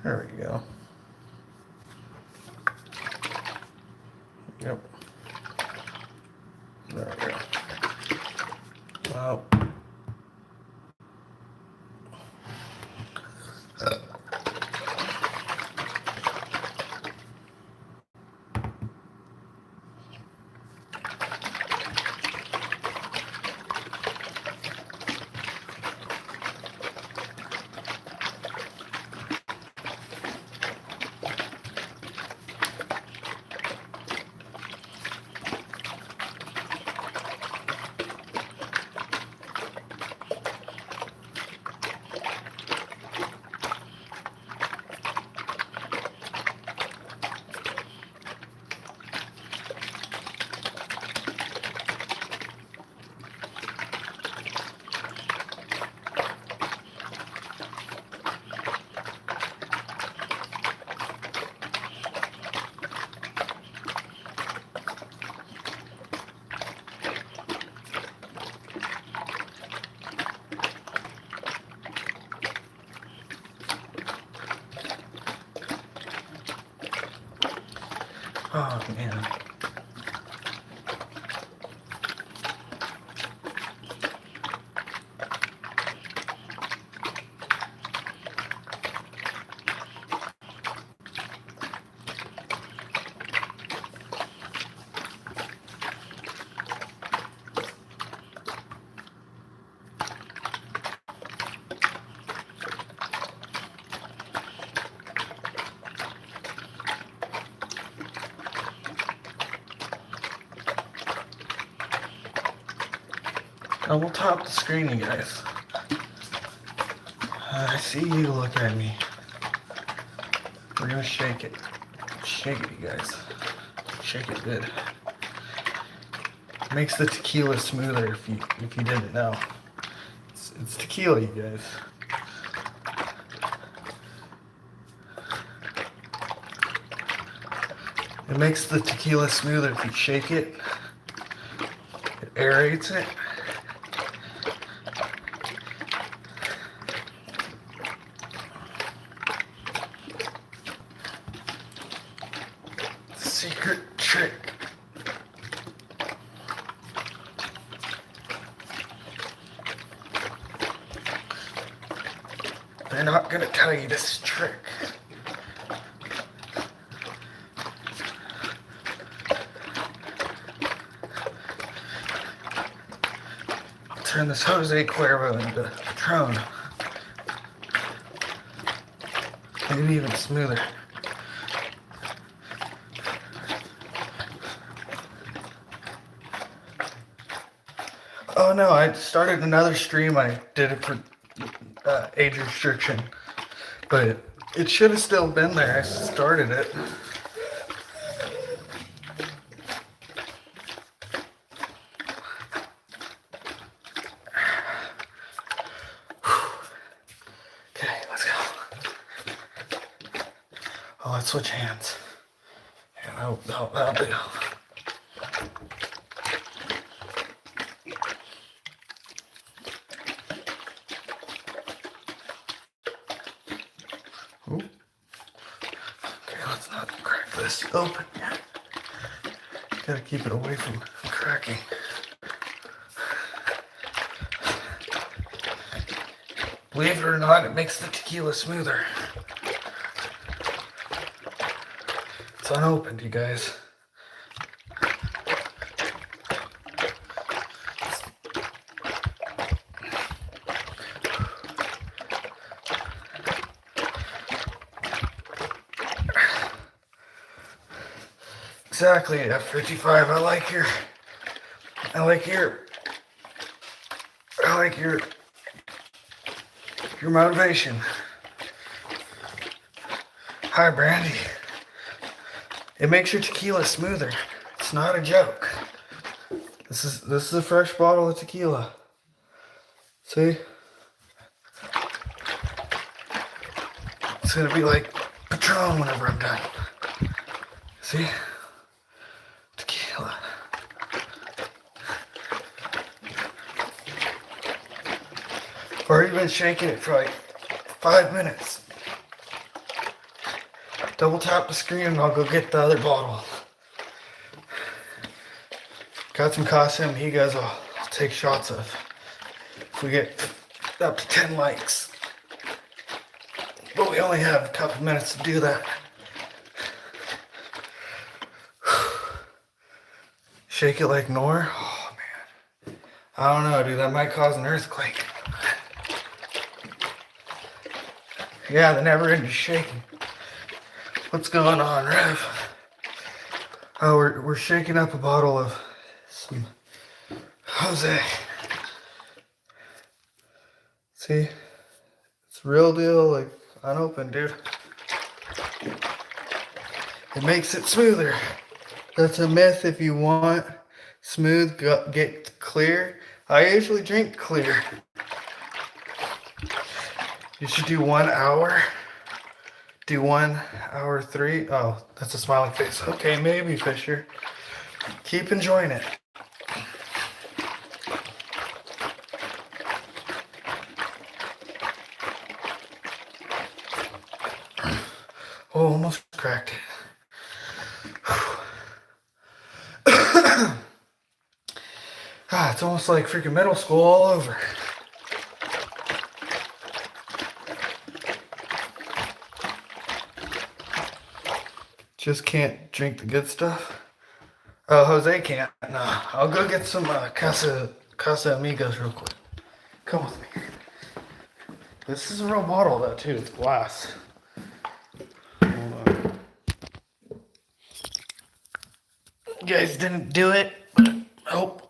There we go. Yep. There we go. Well. Oh man. I will top the screen, you guys. I see you look at me. We're gonna shake it. Shake it, you guys. Shake it good. Makes the tequila smoother if you didn't know. It's tequila, you guys. It makes the tequila smoother if you shake it. It aerates it. Secret trick. They're not gonna tell you this trick. Turn this Jose Cuervo into Patron. Maybe even smoother. Oh no, I started another stream. I did it for age restriction, but it should have still been there. I started it. Okay, let's go. Oh, let's switch hands. Yeah, that'll do. Ooh. Okay, let's not crack this open yet. Gotta keep it away from cracking. Believe it or not, it makes the tequila smoother. It's unopened, you guys. Exactly, F55. I like your motivation. Hi, Brandy. It makes your tequila smoother. It's not a joke. This is a fresh bottle of tequila. See? It's gonna be like Patron whenever I'm done. See? Tequila. I've already been shaking it for like 5 minutes. Double tap the screen and I'll go get the other bottle. Got some Casa Amigas I'll take shots of. If we get up to 10 likes. But we only have a couple minutes to do that. Shake it like Nor. Oh man. I don't know, dude. That might cause an earthquake. Yeah, the never ending shaking. What's going on, Rev? Oh, we're shaking up a bottle of some Jose. See? It's real deal, like unopened, dude. It makes it smoother. That's a myth. If you want smooth, get clear. I usually drink clear. You should do 1 hour. Do 1 hour 3. Oh, that's a smiling face. Okay, maybe, Fisher. Keep enjoying it. Oh, almost cracked it. It's almost like freaking middle school all over. Just can't drink the good stuff. Oh, Jose can't. No, I'll go get some Casa Amigos real quick. Come with me. This is a real bottle though too. It's glass. Hold on. You guys didn't do it, but oh,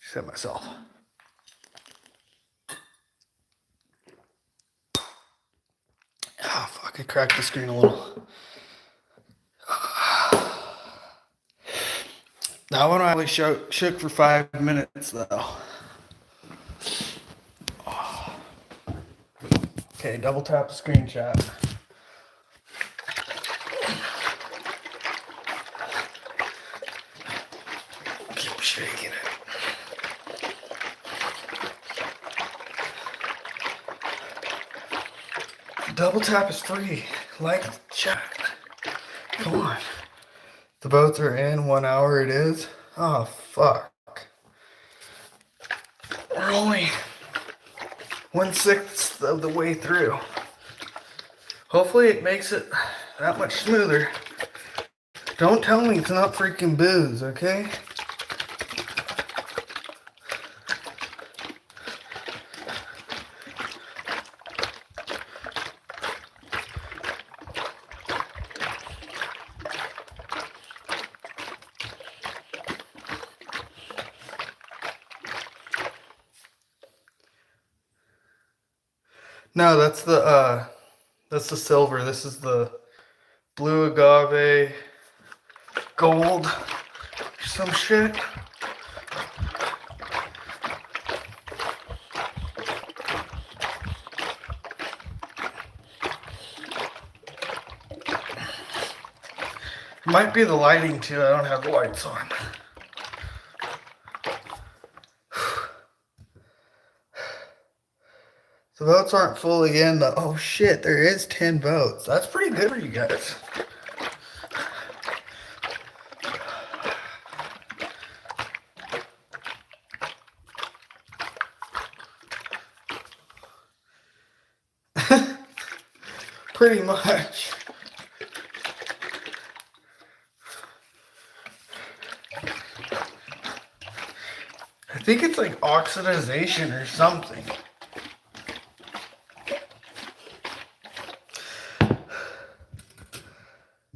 except myself. Ah, fuck! I cracked the screen a little. That one I only shook for 5 minutes though. Okay, double tap the screen chat. Keep shaking it. Double tap is free. Like chat. Come on. The boats are in. 1 hour it is. Oh, fuck. We're only 1/6 of the way through. Hopefully it makes it that much smoother. Don't tell me it's not freaking booze, okay? No, that's the silver. This is the blue agave gold some shit. It might be the lighting too. I don't have the lights on. The votes aren't full again. Oh shit, there is 10 votes. That's pretty good for you guys. Pretty much. I think it's like oxidization or something.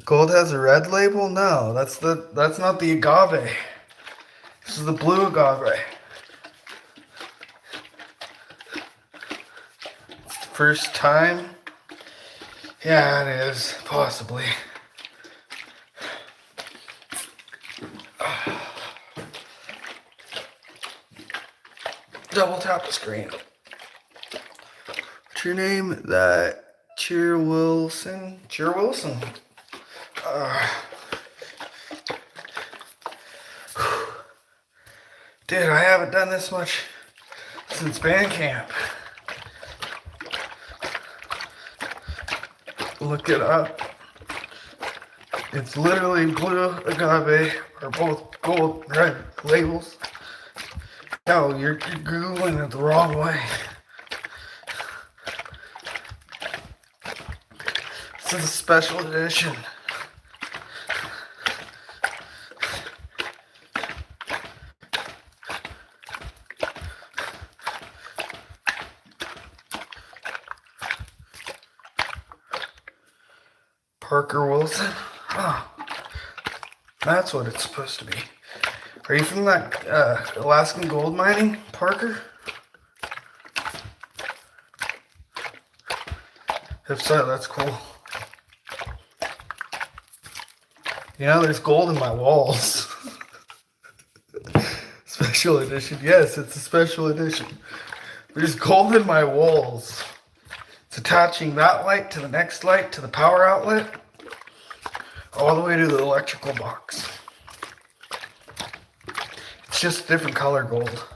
Gold has a red label? No, that's not the agave. This is the blue agave. It's the first time? Yeah, it is, possibly. double tap the screen. What's your name? That Cheer Wilson? Cheer Wilson. Dude, I haven't done this much since band camp. Look it up. It's literally blue agave, or both gold red labels. No, you're Googling it the wrong way. This is a special edition. Parker Wilson. Oh, that's what it's supposed to be. Are you from that Alaskan gold mining, Parker? If so, that's cool. You know, there's gold in my walls. Special edition. Yes, it's a special edition. There's gold in my walls. It's attaching that light to the next light to the power outlet, all the way to the electrical box. It's just a different color gold.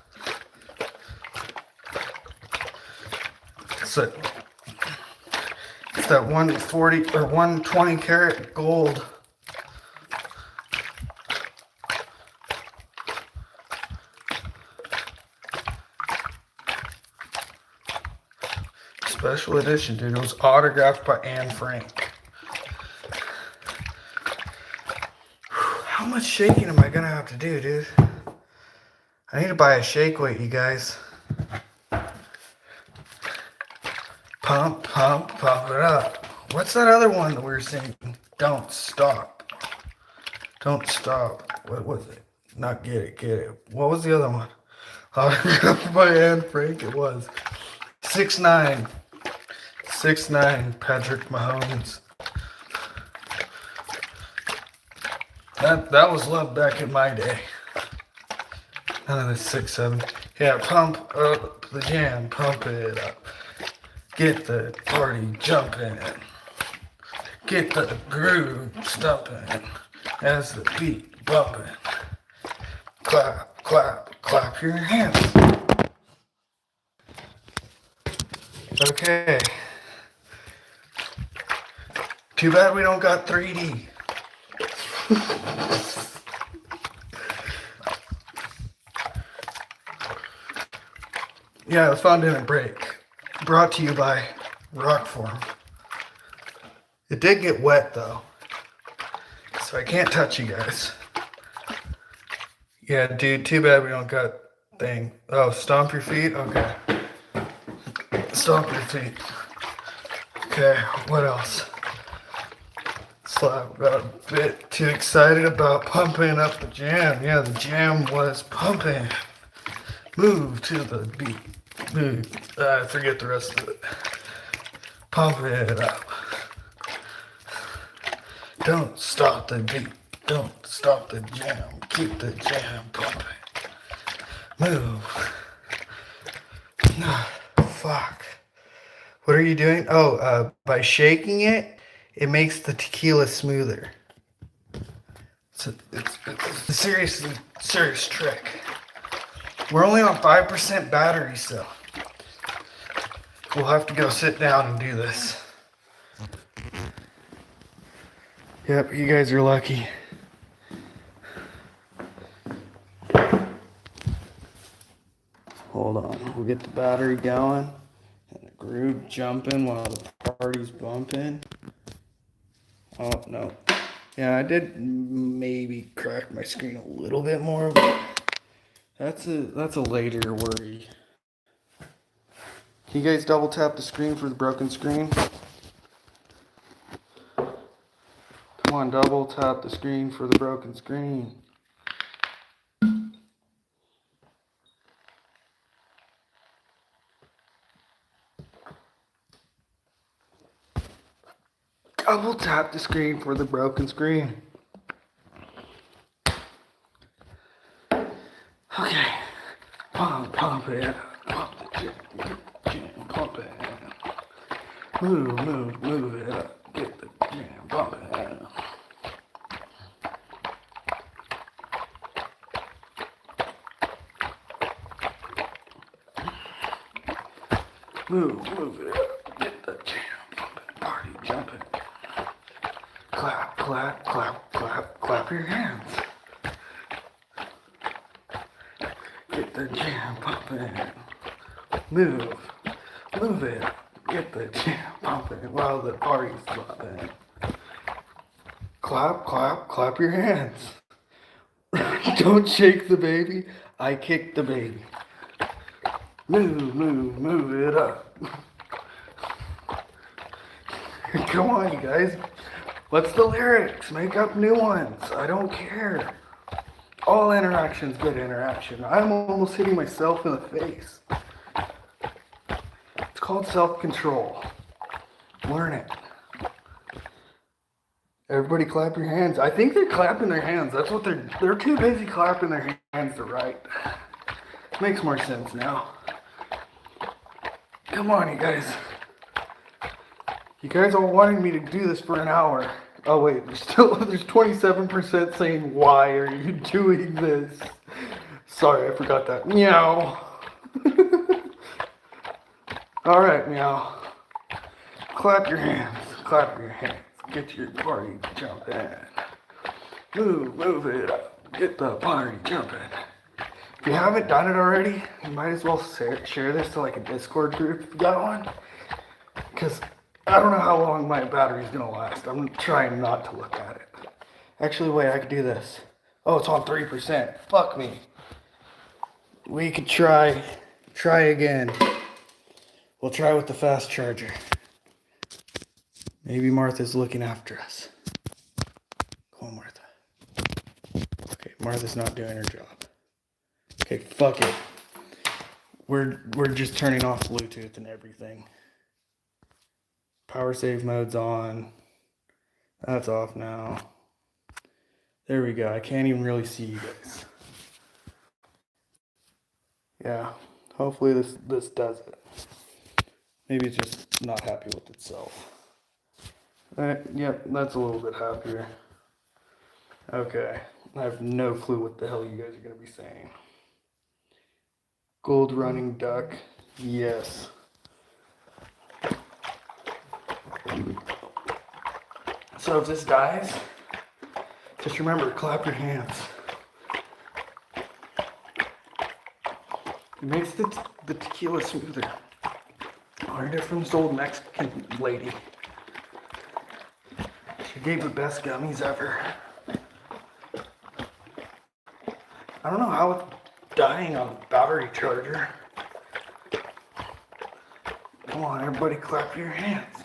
It's that 140 or 120 karat gold. Special edition, dude. It was autographed by Anne Frank. How much shaking am I gonna have to do, dude? I need to buy a shake weight, you guys. Pump, pump, pump it up. What's that other one that we were singing? Don't stop. Don't stop. What was it? Not get it, get it. What was the other one? Autographed by Anne Frank, it was. 6'9". 6'9", Patrick Mahomes. That was love back in my day. None of this 6'7". Yeah, pump up the jam, pump it up. Get the party jumping. Get the groove stumping as the beat bumping. Clap, clap, clap your hands. Okay. Too bad we don't got 3D. Yeah, the phone didn't break. Brought to you by Rockform. It did get wet though, so I can't touch you guys. Yeah, dude, too bad we don't got thing. Oh, stomp your feet? Okay. Stomp your feet. Okay, what else? Slap got a bit too excited about pumping up the jam. Yeah, the jam was pumping. Move to the beat. Move. I forget the rest of it. Pump it up. Don't stop the beat. Don't stop the jam. Keep the jam pumping. Move. Fuck. What are you doing? Oh, by shaking it, it makes the tequila smoother. It's a serious trick. We're only on 5% battery, so we'll have to go sit down and do this. Yep, you guys are lucky. Hold on, we'll get the battery going and the groove jumping while the party's bumping. Oh, no. Yeah, I did maybe crack my screen a little bit more, but that's a later worry. Can you guys double tap the screen for the broken screen? Come on, double tap the screen for the broken screen. Double tap the screen for the broken screen. Okay. Pump it it. Pump the jam, pump it. Move it up. Get the jam, pump it. Move it up. Get the jam pumping. Party jumping. Clap, clap, clap, clap, clap your hands. Get the jam pumping. Move it. Get the jam pumping while the party's popping. Clap, clap, clap your hands. Don't shake the baby. I kick the baby. Move it up. Come on, you guys. What's the lyrics? Make up new ones. I don't care. All interaction's good interaction. I'm almost hitting myself in the face. It's called self-control. Learn it. Everybody clap your hands. I think they're clapping their hands. That's what they're too busy clapping their hands to write. Makes more sense now. Come on, you guys. You guys all wanted me to do this for an hour. Oh wait, there's 27% saying, why are you doing this? Sorry, I forgot that. Meow. Alright, meow. Clap your hands. Clap your hands. Get your party jumping. Move it up. Get the party jumping. If you haven't done it already, you might as well share this to like a Discord group if you got one. Because I don't know how long my battery's going to last. I'm trying not to look at it. Actually, wait, I could do this. Oh, it's on 3%. Fuck me. We could try again. We'll try with the fast charger. Maybe Martha's looking after us. Come on, Martha. Okay, Martha's not doing her job. Okay, fuck it. We're just turning off Bluetooth and everything. Power save mode's on. That's off now. There we go. I can't even really see you guys. Yeah, hopefully this does it. Maybe it's just not happy with itself. Yep, that's a little bit happier. Okay, I have no clue what the hell you guys are going to be saying. Gold running duck, yes. So if this dies, just remember, clap your hands. It makes the tequila smoother. Learned it from this old Mexican lady. She gave the best gummies ever. I don't know how it's dying on a battery charger. Come on, everybody clap your hands.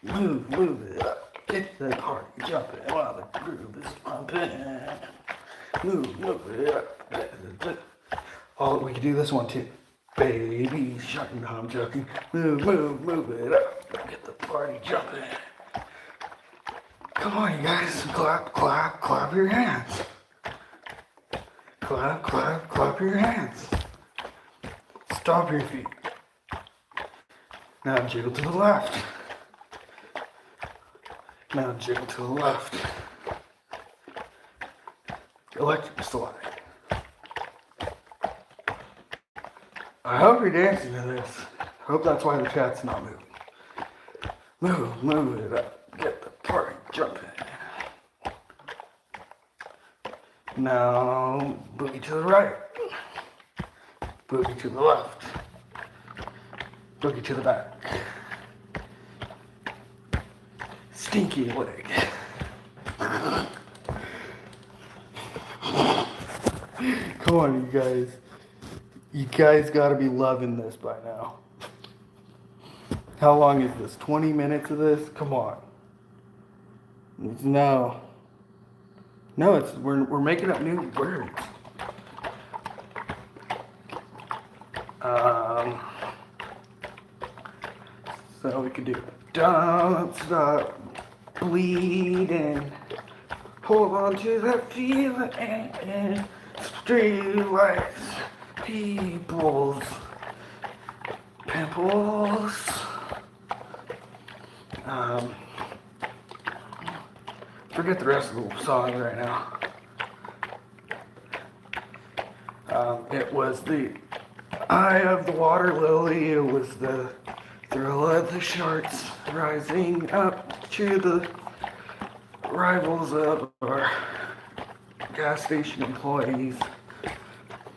Move it up. Get the party jumping while the groove is pumping. Move it up. Oh, we can do this one too. Baby shark, no, I'm joking. Move it up. Get the party jumping. Come on, you guys. Clap your hands. Clap your hands. Stomp your feet. Now jiggle to the left. Now jiggle to the left. Electric slide. I hope you're dancing to this. I hope that's why the chat's not moving. Move it up. Get the party jumping. Now boogie to the right. Boogie to the left. Boogie to the back. Stinky leg. Come on, you guys. You guys gotta be loving this by now. How long is this? 20 minutes of this? Come on. No, it's we're making up new words. So we could do don't stop bleeding. Hold on to that feeling. Streetlights, people's pimples. Forget the rest of the song right now. It was the eye of the water lily. It was the thrill of the sharks rising up to the rivals of our gas station employees.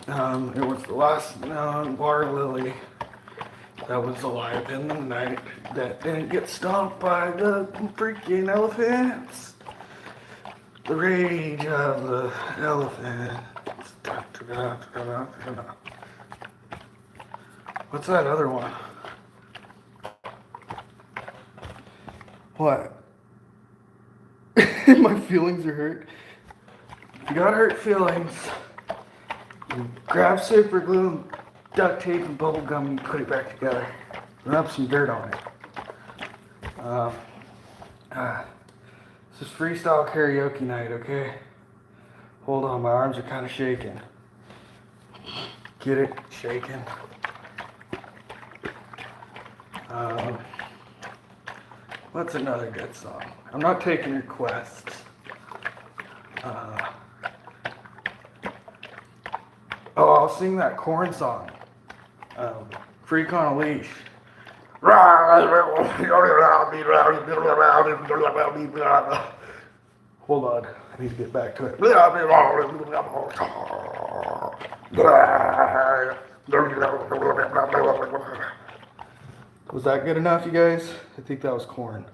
It was the last known water lily that was alive in the night that didn't get stomped by the freaking elephants. The rage of the elephant. What's that other one? What? My feelings are hurt. If you got hurt feelings, you grab super glue, duct tape, and bubble gum, and you put it back together. Rub some dirt on it. This is freestyle karaoke night, okay? Hold on, my arms are kind of shaking. Get it? Shaking. What's another good song? I'm not taking requests. I'll sing that Korn song. Freak on a Leash. Hold on, I need to get back to it. Was that good enough, you guys? I think that was Korn.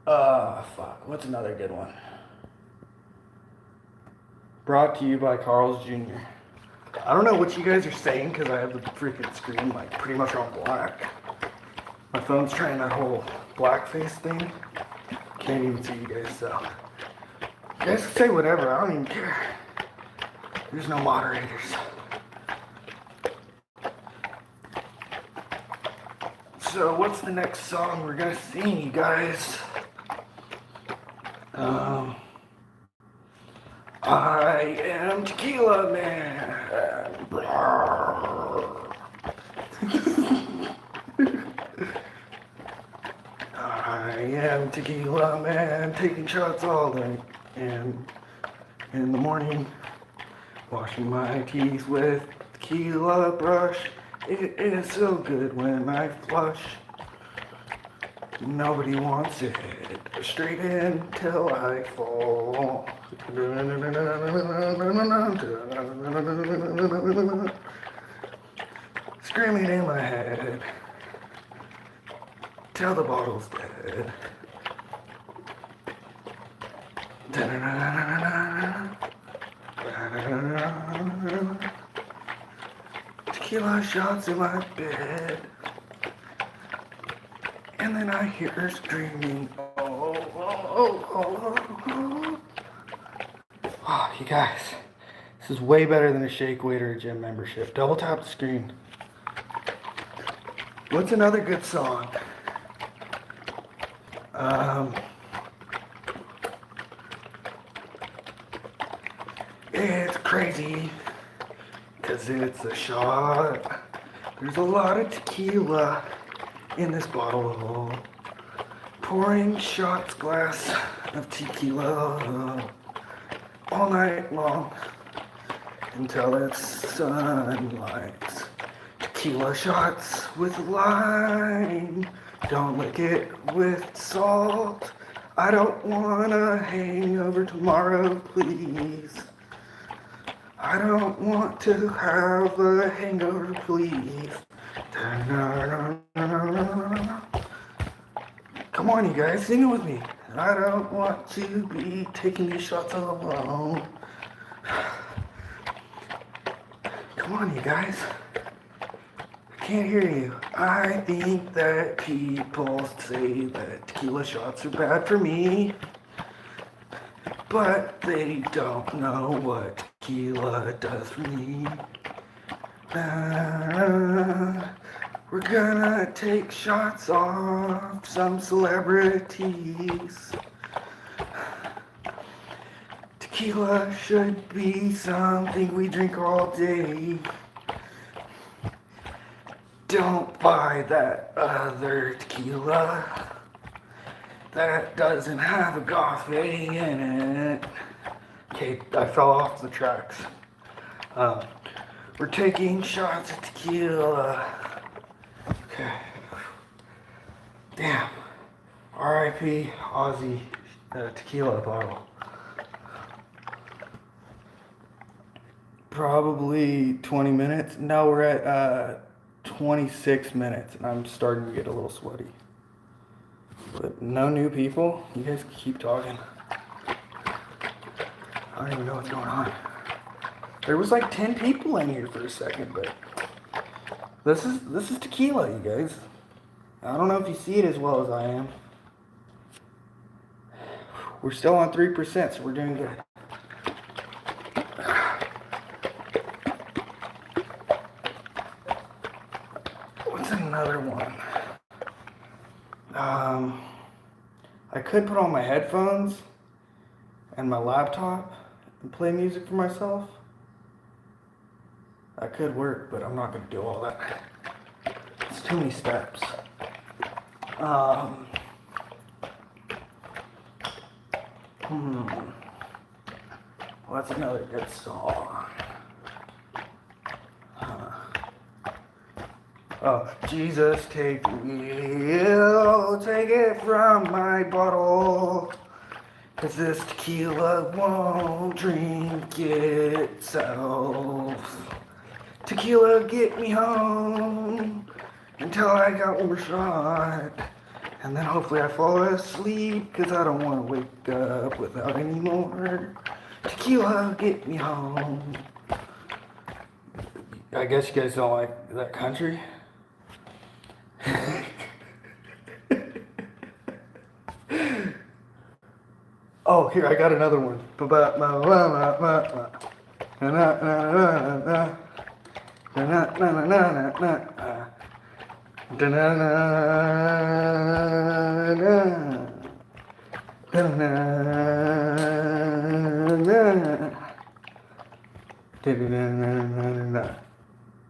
Fuck. What's another good one? Brought to you by Carl's Jr. I don't know what you guys are saying because I have the freaking screen like pretty much on black. My phone's trying that whole blackface thing. Can't even see you guys, so. You guys can say whatever, I don't even care. There's no moderators. So what's the next song we're gonna sing, you guys? I am Tequila Man. I am Tequila Man, taking shots all day, and in the morning, washing my teeth with tequila brush. It is so good when I flush. Nobody wants it. Straight in till I fall. Screaming in my head till the bottle's dead. Tequila shots in my bed. And then I hear her screaming, oh, oh, oh, oh. Oh, you guys, this is way better than a shake weight or a gym membership. Double tap the screen. What's another good song? It's crazy, 'cause it's a shot. There's a lot of tequila in this bottle, pouring shots glass of tequila all night long until it's sunlight. Tequila shots with lime, don't lick it with salt. I don't want a hangover tomorrow, please. I don't want to have a hangover, please. Come on, you guys, sing it with me. I don't want to be taking these shots alone. Come on, you guys. I can't hear you. I think that people say that tequila shots are bad for me, but they don't know what tequila does for me. We're gonna take shots off some celebrities. Tequila should be something we drink all day. Don't buy that other tequila that doesn't have agave in it. Okay, I fell off the tracks. We're taking shots of tequila. Okay. Damn. R.I.P. Aussie tequila bottle. Probably 20 minutes. No, we're at 26 minutes, and I'm starting to get a little sweaty. But no new people. You guys keep talking. I don't even know what's going on. There was like 10 people in here for a second, but this is tequila, you guys. I don't know if you see it as well as I am. We're still on 3%, so we're doing good. What's another one? I could put on my headphones and my laptop and play music for myself. That could work, but I'm not going to do all that. It's too many steps. What's another good song? Oh, Jesus, take the wheel, take it from my bottle, 'cause this tequila won't drink itself. Tequila, get me home until I got one more shot. And then hopefully I fall asleep, 'cause I don't want to wake up without any more. Tequila, get me home. I guess you guys don't like that country? Oh, here, I got another one.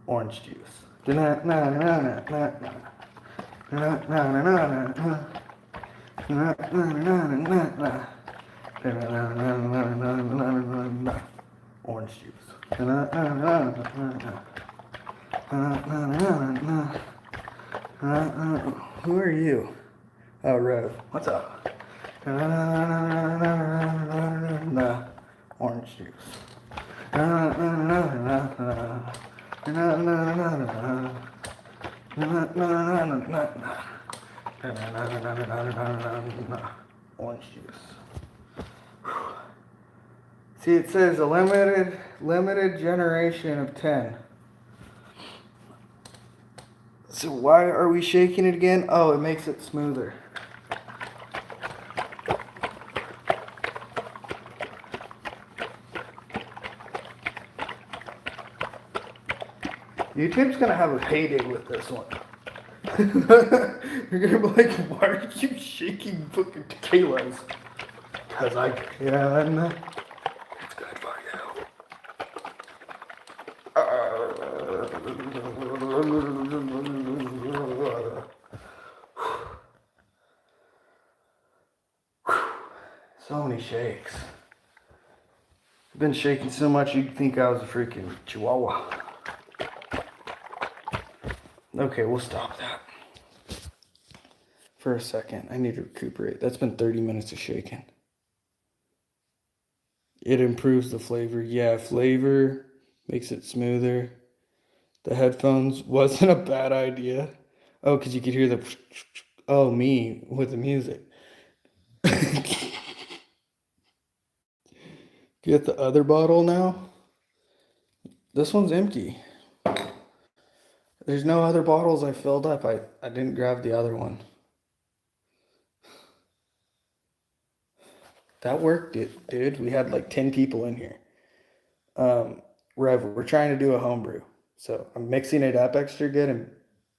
Orange juice. Orange juice. Who are you? Oh, Rev. What's up? Orange juice. Orange juice. See, it says a limited generation of 10. So why are we shaking it again? Oh, it makes it smoother. YouTube's gonna have a heyday with this one. You're gonna be like, why are you shaking fucking tequilas? Cause I can. It's good for you. So many shakes. I've been shaking so much you'd think I was a freaking chihuahua. Okay, we'll stop that for a second. I need to recuperate. That's been 30 minutes of shaking. It improves the flavor. Yeah, flavor makes it smoother. The headphones wasn't a bad idea. Oh, because you could hear the me with the music. Get the other bottle now. This one's empty. There's no other bottles I filled up. I didn't grab the other one. That worked, dude. We had like 10 people in here. Rev, we're trying to do a homebrew. So I'm mixing it up extra good and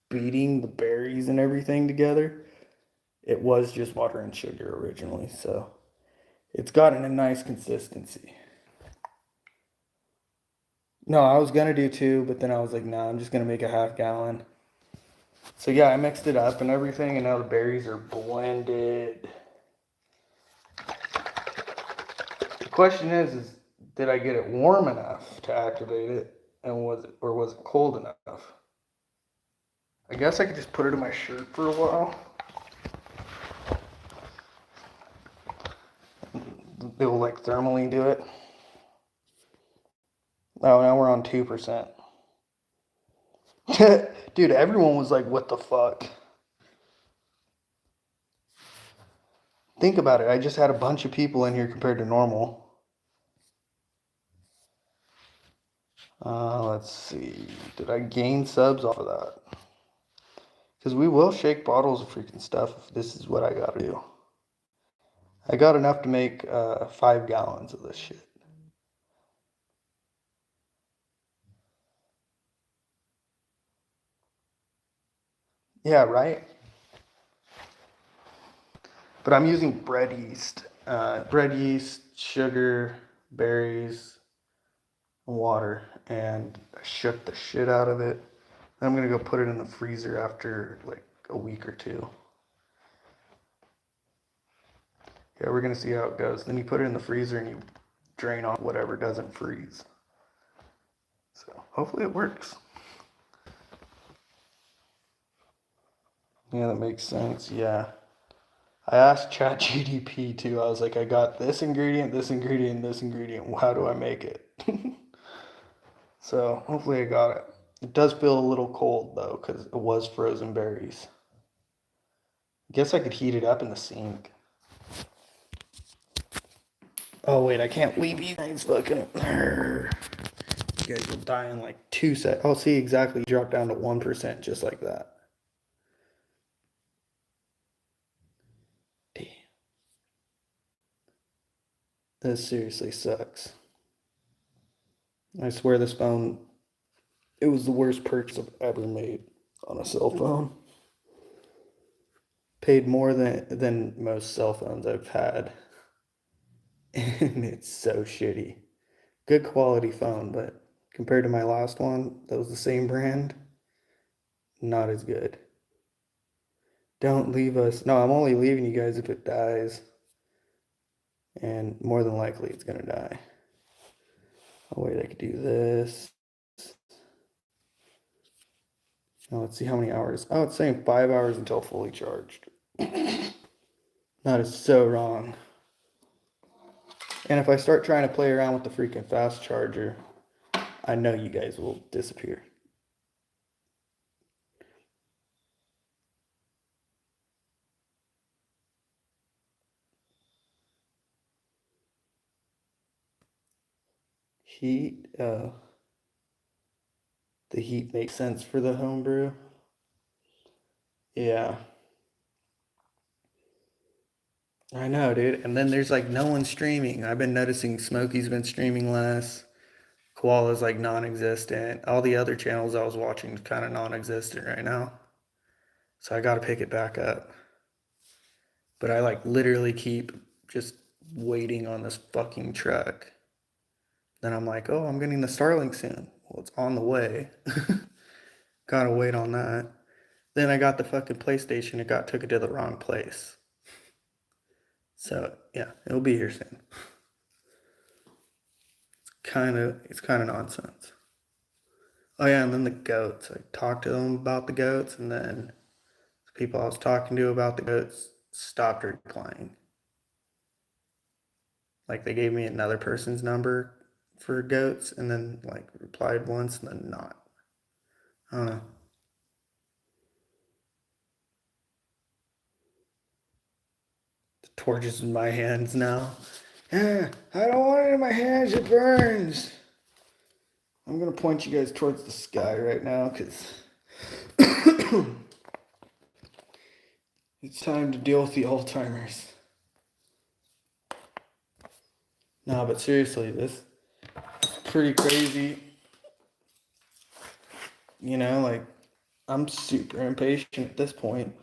beating the berries and everything together. It was just water and sugar originally, so it's gotten a nice consistency. No, I was gonna do two, but then I was like, nah, I'm just gonna make a half gallon. So yeah, I mixed it up and everything, and now the berries are blended. The question is did I get it warm enough to activate it, and was it cold enough? I guess I could just put it in my shirt for a while. It will like thermally do it. Oh, now we're on 2%. Dude, everyone was like, what the fuck? Think about it. I just had a bunch of people in here compared to normal. Let's see. Did I gain subs off of that? Because we will shake bottles of freaking stuff if this is what I gotta do. I got enough to make 5 gallons of this shit. Yeah, right? But I'm using bread yeast. Bread yeast, sugar, berries, water, and I shook the shit out of it. I'm gonna go put it in the freezer after like a week or two. Yeah, we're gonna see how it goes. Then you put it in the freezer and you drain off whatever doesn't freeze. So hopefully it works. Yeah, that makes sense. Yeah. I asked ChatGDP too. I was like, I got this ingredient, this ingredient, this ingredient. How do I make it? So hopefully I got it. It does feel a little cold though, because it was frozen berries. I guess I could heat it up in the sink. Oh wait, I can't leave you guys fucking. You guys will die in like 2 seconds. I'll see exactly drop down to 1% just like that. Damn. This seriously sucks. I swear this phone, it was the worst purchase I've ever made on a cell phone. Paid more than most cell phones I've had. And it's so shitty. Good quality phone, but compared to my last one that was the same brand, not as good. Don't leave us. No, I'm only leaving you guys if it dies. And more than likely it's gonna die. Oh wait, I could do this. Now let's see how many hours. Oh, it's saying 5 hours until fully charged. That is so wrong. And if I start trying to play around with the freaking fast charger, I know you guys will disappear. Heat, the heat makes sense for the homebrew. Yeah, I know, dude. And then there's like no one streaming. I've been noticing Smokey's been streaming less. Koala's like non-existent. All the other channels I was watching kind of non-existent right now. So I got to pick it back up. But I like literally keep just waiting on this fucking truck. Then I'm like, oh, I'm getting the Starlink soon. Well, it's on the way. Gotta wait on that. Then I got the fucking PlayStation. Took it to the wrong place. So yeah, it'll be here soon. It's kind of nonsense. Oh yeah, and then the goats. I talked to them about the goats, and then the people I was talking to about the goats stopped replying. Like they gave me another person's number for goats, and then like replied once, and then not. I don't know. The torch is in my hands now. Yeah, I don't want it in my hands. It burns. I'm gonna point you guys towards the sky right now because it's time to deal with the Alzheimer's. No, but seriously, this is pretty crazy. You know, like I'm super impatient at this point.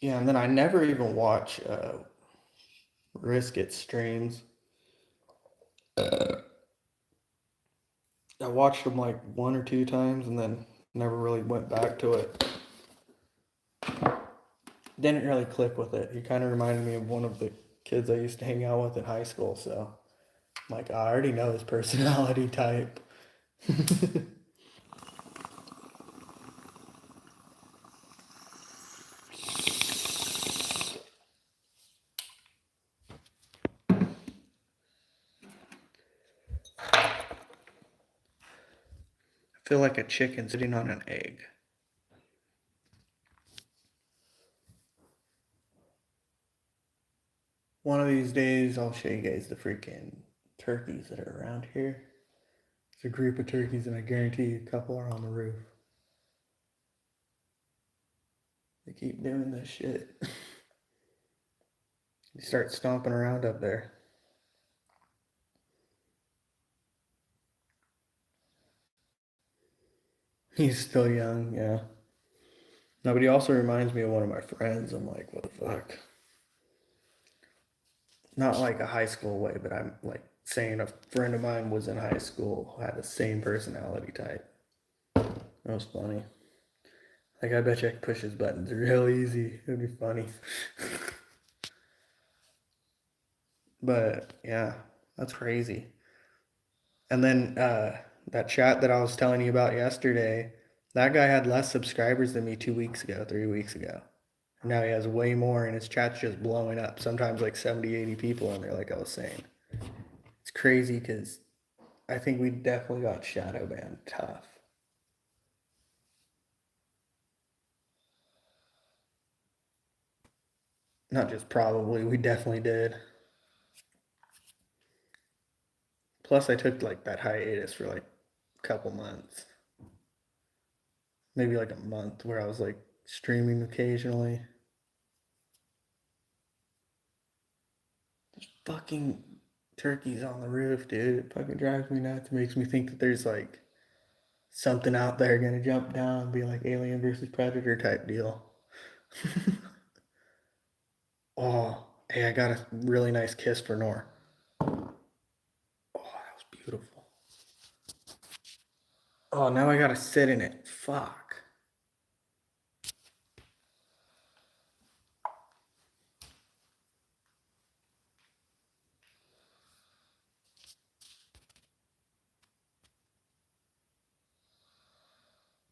Yeah, and then I never even watch Risk streams. I watched them like one or two times and then never really went back to it. Didn't really click with it. He kind of reminded me of one of the kids I used to hang out with in high school. So, I'm like, I already know his personality type. I feel like a chicken sitting on an egg. One of these days, I'll show you guys the freaking turkeys that are around here. It's a group of turkeys, and I guarantee you a couple are on the roof. They keep doing this shit. You start stomping around up there. He's still young, yeah. No, but he also reminds me of one of my friends. I'm like, what the fuck? Not like a high school way, but I'm like saying a friend of mine was in high school, had the same personality type. That was funny. Like, I bet you I could push his buttons real easy. It would be funny. But yeah, that's crazy. And then that chat that I was telling you about yesterday, that guy had less subscribers than me 2 weeks ago, 3 weeks ago. Now he has way more, and his chat's just blowing up. Sometimes like 70, 80 people in there, like I was saying. It's crazy because I think we definitely got shadow banned tough. Not just probably, we definitely did. Plus, I took like that hiatus for like a couple months. Maybe like a month where I was like streaming occasionally. There's fucking turkeys on the roof, dude. It fucking drives me nuts. It makes me think that there's like something out there gonna jump down and be like Alien versus Predator type deal. Oh, hey, I got a really nice kiss for Nor. Oh, that was beautiful. Oh, now I gotta sit in it. Fuck.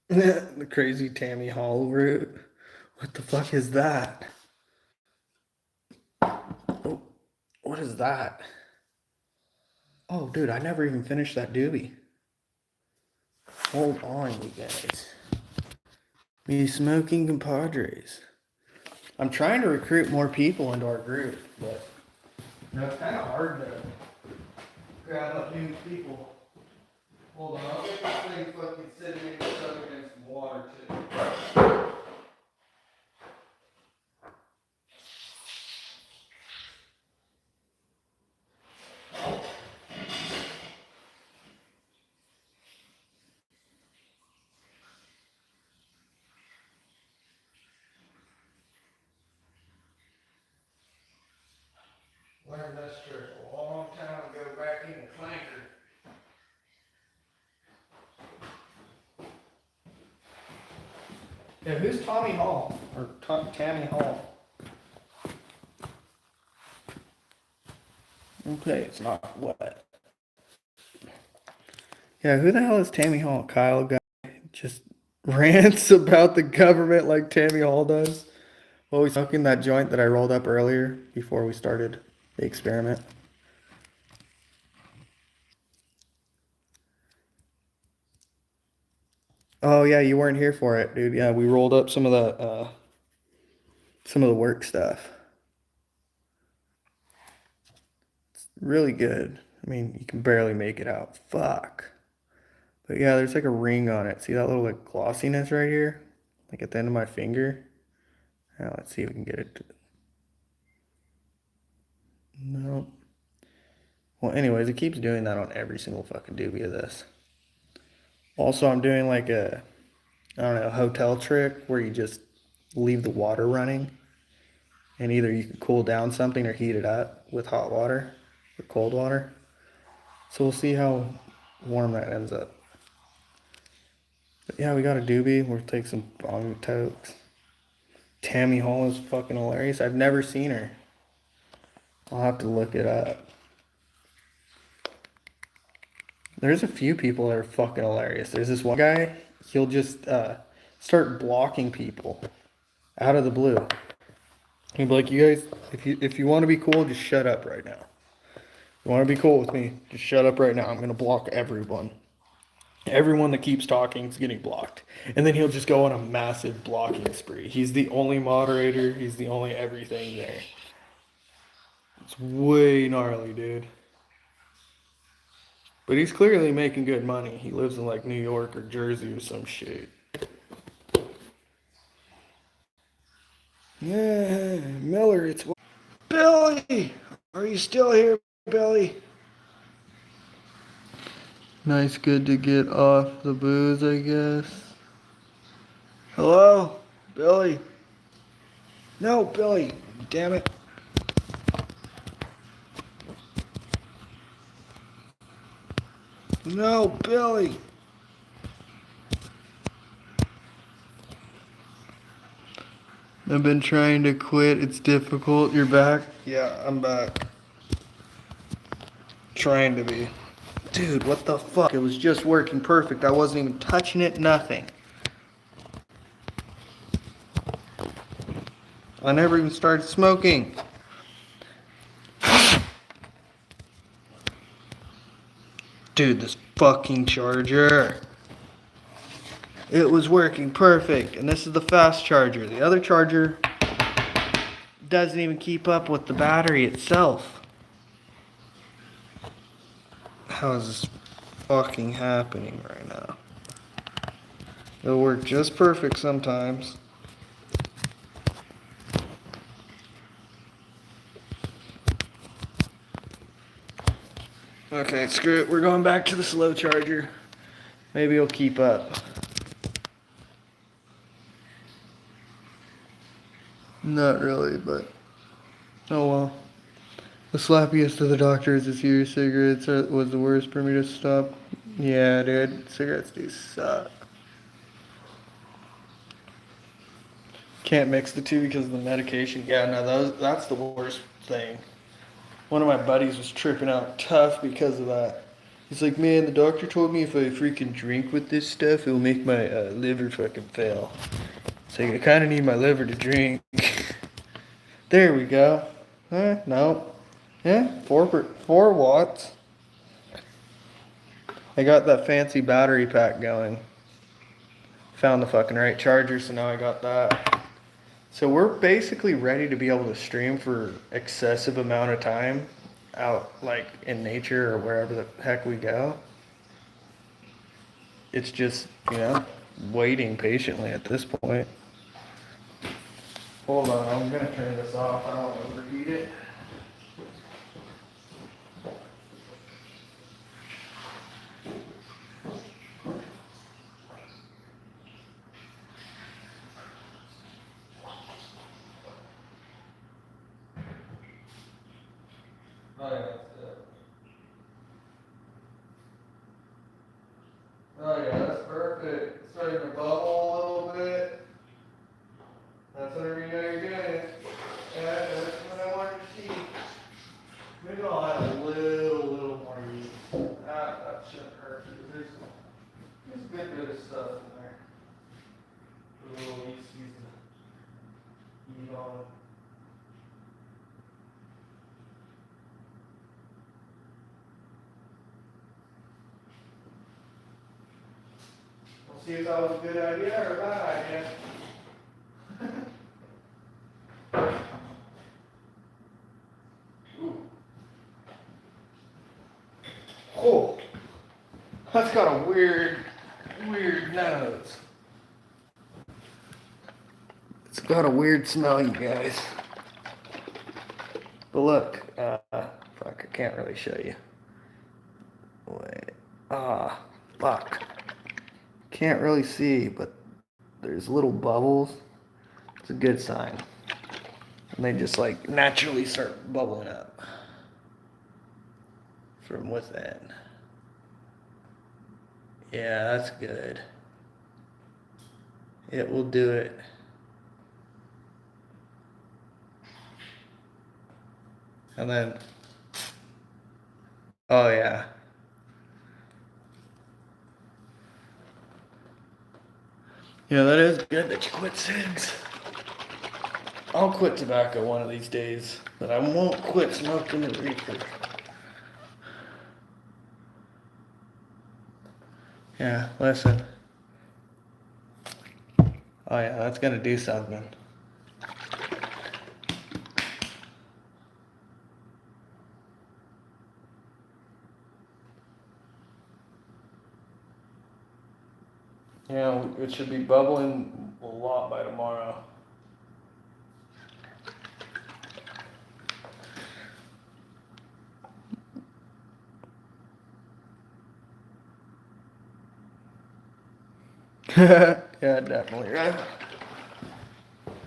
The crazy Tammy Hall route. What the fuck is that? Oh, what is that? Oh, dude, I never even finished that doobie. Hold on, you guys. Me smoking compadres. I'm trying to recruit more people into our group, but it's kind of hard to grab up new people. Hold on, I'll get this thing fucking sitting in against some water too. Learned this trick a long time ago back in the clanker. Yeah, who's Tommy Hall? Or Tammy Hall? Okay, it's not wet. Yeah, who the hell is Tammy Hall? Kyle guy just rants about the government like Tammy Hall does. Well, we smoking that joint that I rolled up earlier before we started the experiment. Oh yeah, you weren't here for it, dude. Yeah, we rolled up some of the work stuff. It's really good. I mean, you can barely make it out. Fuck. But yeah, there's like a ring on it. See that little like glossiness right here? Like at the end of my finger? Now let's see if we can get it to... No. Well, anyways, it keeps doing that on every single fucking doobie of this. Also, I'm doing like I don't know, hotel trick where you just leave the water running and either you can cool down something or heat it up with hot water or cold water. So we'll see how warm that ends up. But yeah, we got a doobie. We'll take some bong tokes. Tammy Hall is fucking hilarious. I've never seen her. I'll have to look it up. There's a few people that are fucking hilarious. There's this one guy, he'll just start blocking people out of the blue. He'd be like, you guys, if you want to be cool, just shut up right now. You want to be cool with me, just shut up right now. I'm going to block everyone. Everyone that keeps talking is getting blocked. And then he'll just go on a massive blocking spree. He's the only moderator. He's the only everything there. It's way gnarly, dude. But he's clearly making good money. He lives in like New York or Jersey or some shit. Yeah, Miller, it's... Billy! Are you still here, Billy? Nice, good to get off the booze, I guess. Hello? Billy? No, Billy. Damn it. No, Billy. I've been trying to quit. It's difficult. You're back? Yeah, I'm back. Trying to be. Dude, what the fuck? It was just working perfect. I wasn't even touching it, nothing. I never even started smoking. Dude, this fucking charger. It was working perfect, and this is the fast charger. The other charger doesn't even keep up with the battery itself. How is this fucking happening right now? It'll work just perfect sometimes. Okay, screw it. We're going back to the slow charger. Maybe it'll keep up. Not really, but oh well. The slappiest of the doctors is here. Cigarettes was the worst for me to stop. Yeah, dude. Cigarettes do suck. Can't mix the two because of the medication. Yeah, no, that's the worst thing. One of my buddies was tripping out tough because of that. He's like, man, the doctor told me if I freaking drink with this stuff, it'll make my liver fucking fail. So I kind of need my liver to drink. There we go. No. Yeah, 4 watts. I got that fancy battery pack going. Found the fucking right charger, so now I got that. So we're basically ready to be able to stream for excessive amount of time out like in nature or wherever the heck we go. It's just, waiting patiently at this point. Hold on, I'm gonna turn this off. I don't want to overheat it. Oh yeah, that's it. Oh yeah, that's perfect. It's starting to bubble a little bit. That's whatever you know you're doing. Yeah, that's what I wanted to see. Maybe I'll add a little more yeast. That shouldn't hurt. There's a good bit of stuff in there. A little yeast needs to eat on. We'll see if that was a good idea or a bad idea. Oh, that's got a weird nose. It's got a weird smell, you guys. But look, fuck, I can't really show you. Wait, fuck. Can't really see, but there's little bubbles. It's a good sign. And they just like naturally start bubbling up from within. Yeah, that's good. It will do it. And then, oh yeah. Yeah, that is good that you quit cigs. I'll quit tobacco one of these days, but I won't quit smoking the reefer. Yeah, listen. Oh yeah, that's gonna do something. Yeah, it should be bubbling a lot by tomorrow. Yeah, definitely, right?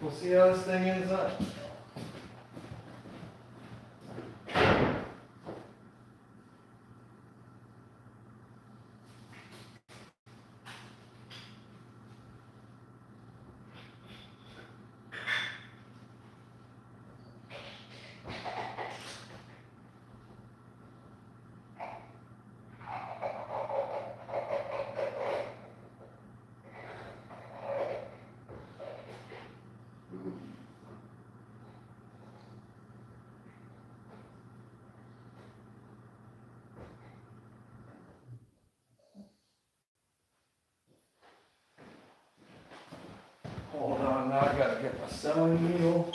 We'll see how this thing ends up. Hold on, now I gotta get my sewing needle.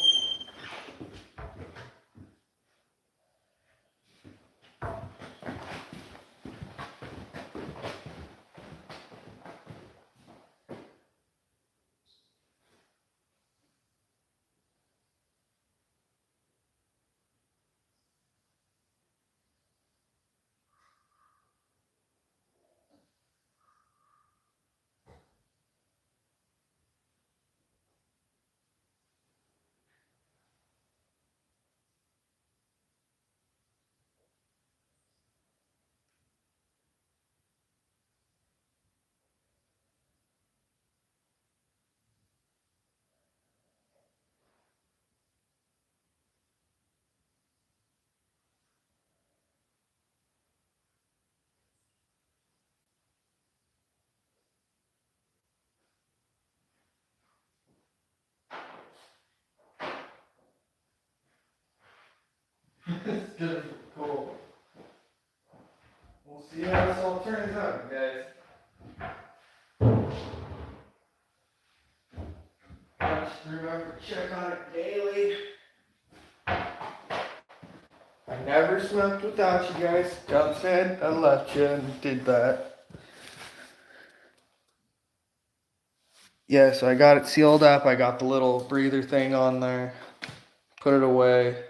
It's gonna be cool. We'll see how this all turns out, guys. Just remember to check on it daily. I never smoked without you guys. John said I left you and did that. Yeah, so I got it sealed up. I got the little breather thing on there. Put it away.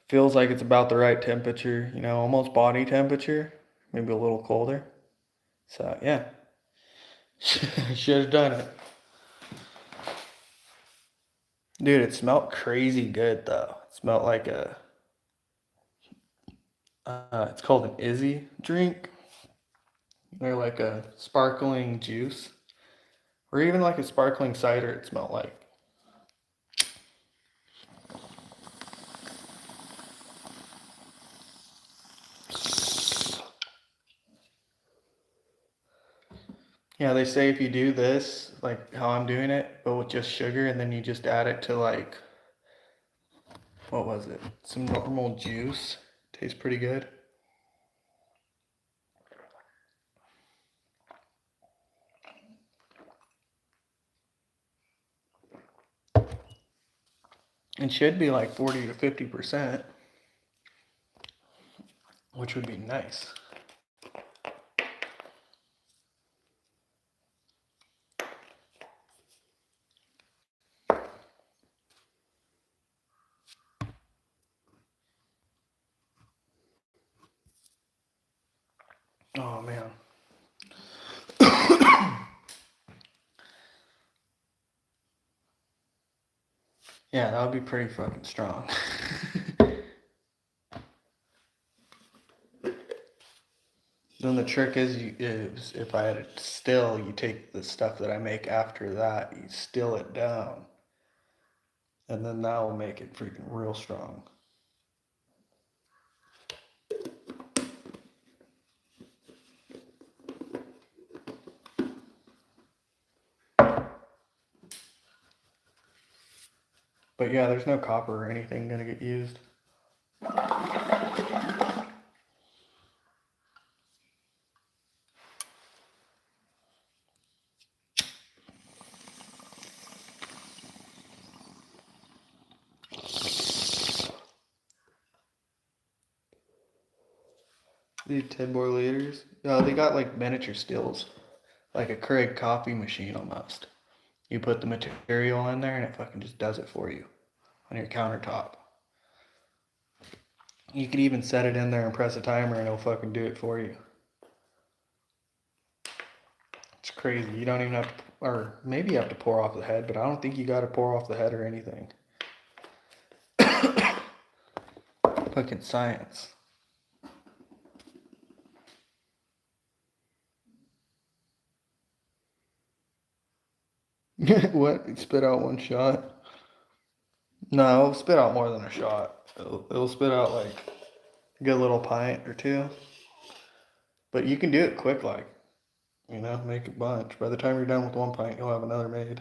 Feels like it's about the right temperature, you know, almost body temperature. Maybe a little colder. So, yeah. Should have done it. Dude, it smelled crazy good, though. It smelled like a... it's called an Izzy drink. Or like a sparkling juice. Or even like a sparkling cider, it smelled like. Yeah, they say if you do this, like how I'm doing it, but with just sugar, and then you just add it to like, what was it? Some normal juice. Tastes pretty good. It should be like 40 to 50%, which would be nice. Oh man. Yeah, that would be pretty fucking strong. Then the trick is if I had it still, you take the stuff that I make after that, you still it down, and then that will make it freaking real strong. But yeah, there's no copper or anything gonna get used. These 10 more liters. No, they got like miniature stills, like a Keurig coffee machine almost. You put the material in there and it fucking just does it for you on your countertop. You could even set it in there and press a timer and it'll fucking do it for you. It's crazy. You don't even have to, or maybe you have to pour off the head, but I don't think you got to pour off the head or anything. Fucking science. What? Spit out one shot? No, it'll spit out more than a shot. It'll spit out like a good little pint or two. But you can do it quick, like, make a bunch. By the time you're done with one pint, you'll have another made.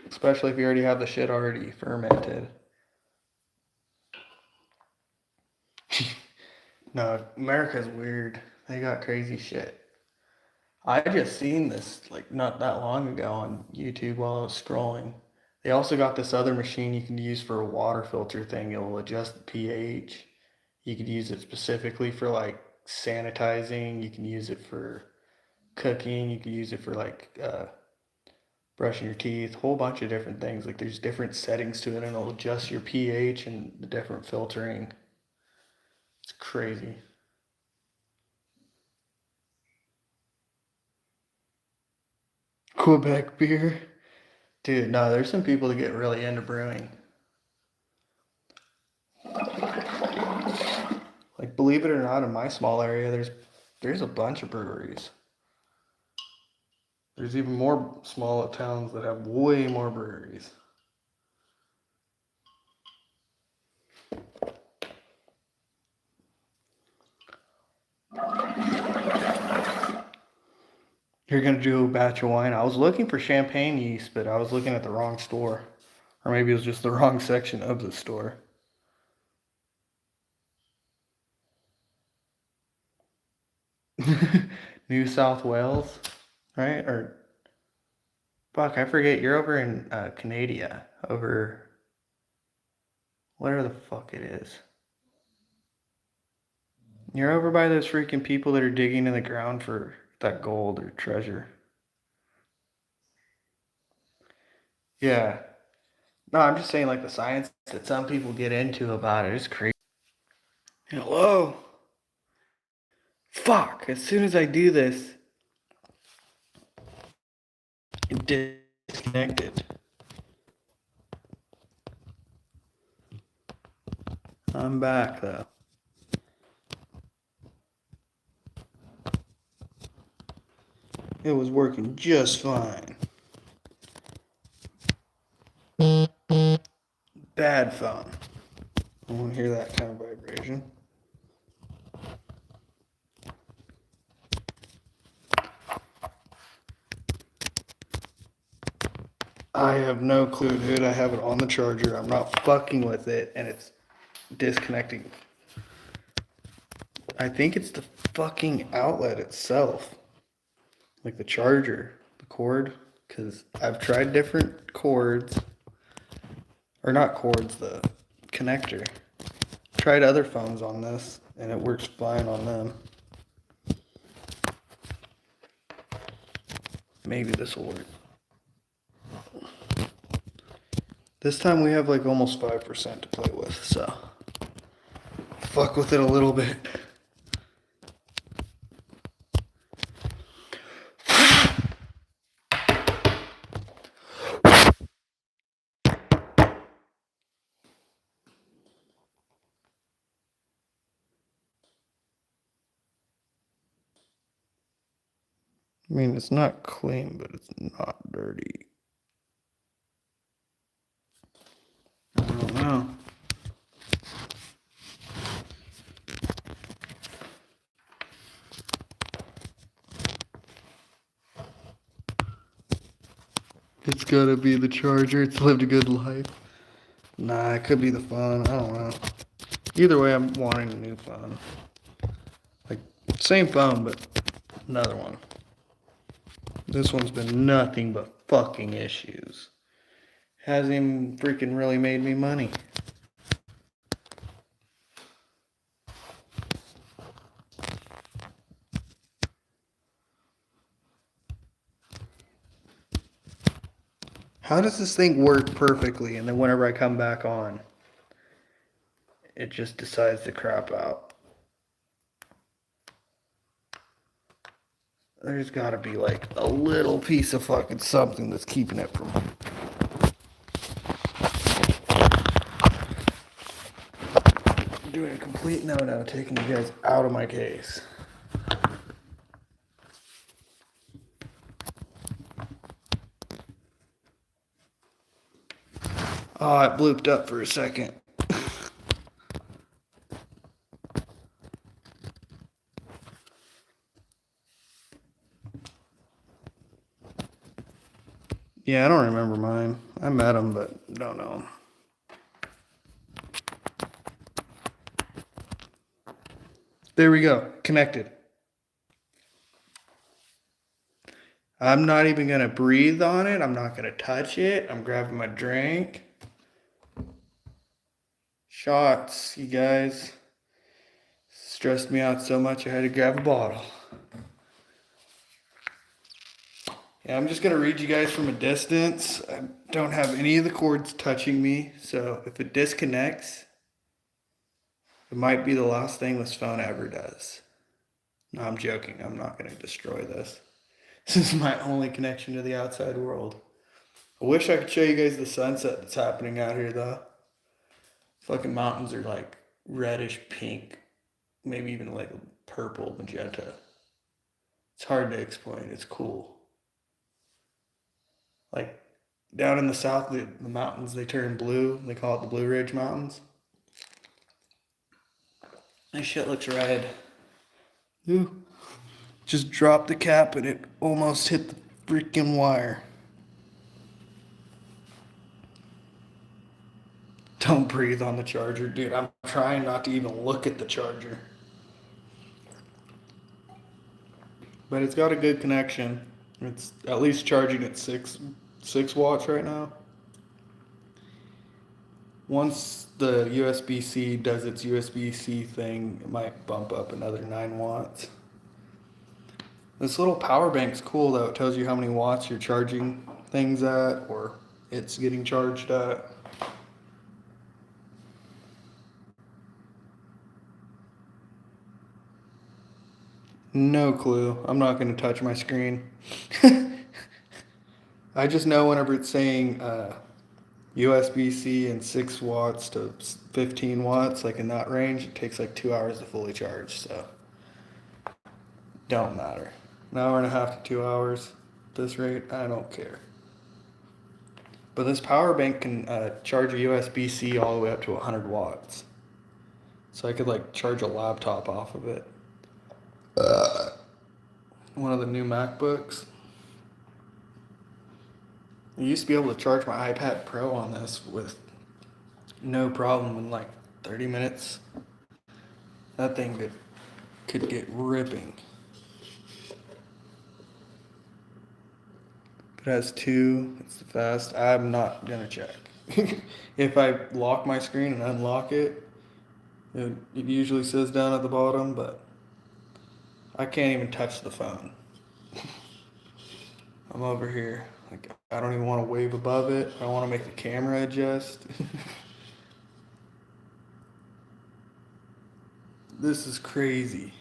Especially if you already have the shit already fermented. No, America's weird. They got crazy shit. I just seen this like not that long ago on YouTube while I was scrolling. They also got this other machine you can use for a water filter thing. It'll adjust the pH. You could use it specifically for like sanitizing. You can use it for cooking. You can use it for like brushing your teeth. A whole bunch of different things. Like there's different settings to it, and it'll adjust your pH and the different filtering. It's crazy. Quebec beer. Dude, no, there's some people that get really into brewing. Like, believe it or not, in my small area, there's a bunch of breweries. There's even more small towns that have way more breweries. You're gonna do a batch of wine. I was looking for champagne yeast, but I was looking at the wrong store. Or maybe it was just the wrong section of the store. New South Wales, right? Or fuck, I forget. You're over in Canada, over whatever the fuck it is. You're over by those freaking people that are digging in the ground for that gold or treasure. Yeah. No, I'm just saying, like, the science that some people get into about it is crazy. Hello? Fuck, as soon as I do this, it disconnected. I'm back, though. It was working just fine. Bad phone. I want to hear that kind of vibration. I have no clue, dude. I have it on the charger. I'm not fucking with it, and it's disconnecting. I think it's the fucking outlet itself. Like the charger, the cord. Because I've tried different cords. Or not cords, the connector. Tried other phones on this, and it works fine on them. Maybe this will work. This time we have like almost 5% to play with, so fuck with it a little bit. I mean, it's not clean, but it's not dirty. I don't know. It's gotta be the charger. It's lived a good life. Nah, it could be the phone. I don't know. Either way, I'm wanting a new phone. Like, same phone, but another one. This one's been nothing but fucking issues. Hasn't even freaking really made me money. How does this thing work perfectly and then whenever I come back on, it just decides to crap out? There's gotta be like a little piece of fucking something that's keeping it from doing a complete no-no, taking you guys out of my case. Oh, it blooped up for a second. Yeah, I don't remember mine. I met him, but don't know him. There we go. Connected. I'm not even going to breathe on it. I'm not going to touch it. I'm grabbing my drink. Shots, you guys. Stressed me out so much I had to grab a bottle. Yeah, I'm just going to read you guys from a distance. I don't have any of the cords touching me, so if it disconnects, it might be the last thing this phone ever does. No, I'm joking. I'm not going to destroy this. This is my only connection to the outside world. I wish I could show you guys the sunset that's happening out here, though. Fucking mountains are like reddish pink, maybe even like purple magenta. It's hard to explain. It's cool. Like down in the south, the mountains they turn blue. They call it the Blue Ridge Mountains. This shit looks red. Ooh. Just dropped the cap and it almost hit the freaking wire. Don't breathe on the charger, dude. I'm trying not to even look at the charger. But it's got a good connection. It's at least charging at 6 watts right now. Once the USB-C does its USB-C thing, it might bump up another 9 watts. This little power bank's cool though. It tells you how many watts you're charging things at or it's getting charged at. No clue. I'm not going to touch my screen. I just know whenever it's saying USB-C and 6 watts to 15 watts, like in that range, it takes like 2 hours to fully charge. So, don't matter. An hour and a half to 2 hours at this rate, I don't care. But this power bank can charge a USB-C all the way up to 100 watts. So I could like charge a laptop off of it. One of the new MacBooks. I used to be able to charge my iPad Pro on this with no problem in like 30 minutes. That thing could get ripping. It has 2, it's the fast. I'm not gonna check. If I lock my screen and unlock it, it usually says down at the bottom, but I can't even touch the phone. I'm over here. Like I don't even want to wave above it. I want to make the camera adjust. This is crazy.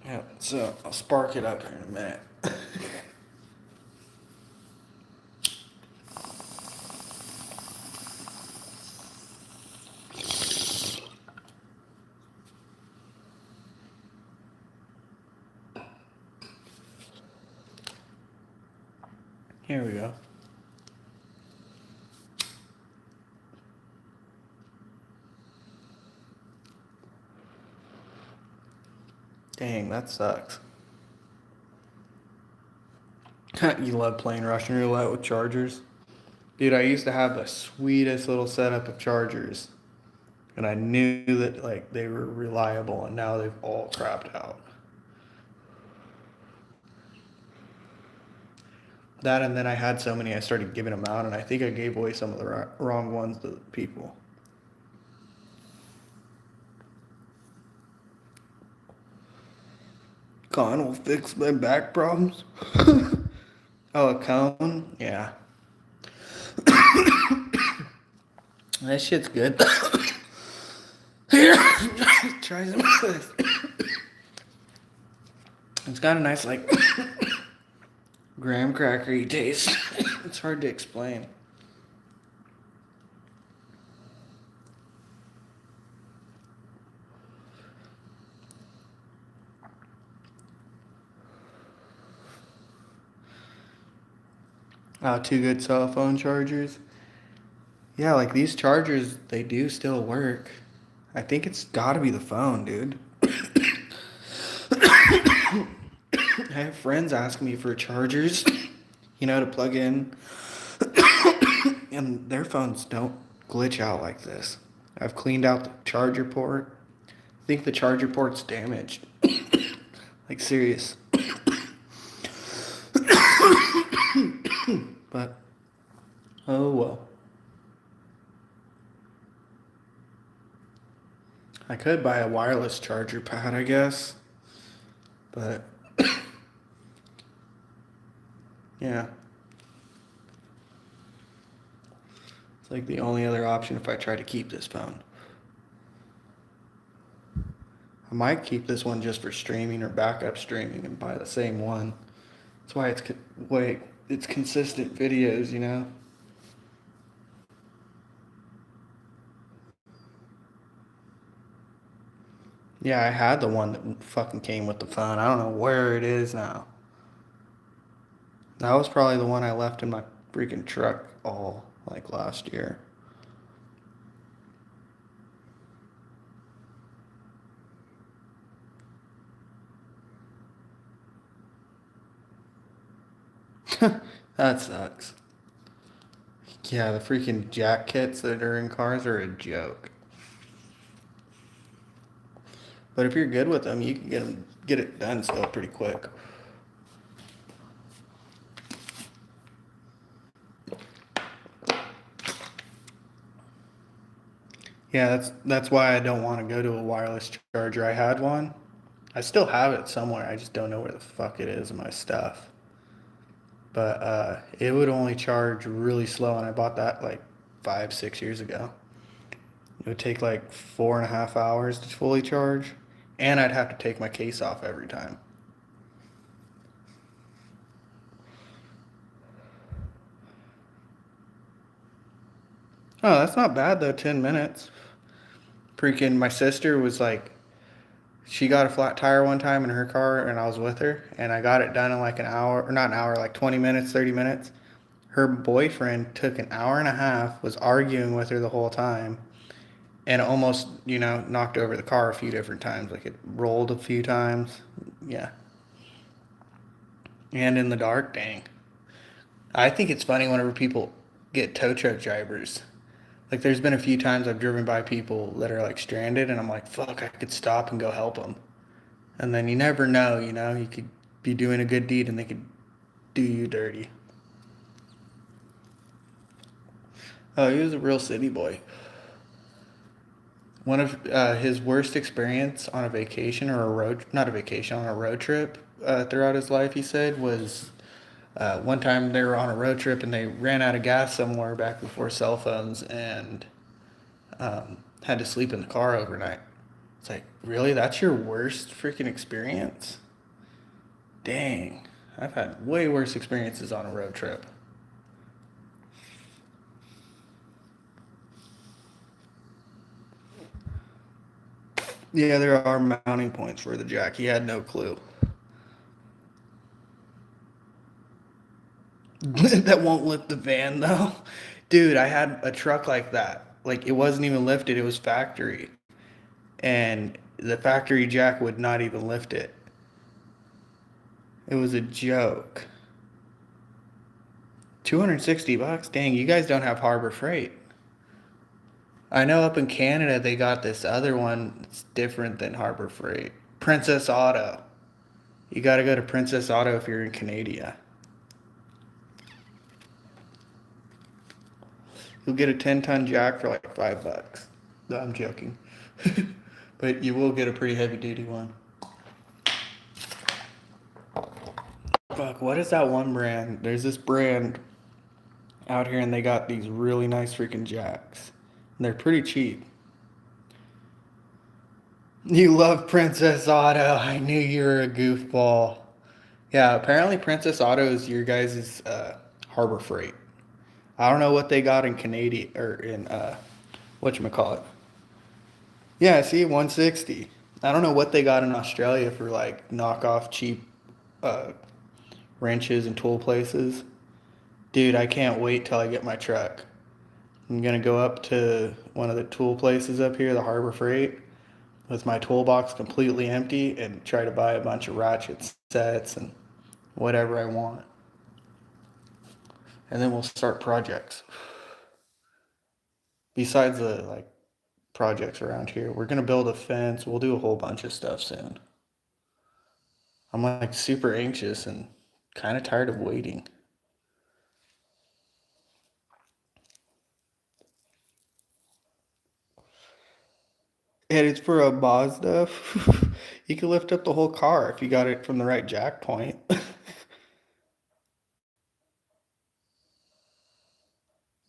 Yeah, so I'll spark it up here in a minute. Here we go. Dang, that sucks. You love playing Russian roulette with chargers? Dude, I used to have the sweetest little setup of chargers. And I knew that like they were reliable, and now they've all crapped out. That, and then I had so many I started giving them out, and I think I gave away some of the wrong ones to people. Con will fix my back problems. Oh, a cone? Yeah. That shit's good. Here, try some of this. It's got a nice, like, graham crackery taste. It's hard to explain. Two good cell phone chargers. Yeah, like these chargers, they do still work. I think it's gotta be the phone, dude. I have friends asking me for chargers, to plug in, and their phones don't glitch out like this. I've cleaned out the charger port. I think the charger port's damaged. Like, serious. But, oh well. I could buy a wireless charger pad, I guess. But, yeah. It's like the only other option if I try to keep this phone. I might keep this one just for streaming or backup streaming and buy the same one. That's why it's consistent videos. Yeah, I had the one that fucking came with the phone. I don't know where it is now. That was probably the one I left in my freaking truck all like last year. That sucks. Yeah, the freaking jack kits that are in cars are a joke. But if you're good with them, you can get it done still pretty quick. Yeah, that's why I don't want to go to a wireless charger. I had one. I still have it somewhere. I just don't know where the fuck it is in my stuff. But it would only charge really slow, and I bought that like 5, 6 years ago. It would take like 4.5 hours to fully charge, and I'd have to take my case off every time. Oh, that's not bad though. 10 minutes. Freaking, my sister was like, she got a flat tire one time in her car, and I was with her, and I got it done in like an hour, or not an hour, like 20 minutes, 30 minutes. Her boyfriend took an hour and a half, was arguing with her the whole time, and almost, knocked over the car a few different times. Like, it rolled a few times. Yeah. And in the dark, dang. I think it's funny whenever people get tow truck drivers. Like, there's been a few times I've driven by people that are like stranded, and I'm like, fuck, I could stop and go help them. And then you never know, you could be doing a good deed and they could do you dirty. Oh, he was a real city boy. One of his worst experience on a vacation or a road, not a vacation, on a road trip throughout his life, he said, was one time they were on a road trip and they ran out of gas somewhere back before cell phones, and had to sleep in the car overnight. It's like, really? That's your worst freaking experience? Dang. I've had way worse experiences on a road trip. Yeah, there are mounting points for the jack. He had no clue. That won't lift the van though. Dude, I had a truck like that. Like it wasn't even lifted, it was factory. And the factory jack would not even lift it. It was a joke. $260? Dang, you guys don't have Harbor Freight. I know up in Canada they got this other one that's different than Harbor Freight. Princess Auto. You gotta go to Princess Auto if you're in Canada. You'll get a 10-ton jack for like $5. No, I'm joking. But you will get a pretty heavy duty one. Fuck, what is that one brand? There's this brand out here and they got these really nice freaking jacks. And they're pretty cheap. You love Princess Auto. I knew you were a goofball. Yeah, apparently Princess Auto is your guys' Harbor Freight. I don't know what they got in Canadian or in whatchamacallit. Yeah, see, 160. I don't know what they got in Australia for like knockoff cheap uh, wrenches and tool places. Dude, I can't wait till I get my truck. I'm gonna go up to one of the tool places up here, the Harbor Freight, with my toolbox completely empty and try to buy a bunch of ratchet sets and whatever I want. And then we'll start projects. Besides the like projects around here, we're gonna build a fence. We'll do a whole bunch of stuff soon. I'm like super anxious and kind of tired of waiting. And it's for a Mazda. You can lift up the whole car if you got it from the right jack point.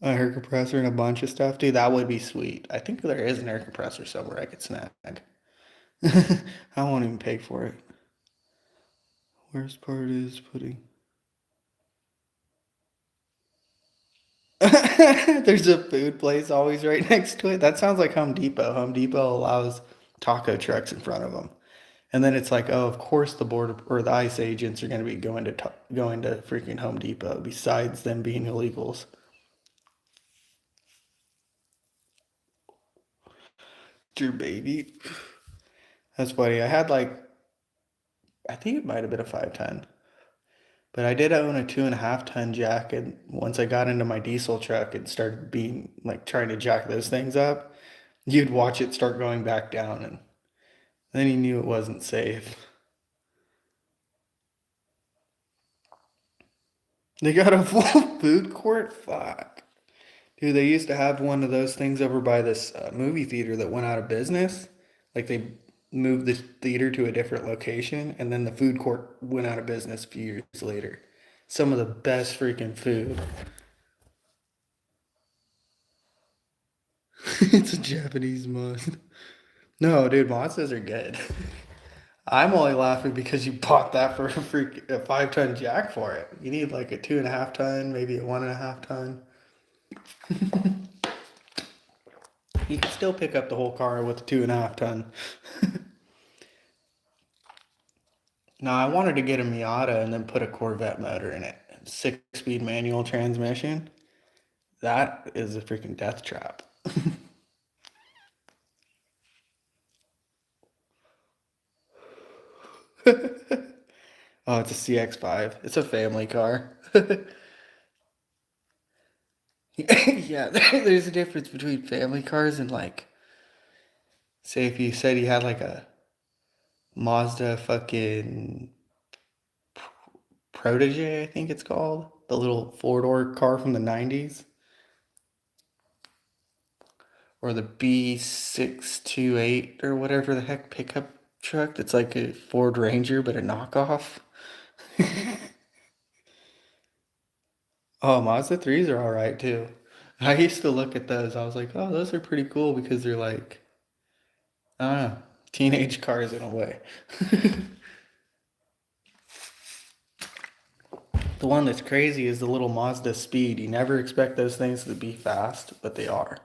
A air compressor and a bunch of stuff. Dude, that would be sweet. I think there is an air compressor somewhere I could snag. I won't even pay for it. Worst part is putting. There's a food place always right next to it. That sounds like Home Depot. Home Depot allows taco trucks in front of them. And then it's like, oh, of course the border or the ICE agents are going to be going to freaking Home Depot besides them being illegals. Your baby. That's funny. I had like I think it might have been a 5 ton. But I did own a 2.5 ton jack, and once I got into my diesel truck and started being like trying to jack those things up, you'd watch it start going back down, and then you knew it wasn't safe. They got a full food court? Fuck. Dude, they used to have one of those things over by this movie theater that went out of business. Like they moved the theater to a different location, and then the food court went out of business a few years later. Some of the best freaking food. It's a Japanese must. No, dude, Monsters are good. I'm only laughing because you bought that for a 5 ton jack for it. You need like a 2.5 ton, maybe a 1.5 ton. You can still pick up the whole car with a 2.5 ton. No, I wanted to get a Miata and then put a Corvette motor in it. 6 speed manual transmission. That is a freaking death trap. Oh, it's a CX-5. It's a family car. Yeah, there's a difference between family cars and like, say if you said you had like a Mazda fucking Protege, I think it's called, the little four-door car from the 90s, or the B628 or whatever the heck pickup truck that's like a Ford Ranger but a knockoff. Oh, Mazda 3s are all right too. I used to look at those. I was like, oh, those are pretty cool because they're like, I don't know. Teenage cars in a way. The one that's crazy is the little Mazda Speed. You never expect those things to be fast, but they are.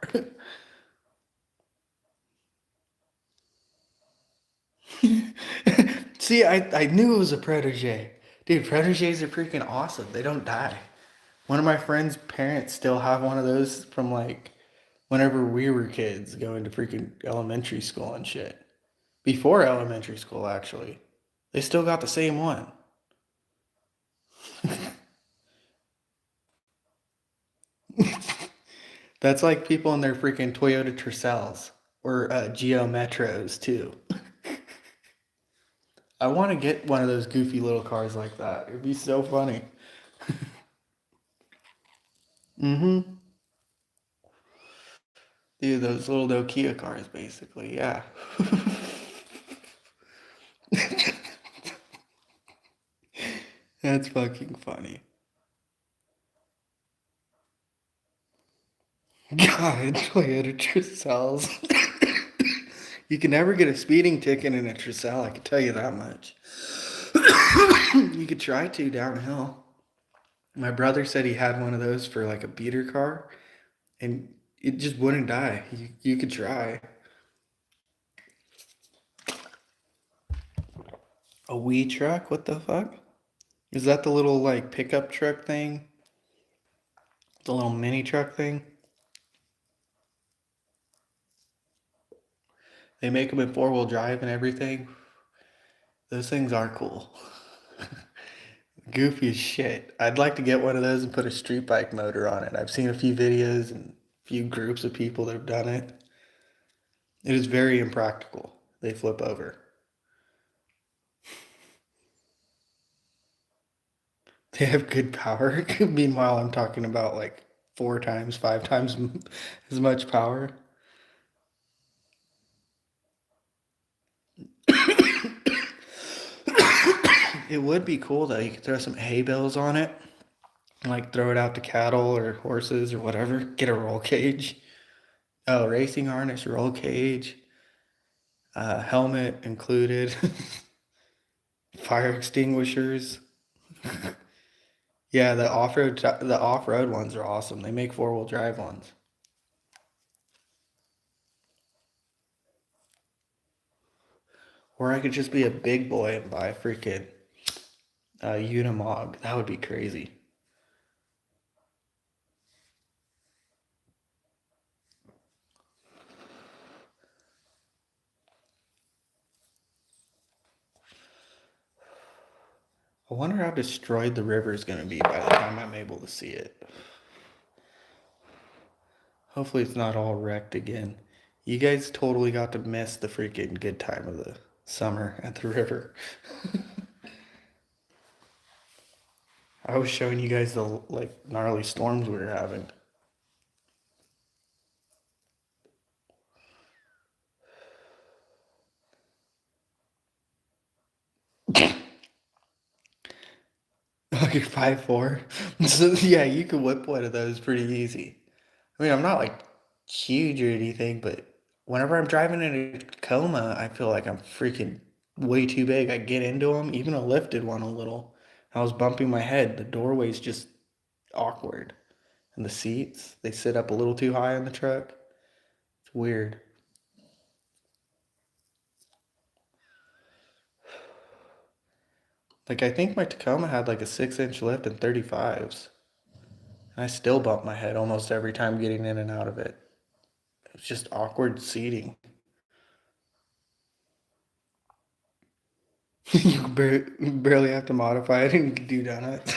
See, I knew it was a protege. Dude, proteges are freaking awesome. They don't die. One of my friend's parents still have one of those from like whenever we were kids going to freaking elementary school and shit. Before elementary school, actually. They still got the same one. That's like people in their freaking Toyota Tercels or Geo Metros too. I want to get one of those goofy little cars like that. It'd be so funny. Mm-hmm. Dude, those little Nokia cars, basically. Yeah. That's fucking funny. God, Toyota Tercels. You can never get a speeding ticket in a Tercel, I can tell you that much. You could try to downhill. My brother said he had one of those for like a beater car, and it just wouldn't die. You could try. A wee truck? What the fuck? Is that the little like pickup truck thing? The little mini truck thing? They make them in four-wheel drive and everything. Those things are cool. Goofy as shit. I'd like to get one of those and put a street bike motor on it. I've seen a few videos and a few groups of people that have done it. It is very impractical. They flip over. They have good power. Meanwhile, I'm talking about like four times, five times as much power. It would be cool though. You could throw some hay bales on it, like throw it out to cattle or horses or whatever. Get a roll cage. Oh, racing harness, roll cage, helmet included, fire extinguishers. Yeah, the off road ones are awesome. They make four-wheel drive ones. Or I could just be a big boy and buy a freaking Unimog. That would be crazy. I wonder how destroyed the river is going to be by the time I'm able to see it. Hopefully, it's not all wrecked again. You guys totally got to miss the freaking good time of the summer at the river. I was showing you guys the like gnarly storms we were having. Oh, you're 5'4". So yeah, you could whip one of those pretty easy. I mean, I'm not like huge or anything, but whenever I'm driving in a Tacoma, I feel like I'm freaking way too big. I get into them, even a lifted one a little. I was bumping my head. The doorway's just awkward. And the seats, they sit up a little too high in the truck. It's weird. Like, I think my Tacoma had like a 6-inch lift and 35s. And I still bump my head almost every time getting in and out of it. It's just awkward seating. You barely have to modify it and do donuts.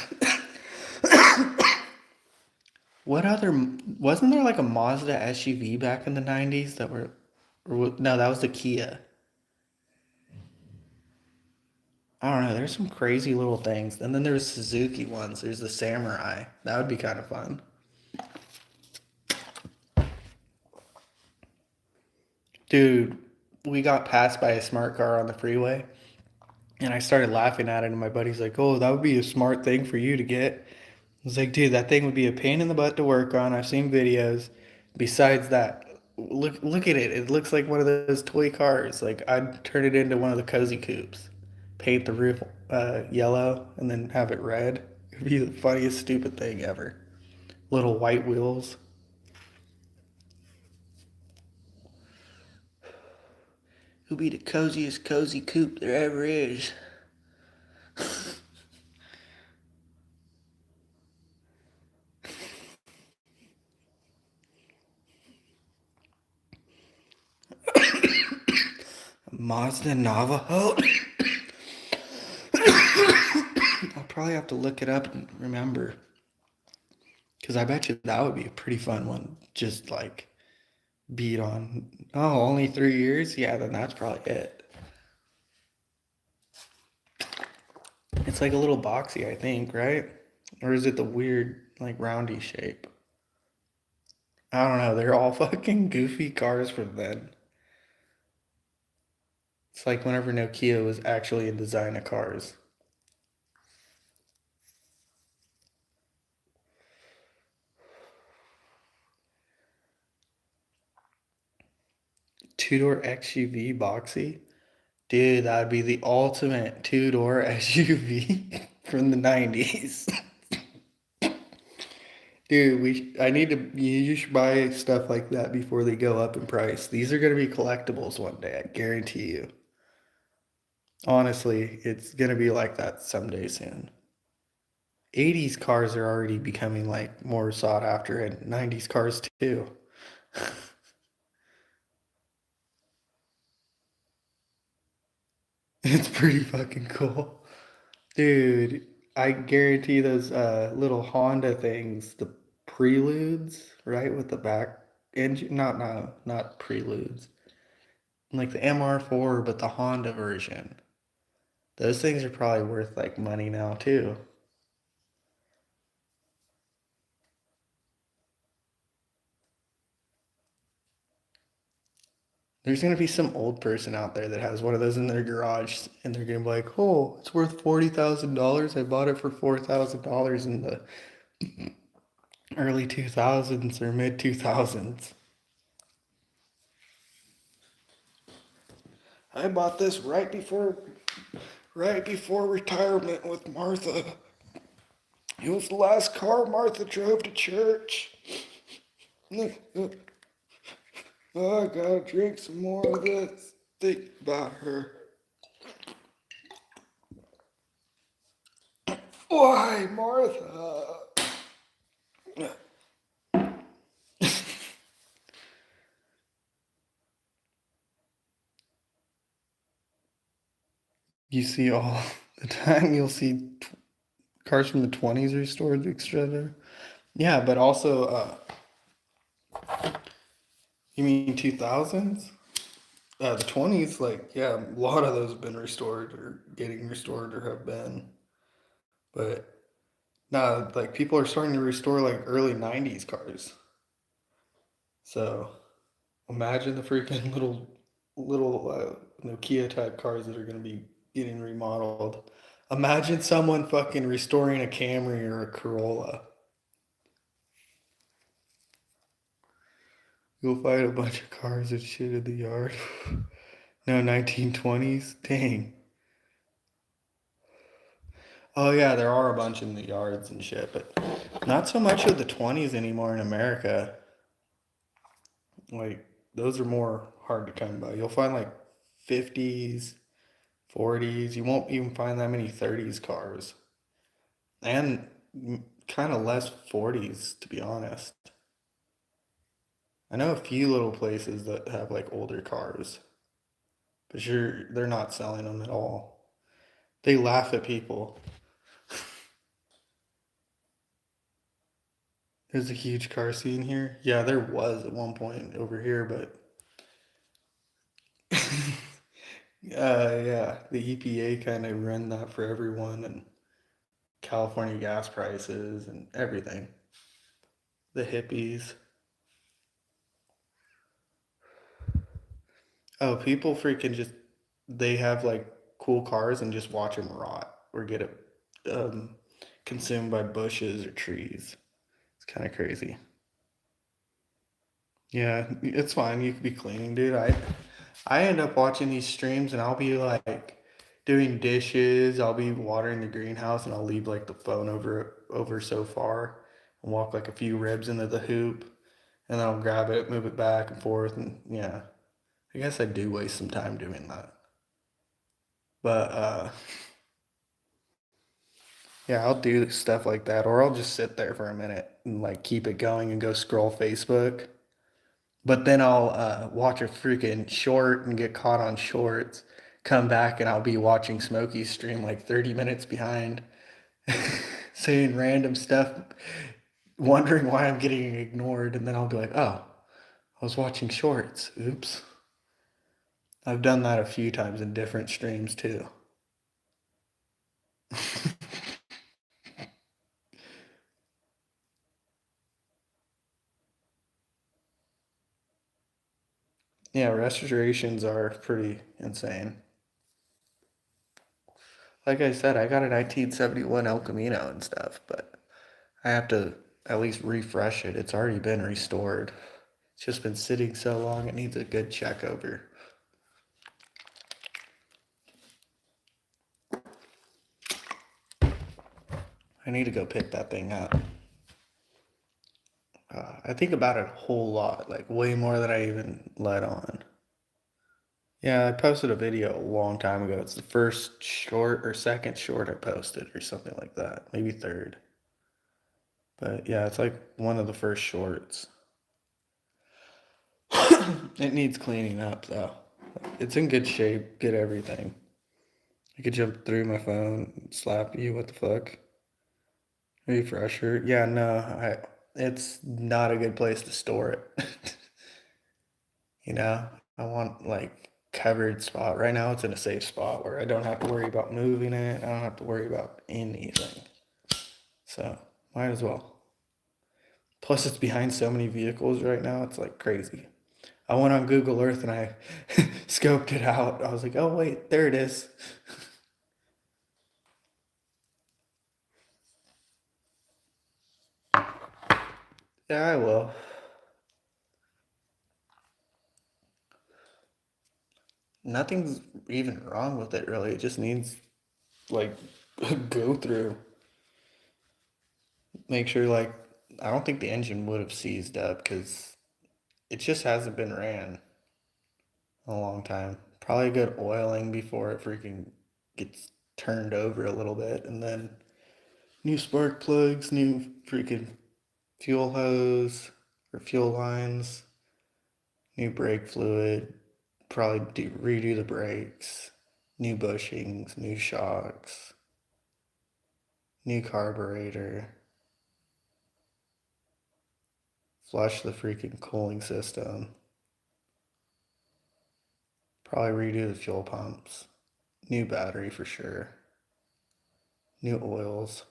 What other wasn't there like a Mazda SUV back in the 90s that were no, that was the Kia. I don't know, there's some crazy little things. And then there's Suzuki ones. There's the Samurai. That would be kind of fun. Dude, we got passed by a smart car on the freeway and I started laughing at it and my buddy's like, "Oh, that would be a smart thing for you to get." I was like, "Dude, that thing would be a pain in the butt to work on. I've seen videos. Besides that, Look at it. It looks like one of those toy cars. Like I'd turn it into one of the cozy coupes. Paint the roof yellow and then have it red. It'd be the funniest stupid thing ever. Little white wheels. It'll be the coziest cozy coupe there ever is. Mazda Navajo. I'll probably have to look it up and remember. Because I bet you that would be a pretty fun one. Just like beat on. Oh, only 3 years? Yeah, then that's probably it. It's like a little boxy, I think, right? Or is it the weird, like, roundy shape? I don't know. They're all fucking goofy cars from then. It's like whenever Nokia was actually in design of cars. Two-door XUV boxy? Dude, that'd be the ultimate two-door SUV from the 90s. Dude, I need to, you should buy stuff like that before they go up in price. These are going to be collectibles one day, I guarantee you. Honestly, it's going to be like that someday soon. 80s cars are already becoming like more sought after, and 90s cars too. It's pretty fucking cool. Dude, I guarantee those little Honda things, the Preludes, right, with the back engine, not no, not Preludes. Like the MR4, but the Honda version. Those things are probably worth like money now too. There's gonna be some old person out there that has one of those in their garage, and they're gonna be like, "Oh, it's worth $40,000. I bought it for $4,000 in the early 2000s or mid 2000s. I bought this right before retirement with Martha. It was the last car Martha drove to church. Oh, I gotta drink some more of this. Think about her. Why, Martha? You see all the time, you'll see cars from the 20s restored, etc. Yeah, but also, you mean 2000s? The 20s, like, yeah, a lot of those have been restored or getting restored or have been. But nah, like people are starting to restore like early 90s cars. So imagine the freaking little Nokia type cars that are going to be getting remodeled. Imagine someone fucking restoring a Camry or a Corolla. You'll find a bunch of cars and shit in the yard. No, 1920s? Dang. Oh yeah, there are a bunch in the yards and shit, but not so much of the 20s anymore in America. Like those are more hard to come by. You'll find like 50s, 40s. You won't even find that many 30s cars. And kind of less 40s to be honest. I know a few little places that have like older cars, but they're not selling them at all. They laugh at people. There's a huge car scene here. Yeah, there was at one point over here, but yeah, the EPA kind of run that for everyone and California gas prices and everything. The hippies. Oh, people freaking just they have like cool cars and just watch them rot or get it um, consumed by bushes or trees. It's kind of crazy. Yeah, it's fine. You could be cleaning, dude. I end up watching these streams and I'll be like doing dishes, I'll be watering the greenhouse and I'll leave like the phone over so far and walk like a few ribs into the hoop and then I'll grab it, move it back and forth and yeah. I guess I do waste some time doing that. But yeah, I'll do stuff like that or I'll just sit there for a minute and like keep it going and go scroll Facebook. But then I'll watch a freaking short and get caught on shorts. Come back and I'll be watching Smokey's stream like 30 minutes behind, saying random stuff, wondering why I'm getting ignored. And then I'll be like, oh, I was watching shorts. Oops. I've done that a few times in different streams too. Yeah, restorations are pretty insane. Like I said, I got a 1971 El Camino and stuff, but I have to at least refresh it. It's already been restored. It's just been sitting so long, it needs a good check over. I need to go pick that thing up. I think about it a whole lot, like way more than I even let on. Yeah, I posted a video a long time ago. It's the first short or second short I posted, or something like that. Maybe third. But yeah, it's like one of the first shorts. It needs cleaning up though. It's in good shape, good everything. I could jump through my phone, slap you, what the fuck? Refresher. Yeah, no, it's not a good place to store it. You know, I want like covered spot. Right now it's in a safe spot where I don't have to worry about moving it. I don't have to worry about anything. So, might as well. Plus it's behind so many vehicles right now, it's like crazy. I went on Google Earth and I scoped it out. I was like, "Oh wait, there it is." Yeah, I will. Nothing's even wrong with it really. It just needs like go through. Make sure like I don't think the engine would have seized up because it just hasn't been ran in a long time. Probably a good oiling before it freaking gets turned over a little bit, and then new spark plugs, new freaking fuel hose or fuel lines, new brake fluid. Probably redo the brakes, new bushings, new shocks, new carburetor. Flush the freaking cooling system. Probably redo the fuel pumps. New battery for sure. New oils.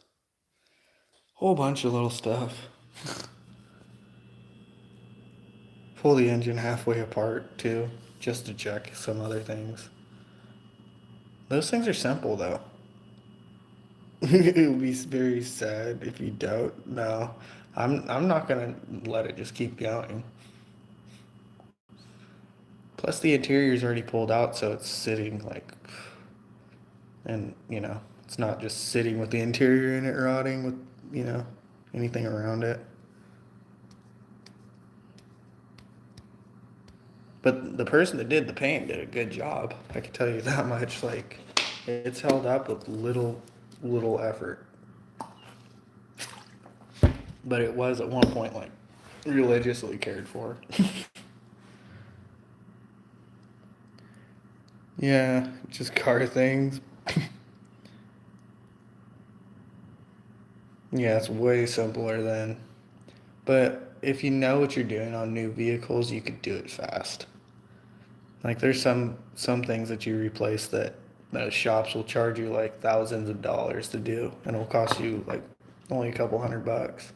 Whole bunch of little stuff. Pull the engine halfway apart too, just to check some other things. Those things are simple though. It would be very sad if you don't. No, I'm not gonna let it just keep going. Plus the interior is already pulled out, so it's sitting like, and it's not just sitting with the interior in it rotting with you know anything around it. But the person that did the paint did a good job. I can tell you that much. Like, it's held up with little effort. But it was at one point like religiously cared for. Yeah, just car things. Yeah, it's way simpler than. But if you know what you're doing on new vehicles, you could do it fast. Like there's some things that you replace that those shops will charge you like thousands of dollars to do, and it'll cost you like only a couple $100,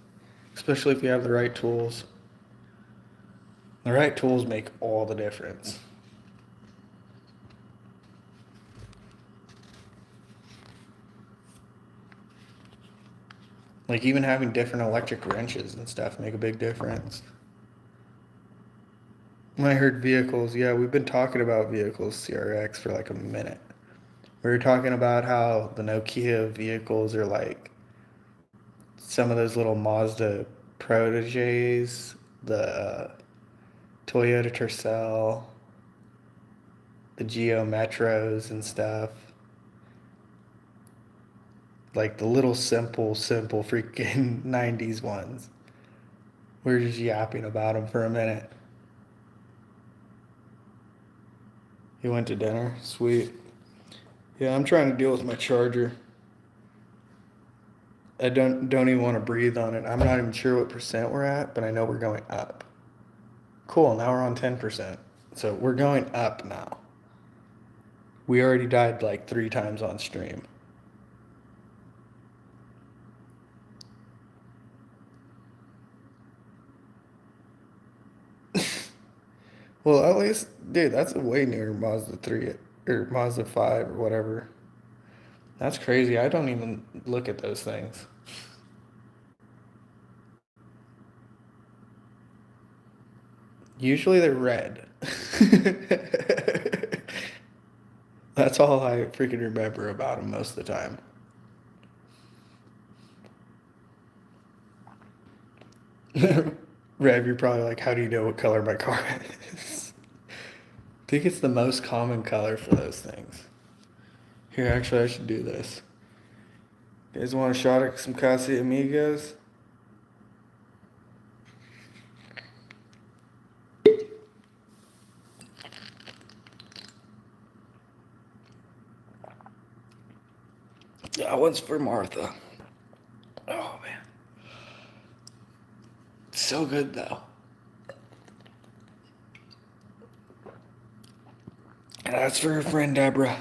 especially if you have the right tools. The right tools make all the difference. Like even having different electric wrenches and stuff make a big difference. When I heard vehicles, yeah, we've been talking about vehicles, CRX, for like a minute. We were talking about how the Nokia vehicles are like some of those little Mazda proteges, the Toyota Tercel, the Geo Metros and stuff. Like the little simple freaking 90s ones. We were just yapping about them for a minute. You went to dinner? Sweet. Yeah, I'm trying to deal with my charger. I don't even want to breathe on it. I'm not even sure what percent we're at, but I know we're going up. Cool, now we're on 10%. So we're going up now. We already died like 3 times on stream. Well, at least, dude, that's way near Mazda 3 or Mazda 5 or whatever. That's crazy. I don't even look at those things. Usually they're red. That's all I freaking remember about them most of the time. Rev, you're probably like, how do you know what color my car is? I think it's the most common color for those things. Here, actually, I should do this. You guys want a shot at some Casamigos? That one's for Martha. Oh, man. So good, though. And that's for her friend Deborah.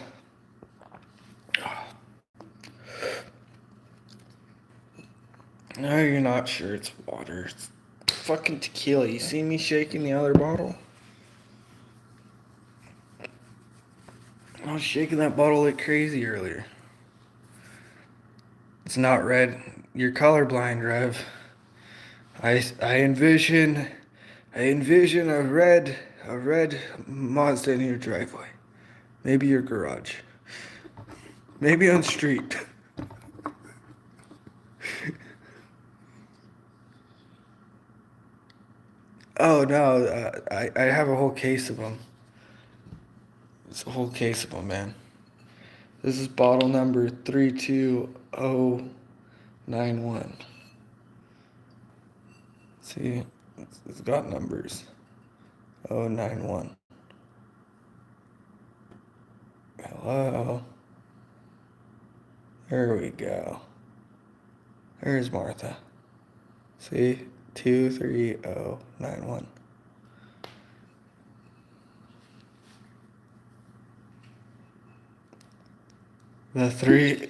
No, you're not sure it's water. It's fucking tequila. You see me shaking the other bottle? I was shaking that bottle like crazy earlier. It's not red. You're colorblind, Rev. I envision a red Mazda in your driveway. Maybe your garage. Maybe on street. Oh no, I have a whole case of them. It's a whole case of them, man. This is bottle number 32091. See, it's got numbers. 091. Hello. There we go. There's Martha. See? 23091. The 3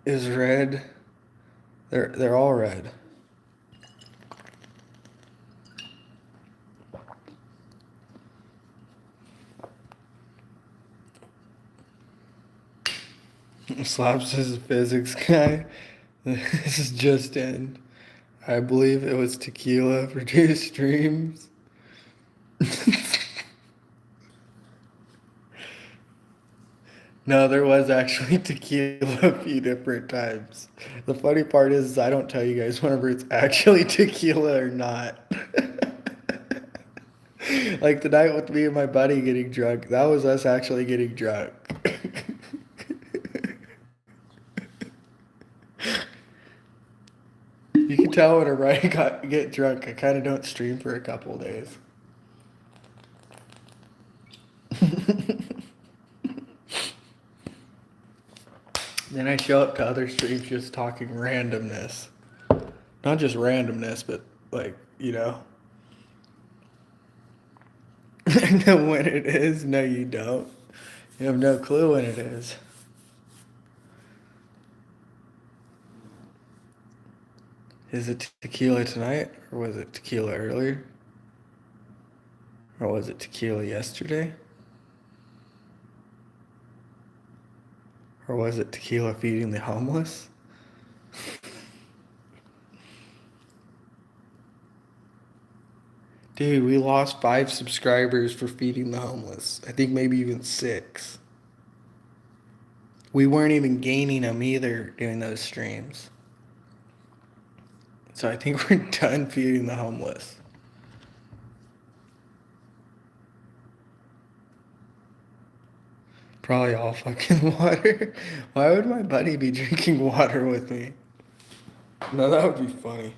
is red. They're all red. Slaps is a physics guy. This is just in. I believe it was tequila for 2 streams. No, there was actually tequila a few different times. The funny part is I don't tell you guys whenever it's actually tequila or not. Like the night with me and my buddy getting drunk, that was us actually getting drunk. You can tell whenever I get drunk, I kind of don't stream for a couple of days. Then I show up to other streams just talking randomness. Not just randomness, but like, you know. I know when it is. No, you don't. You have no clue when it is. Is it tequila tonight? Or was it tequila earlier? Or was it tequila yesterday? Or was it tequila feeding the homeless? Dude, we lost 5 subscribers for feeding the homeless. I think maybe even 6. We weren't even gaining them either doing those streams. So I think we're done feeding the homeless. Probably all fucking water. Why would my buddy be drinking water with me? No, that would be funny.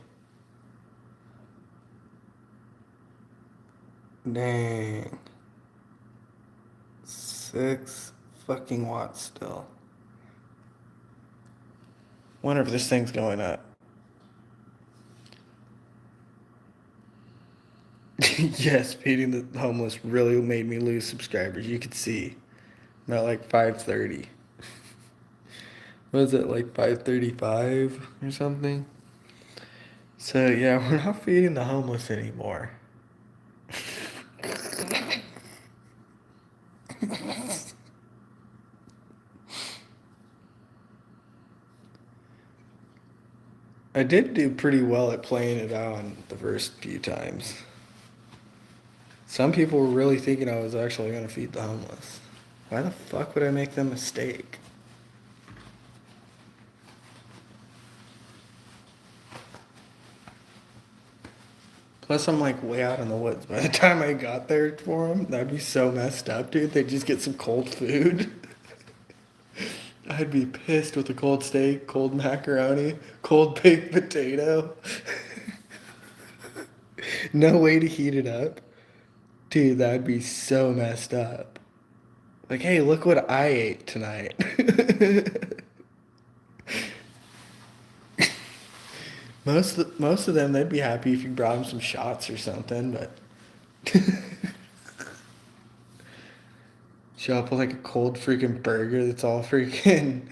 Dang. 6 fucking watts still. Wonder if this thing's going up. Yes, feeding the homeless really made me lose subscribers. You could see. I'm at like 530. What is it, like 535 or something? So yeah, we're not feeding the homeless anymore. I did do pretty well at playing it on the first few times. Some people were really thinking I was actually going to feed the homeless. Why the fuck would I make that mistake? Plus, I'm like way out in the woods. By the time I got there for them, that'd be so messed up, dude. They'd just get some cold food. I'd be pissed with a cold steak, cold macaroni, cold baked potato. No way to heat it up. Dude, that'd be so messed up. Like, hey, look what I ate tonight. Most of them, they'd be happy if you brought them some shots or something, but show up with like a cold freaking burger that's all freaking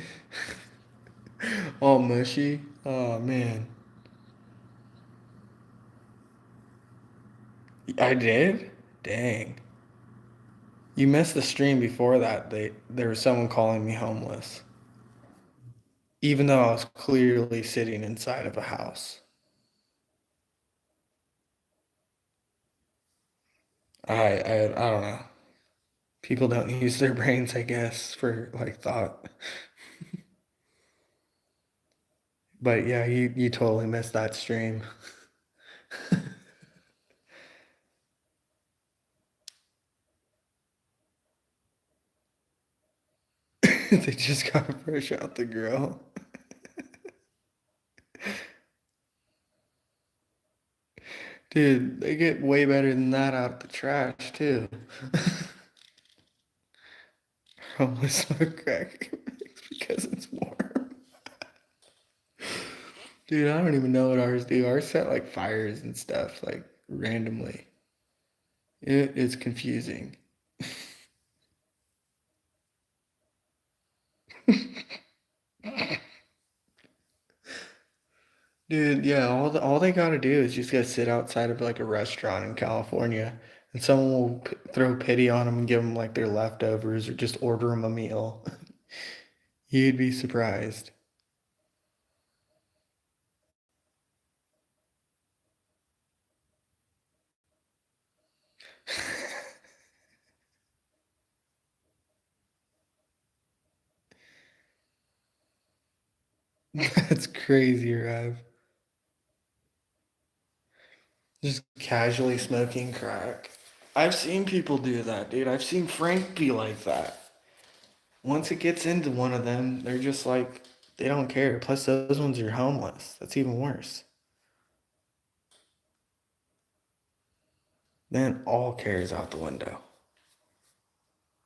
all mushy. Oh man. I did? Dang. You missed the stream before that. There was someone calling me homeless. Even though I was clearly sitting inside of a house. I don't know. People don't use their brains, I guess, for like thought. But yeah, you totally missed that stream. They just got fresh out the grill. Dude, they get way better than that out of the trash too. Homeless smoke crack because it's warm. Dude, I don't even know what ours do. Ours set like fires and stuff like randomly. It is confusing. Dude, yeah, all they gotta do is just gotta sit outside of like a restaurant in California, and someone will throw pity on them and give them like their leftovers or just order them a meal. You'd be surprised. That's crazy, Rev. Just casually smoking crack. I've seen people do that, dude. I've seen Frank be like that. Once it gets into one of them, they're just like, they don't care. Plus, those ones are homeless. That's even worse. Then all care is out the window.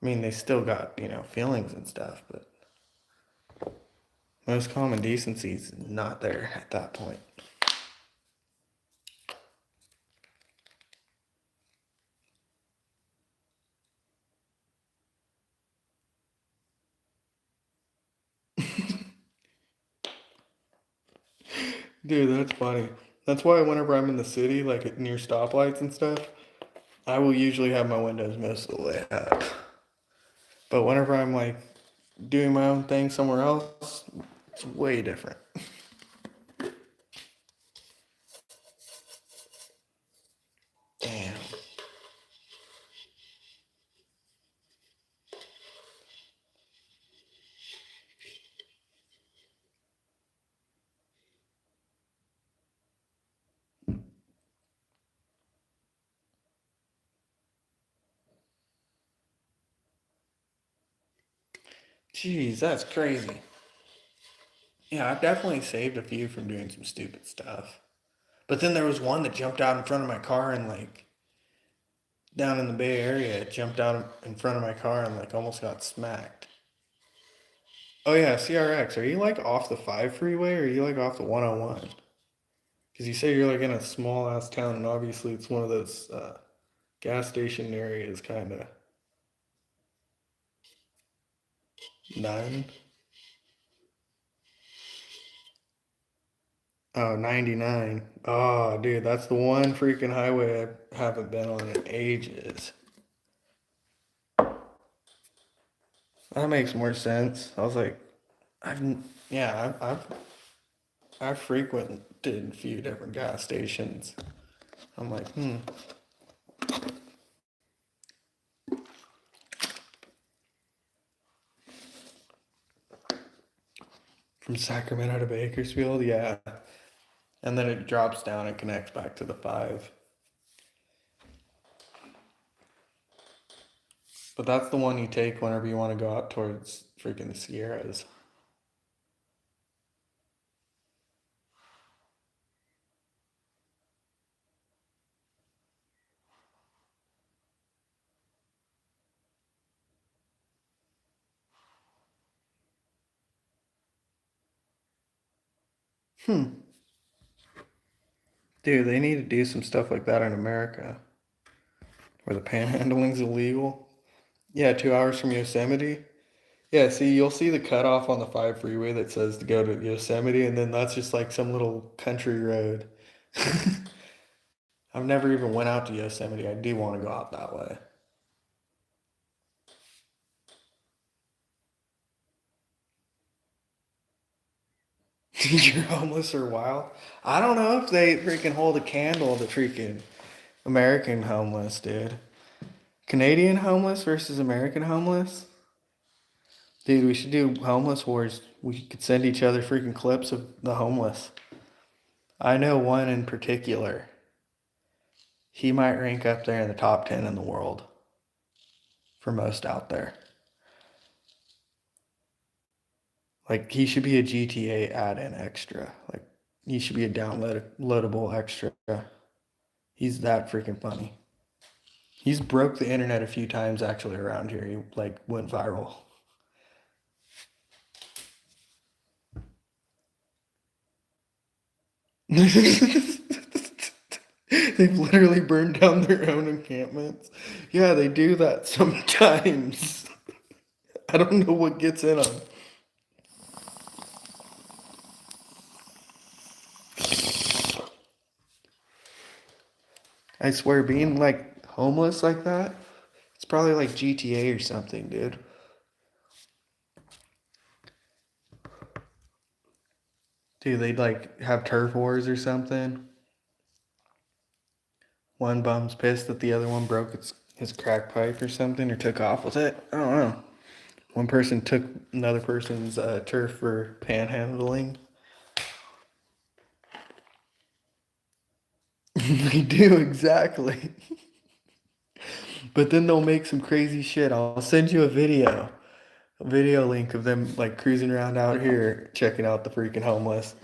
I mean, they still got, feelings and stuff, but most common decency is not there at that point. Dude, that's funny. That's why whenever I'm in the city, like near stoplights and stuff, I will usually have my windows most of the way up. But whenever I'm like doing my own thing somewhere else, it's way different. Damn. Jeez, that's crazy. Yeah, I've definitely saved a few from doing some stupid stuff. But then there was one that jumped out in front of my car and like down in the Bay Area, it jumped out in front of my car and like almost got smacked. Oh yeah, CRX. Are you like off the 5 freeway or are you like off the 101? Because you say you're like in a small ass town and obviously it's one of those gas station areas kind of. Nine? Oh, 99. Oh, dude, that's the one freaking highway I haven't been on in ages. That makes more sense. I was like, I've, yeah, I've frequented a few different gas stations. I'm like, from Sacramento to Bakersfield, yeah. And then it drops down and connects back to the 5. But that's the one you take whenever you want to go out towards freaking the Sierras. Hmm. Dude, they need to do some stuff like that in America, where the panhandling's illegal. Yeah, 2 hours from Yosemite. Yeah, see, you'll see the cutoff on the 5 freeway that says to go to Yosemite, and then that's just like some little country road. I've never even went out to Yosemite. I do want to go out that way. You're homeless or wild? I don't know if they freaking hold a candle to freaking American homeless, dude. Canadian homeless versus American homeless? Dude, we should do homeless wars. We could send each other freaking clips of the homeless. I know one in particular. He might rank up there in the top 10 in the world for most out there. Like, he should be a GTA add in extra. Like, he should be a downloadable extra. He's that freaking funny. He's broke the internet a few times actually around here. He like went viral. They've literally burned down their own encampments. Yeah, they do that sometimes. I don't know what gets in them. I swear, being like homeless like that, it's probably like GTA or something, dude. Dude, they'd like have turf wars or something. One bum's pissed that the other one broke his crack pipe or something or took off with it. I don't know. One person took another person's turf for panhandling. They do, exactly. But then they'll make some crazy shit. I'll send you a video link of them like cruising around out here checking out the freaking homeless.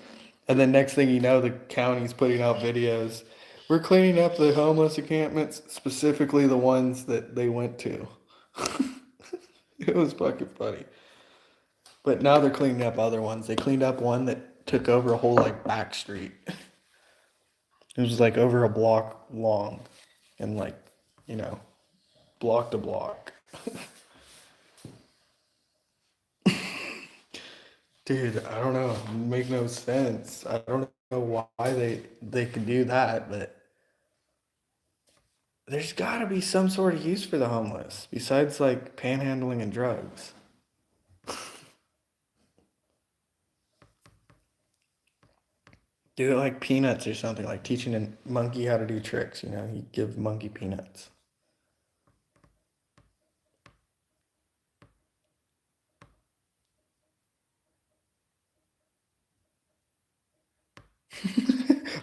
And then next thing you know, the county's putting out videos. We're cleaning up the homeless encampments, specifically the ones that they went to. It was fucking funny. But now they're cleaning up other ones. They cleaned up one that took over a whole like back street. It was like over a block long and like, you know, block to block. Dude, I don't know. Make no sense. I don't know why they can do that, but there's got to be some sort of use for the homeless besides like panhandling and drugs. Do it like peanuts or something, like teaching a monkey how to do tricks. You know, you give monkey peanuts.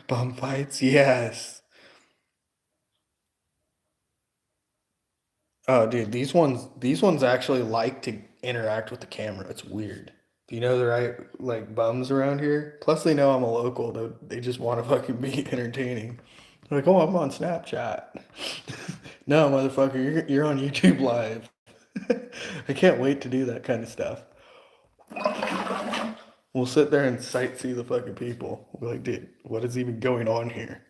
Bum fights, yes. Oh, dude, these ones actually like to interact with the camera. It's weird. Do you know the right like bums around here? Plus they know I'm a local. They just want to fucking be entertaining. They're like, oh, I'm on Snapchat. No, motherfucker, you're on YouTube Live. I can't wait to do that kind of stuff. We'll sit there and sightsee the fucking people. We're like, dude, what is even going on here?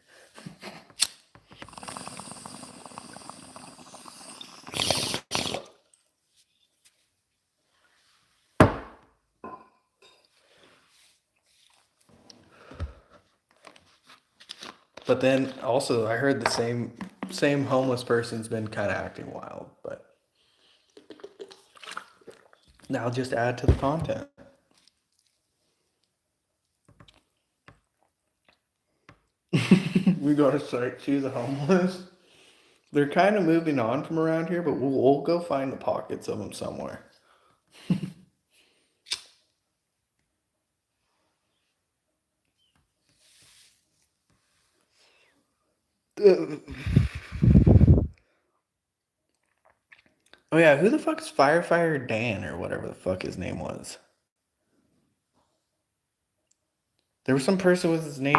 But then also I heard the same homeless person's been kind of acting wild, but now just add to the content. We go to sightsee the homeless. They're kind of moving on from around here, but we'll go find the pockets of them somewhere. Oh yeah, who the fuck is Firefighter Dan or whatever the fuck his name was? There was some person with his name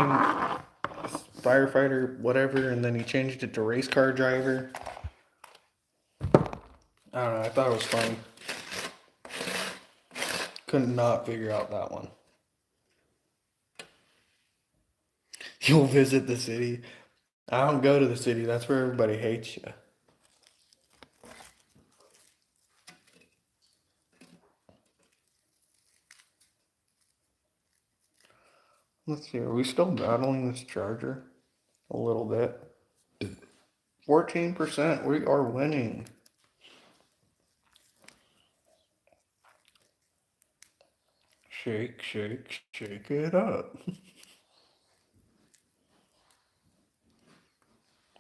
firefighter whatever, and then he changed it to race car driver. I don't know. I thought it was funny. Could not figure out that one. You'll visit the city. I don't go to the city. That's where everybody hates you. Let's see. Are we still battling this charger? A little bit. 14%. We are winning. Shake, shake, shake it up.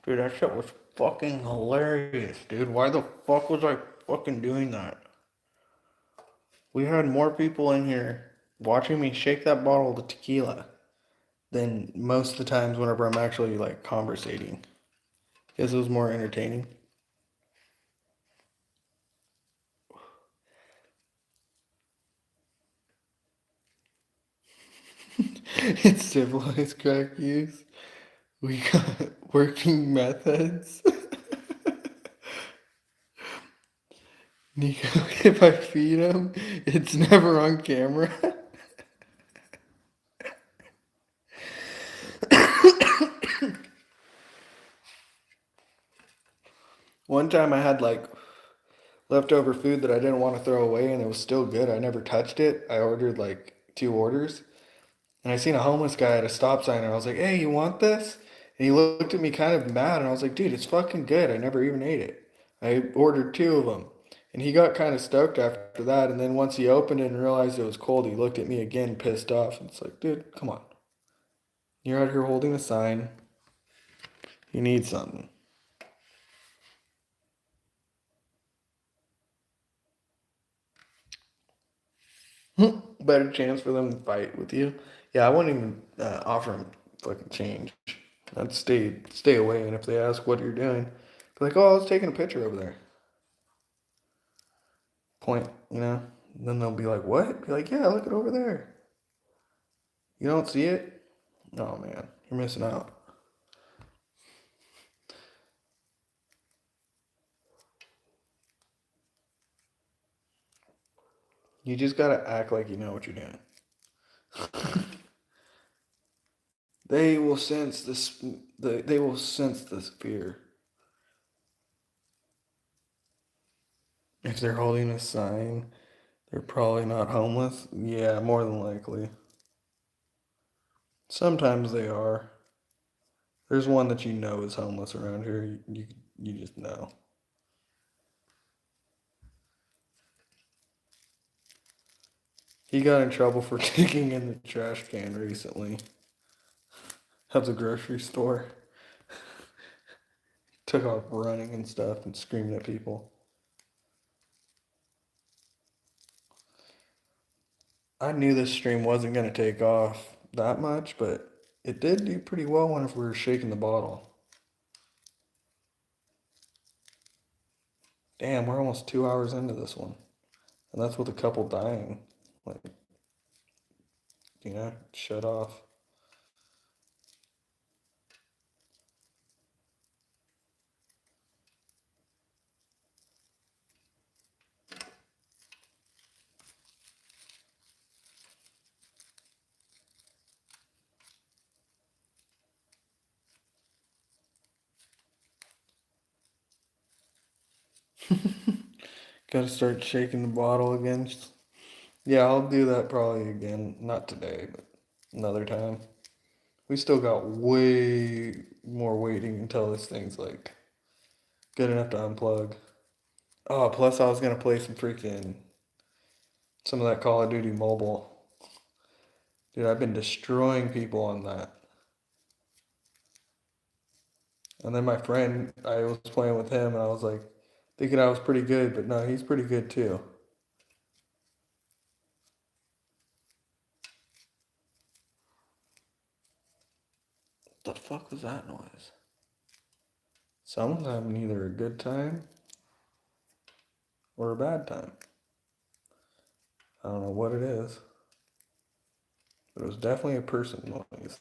Dude, that shit was fucking hilarious, dude. Why the fuck was I fucking doing that? We had more people in here watching me shake that bottle of tequila than most of the times whenever I'm actually like conversating. Because it was more entertaining. It's civilized crack use. We got working methods. Nico, if I feed him, it's never on camera. One time I had like leftover food that I didn't want to throw away and it was still good. I never touched it. I ordered like 2 orders. And I seen a homeless guy at a stop sign and I was like, hey, you want this? And he looked at me kind of mad and I was like, dude, it's fucking good. I never even ate it. I ordered 2 of them. And he got kind of stoked after that. And then once he opened it and realized it was cold, he looked at me again, pissed off. And it's like, dude, come on. You're out here holding a sign. You need something. Better chance for them to fight with you. Yeah, I wouldn't even offer them fucking change. I'd stay away. And if they ask what you're doing, be like, oh, I was taking a picture over there. Point, you know? And then they'll be like, what? Be like, yeah, look it over there. You don't see it? Oh man, you're missing out. You just gotta act like you know what you're doing. They will sense this. They will sense this fear. If they're holding a sign, they're probably not homeless. Yeah, more than likely. Sometimes they are. There's one that you know is homeless around here. You just know. He got in trouble for digging in the trash can recently of the grocery store. Took off running and stuff and screaming at people. I knew this stream wasn't going to take off that much, but it did do pretty well whenever we were shaking the bottle. Damn, we're almost 2 hours into this one. And that's with a couple dying. Like, shut off. Gotta start shaking the bottle again. Yeah, I'll do that probably again. Not today, but another time. We still got way more waiting until this thing's like good enough to unplug. Oh, plus I was gonna play some of that Call of Duty mobile. Dude, I've been destroying people on that. And then my friend, I was playing with him and I was like thinking I was pretty good, but no, he's pretty good too. What the fuck was that noise? Someone's having either a good time or a bad time. I don't know what it is, but it was definitely a person noise.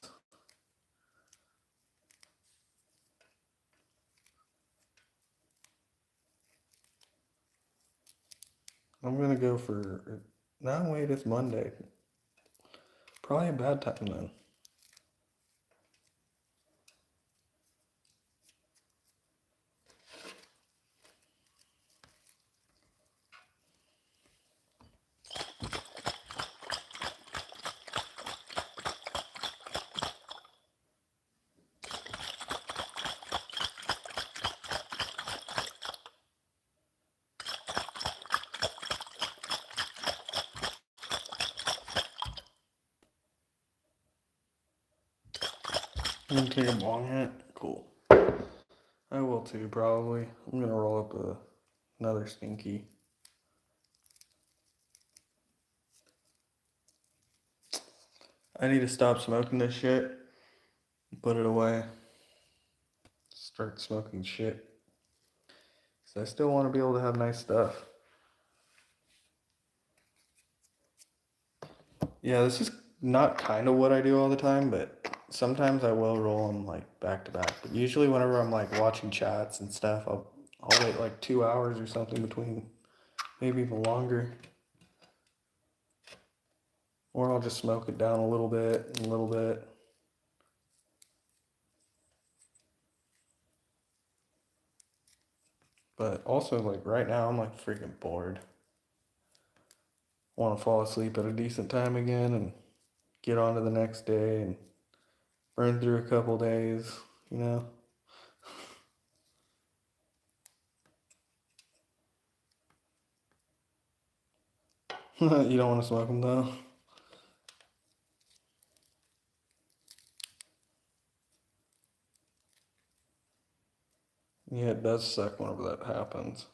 I'm gonna go for. No, wait, it's Monday. Probably a bad time then. I'm gonna take a bong hit. Cool. I will too, probably. I'm gonna roll up another stinky. I need to stop smoking this shit. Put it away. Start smoking shit. Because I still want to be able to have nice stuff. Yeah, this is not kind of what I do all the time, but sometimes I will roll them like back to back. But usually, whenever I'm like watching chats and stuff, I'll wait like 2 hours or something between, maybe even longer. Or I'll just smoke it down a little bit and a little bit. But also, like right now, I'm like freaking bored. Want to fall asleep at a decent time again and get on to the next day and burn through a couple days, you know? You don't want to smoke them though? Yeah, it does suck whenever that happens.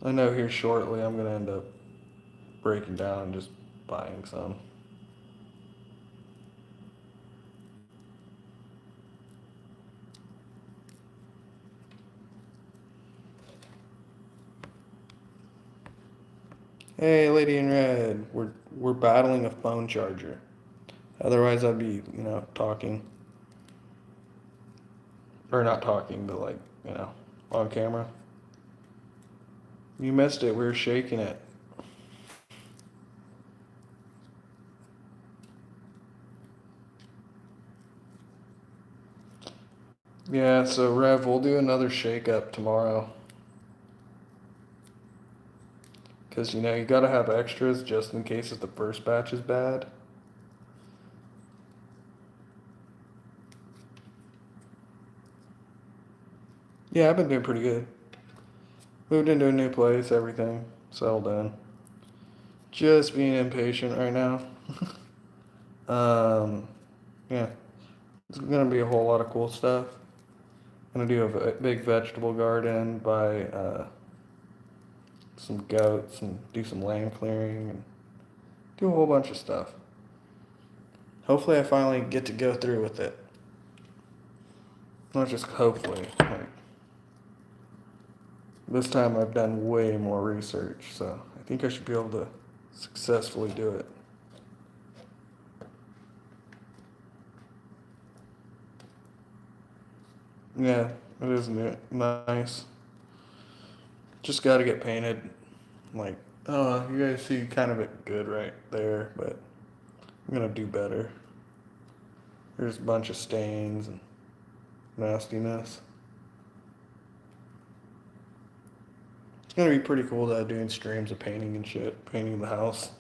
I know here shortly I'm going to end up breaking down and just buying some. Hey, lady in red, we're battling a phone charger. Otherwise, I'd be, talking. Or not talking, but like, on camera. You missed it. We were shaking it. Yeah, so Rev, we'll do another shake up tomorrow. Because, you got to have extras just in case if the first batch is bad. Yeah, I've been doing pretty good. Moved into a new place, everything. Settled in. Just being impatient right now. Yeah. It's going to be a whole lot of cool stuff. I'm going to do a big vegetable garden, buy some goats, and do some land clearing, and do a whole bunch of stuff. Hopefully I finally get to go through with it. Not just hopefully. Like, This time I've done way more research, so I think I should be able to successfully do it. Yeah, it is nice. Just got to get painted. Like, I don't know, you guys see kind of it good right there, but I'm gonna do better. There's a bunch of stains and nastiness. It's gonna be pretty cool though, doing streams of painting and shit, painting the house.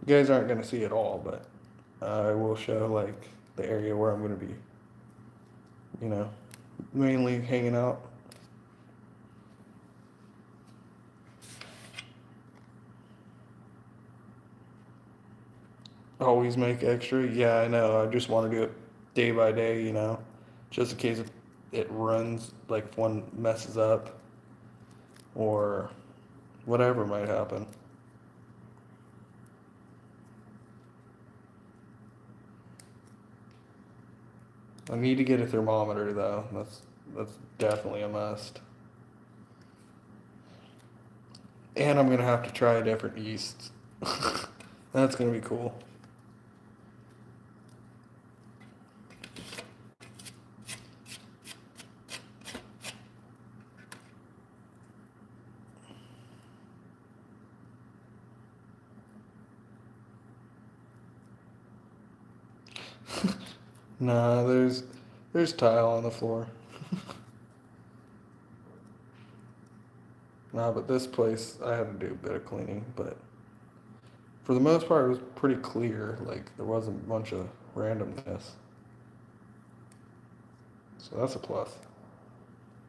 You guys aren't gonna see it all, but I will show like the area where I'm gonna be, you know, mainly hanging out. Always make extra. Yeah, I know. I just want to do it day by day, you know, just in case it runs, like if one messes up or whatever might happen. I need to get a thermometer though. That's definitely a must. And I'm gonna have to try a different yeast. That's gonna be cool. Nah, there's tile on the floor. Nah, but this place I had to do a bit of cleaning, but for the most part it was pretty clear. Like there wasn't a bunch of randomness. So that's a plus.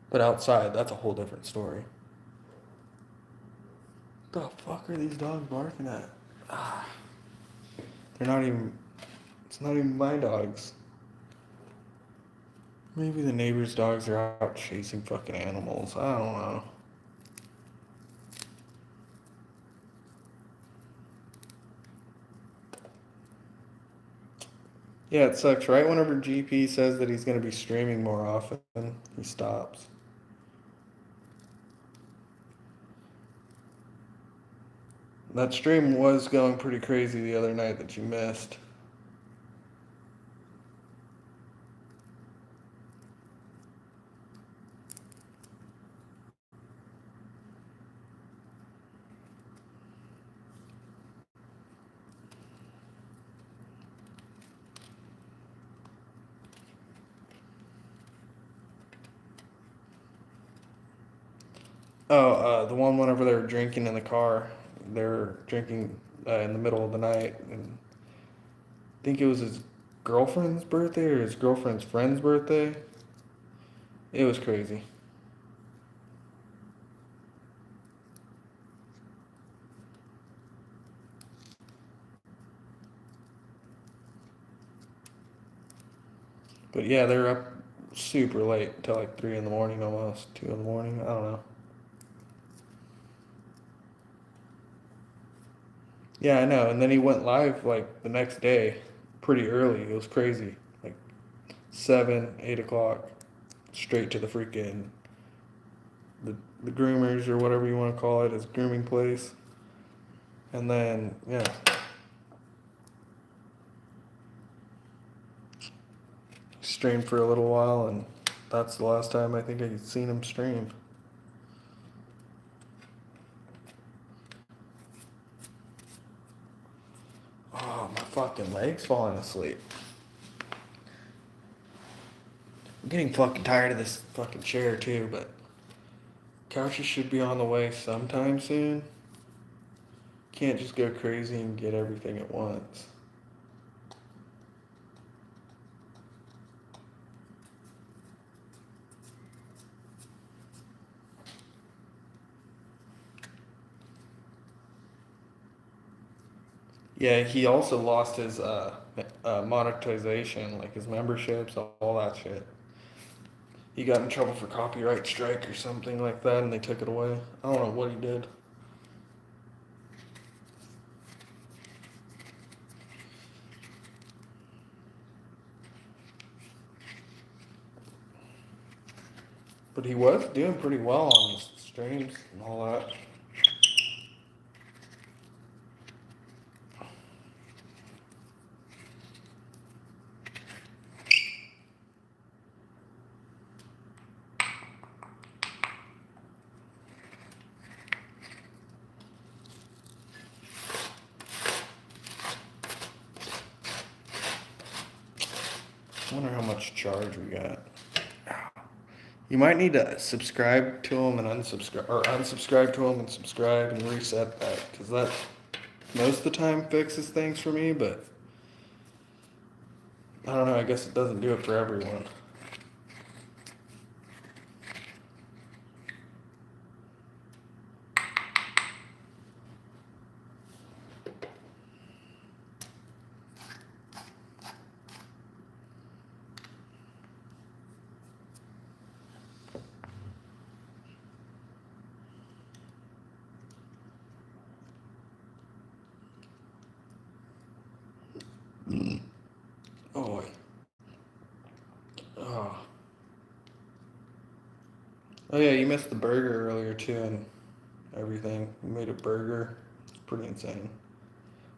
But outside, that's a whole different story. What the fuck are these dogs barking at? Ah, they're not even. It's not even my dogs. Maybe the neighbor's dogs are out chasing fucking animals. I don't know. Yeah, it sucks. Right whenever GP says that he's going to be streaming more often, he stops. That stream was going pretty crazy the other night that you missed. Oh, the one whenever they were drinking in the car. They were drinking in the middle of the night, and I think it was his girlfriend's birthday or his girlfriend's friend's birthday. It was crazy. But yeah, they're up super late till like 3 in the morning, almost 2 in the morning. I don't know. Yeah, I know. And then he went live like the next day, pretty early. It was crazy, like 7, 8 o'clock, straight to the freaking the groomers or whatever you want to call it, his grooming place. And then yeah, streamed for a little while, and that's the last time I think I seen him stream. Oh, my fucking leg's falling asleep. I'm getting fucking tired of this fucking chair too, but couches should be on the way sometime soon. Can't just go crazy and get everything at once. Yeah, he also lost his monetization, like his memberships, all that shit. He got in trouble for copyright strike or something like that, and they took it away. I don't know what he did. But he was doing pretty well on his streams and all that. I wonder how much charge we got. You might need to subscribe to him and unsubscribe, or unsubscribe to him and subscribe and reset that, because that most of the time fixes things for me, but I don't know, I guess it doesn't do it for everyone. Oh, oh. Oh yeah, you missed the burger earlier too and everything. You made a burger. It's pretty insane.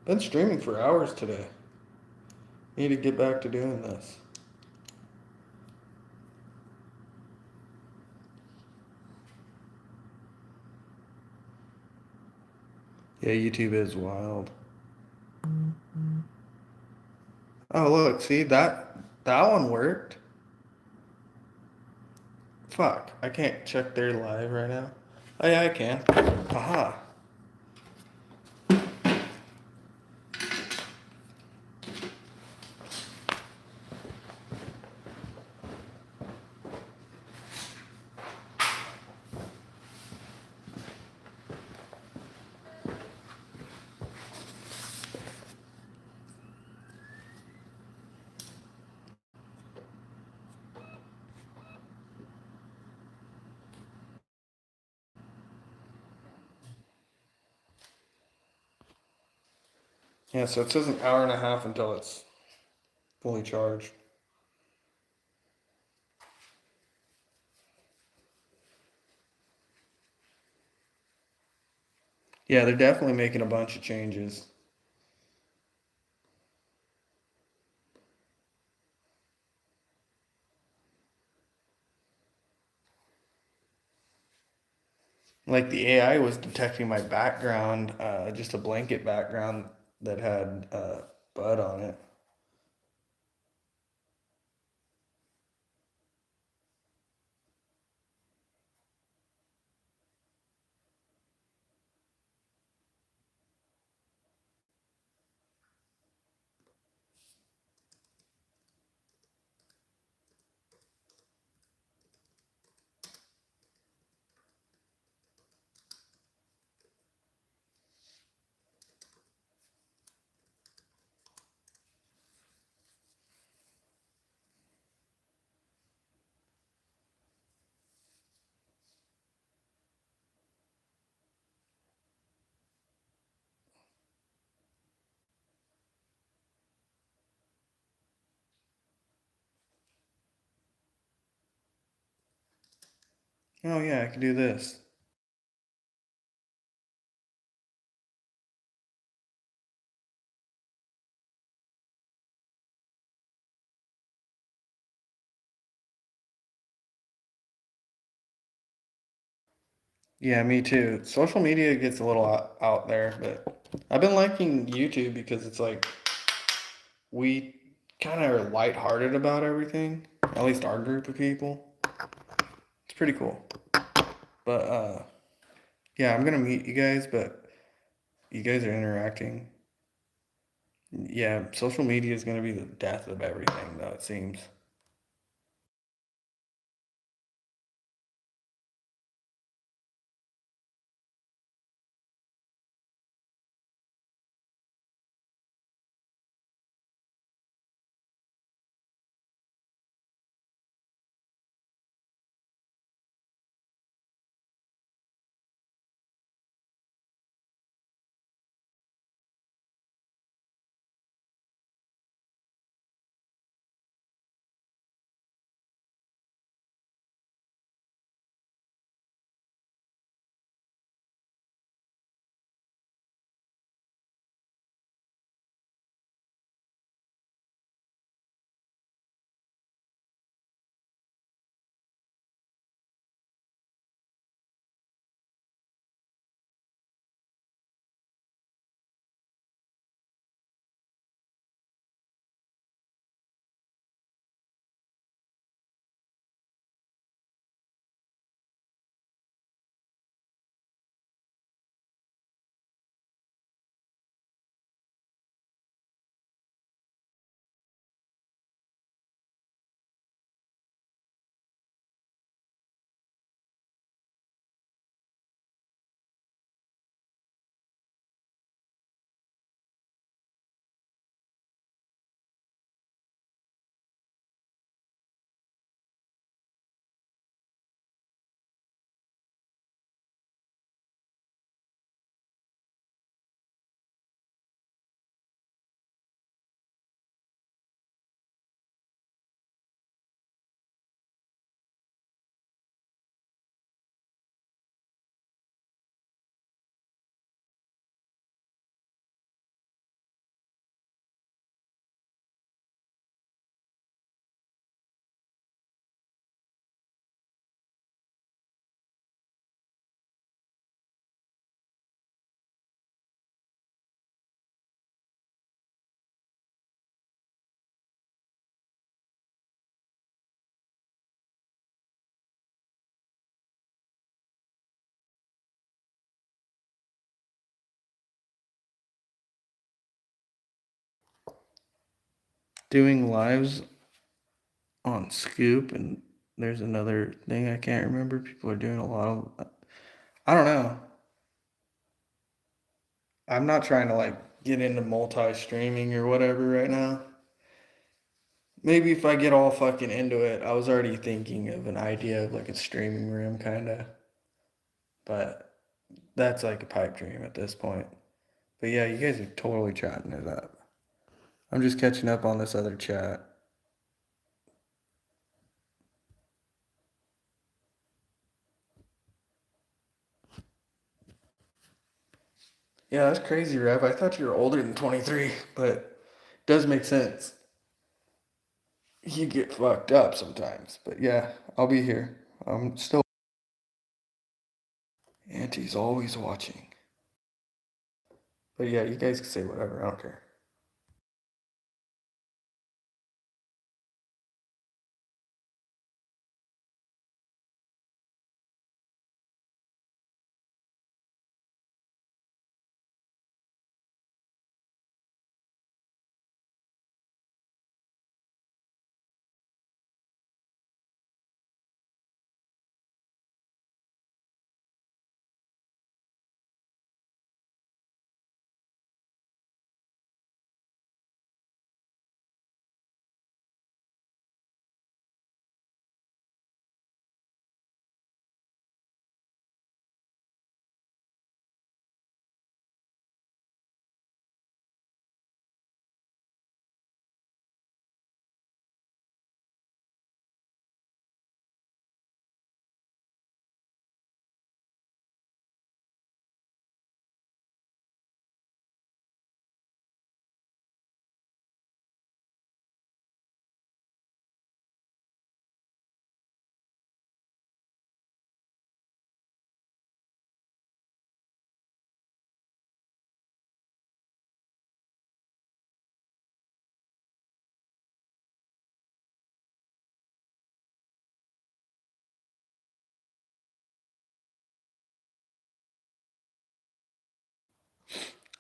Been streaming for hours today. Need to get back to doing this. Yeah, YouTube is wild. Oh look, see that one worked. Fuck, I can't check their live right now. Oh yeah, I can. Aha. Yeah, so it says an hour and a half until it's fully charged. Yeah, they're definitely making a bunch of changes. Like the AI was detecting my background, just a blanket background that had Bud on it. Oh yeah, I can do this. Yeah, me too. Social media gets a little out there, but I've been liking YouTube because it's like we kind of are lighthearted about everything. At least our group of people. It's pretty cool. But yeah, I'm gonna meet you guys, but you guys are interacting. Yeah, social media is gonna be the death of everything, though, it seems. doing lives on Scoop, and there's another thing I can't remember. People are doing a lot of. I don't know. I'm not trying to like get into multi-streaming or whatever right now. Maybe if I get all fucking into it, I was already thinking of an idea of like a streaming room kind of, but that's like a pipe dream at this point. But yeah, you guys are totally chatting it up. I'm just catching up on this other chat. Yeah, that's crazy, Rev. I thought you were older than 23, but it does make sense. You get fucked up sometimes. But yeah, I'll be here. I'm still. Auntie's always watching. But yeah, you guys can say whatever. I don't care.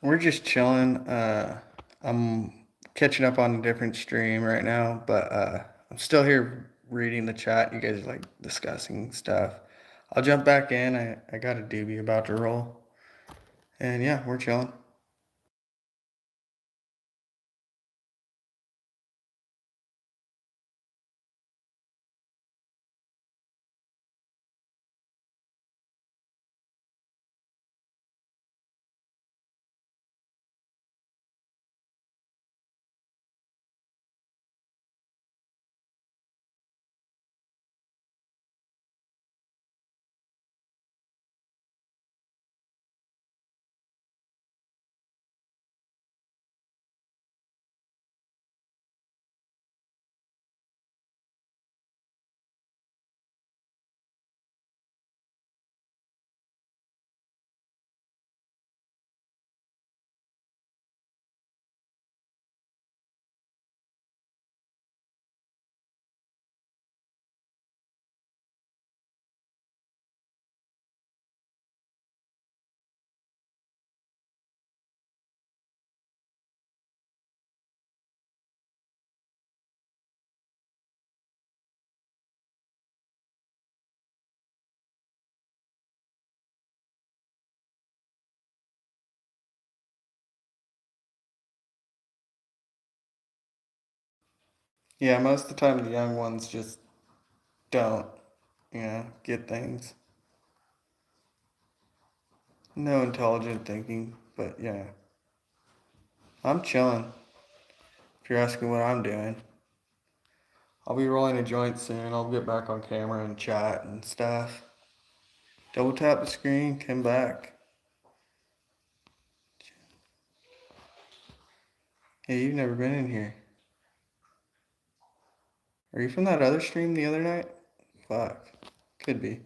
We're just chilling. I'm catching up on a different stream right now, but I'm still here reading the chat. You guys are like discussing stuff. I'll jump back in. I got a doobie about to roll. And yeah, we're chilling. Yeah, most of the time the young ones just don't, get things. No intelligent thinking, but yeah. I'm chilling. If you're asking what I'm doing, I'll be rolling a joint soon. I'll get back on camera and chat and stuff. Double tap the screen, come back. Hey, you've never been in here. Are you from that other stream the other night? Fuck. Could be.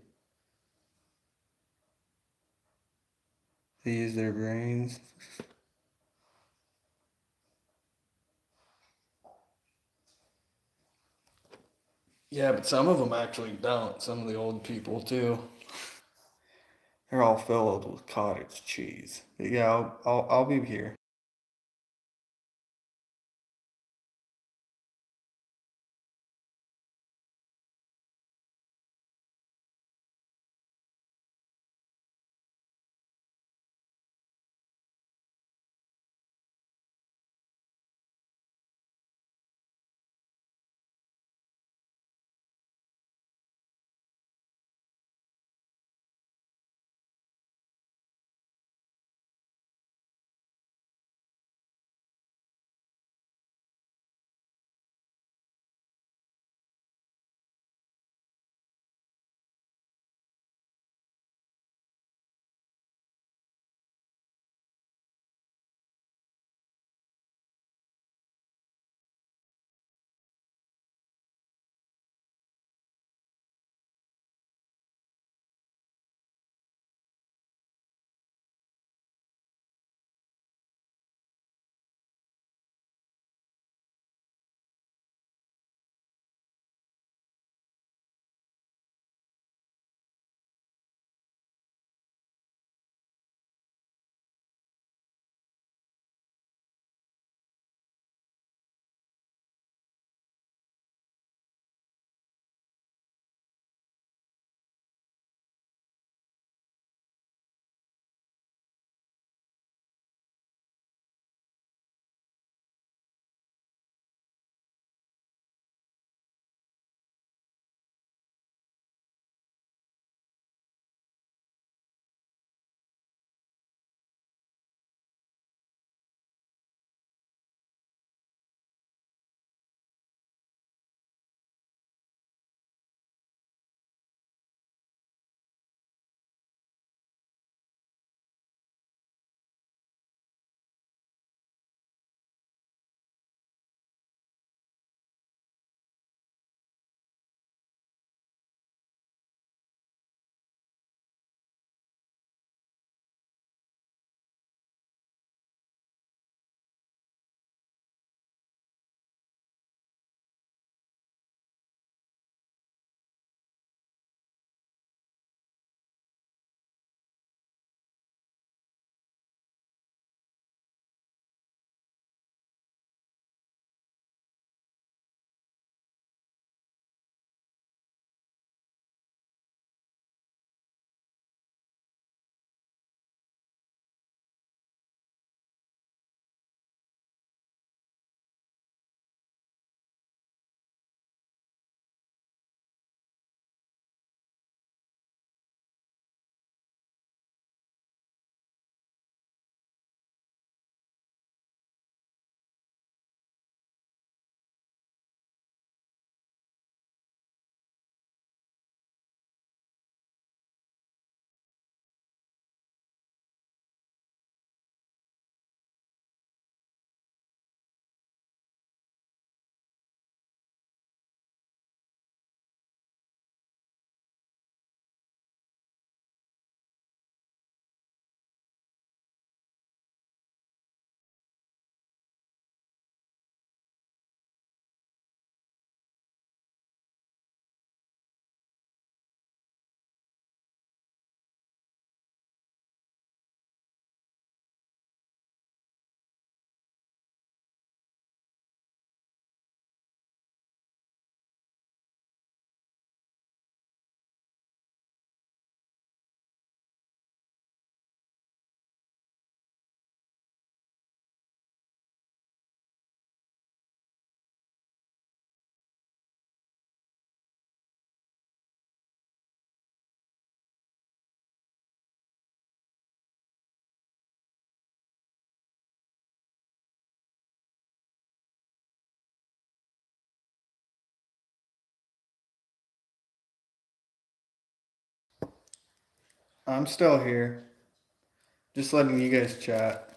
They use their brains. Yeah, but some of them actually don't. Some of the old people too. They're all filled with cottage cheese. But yeah, I'll be here. I'm still here. Just letting you guys chat.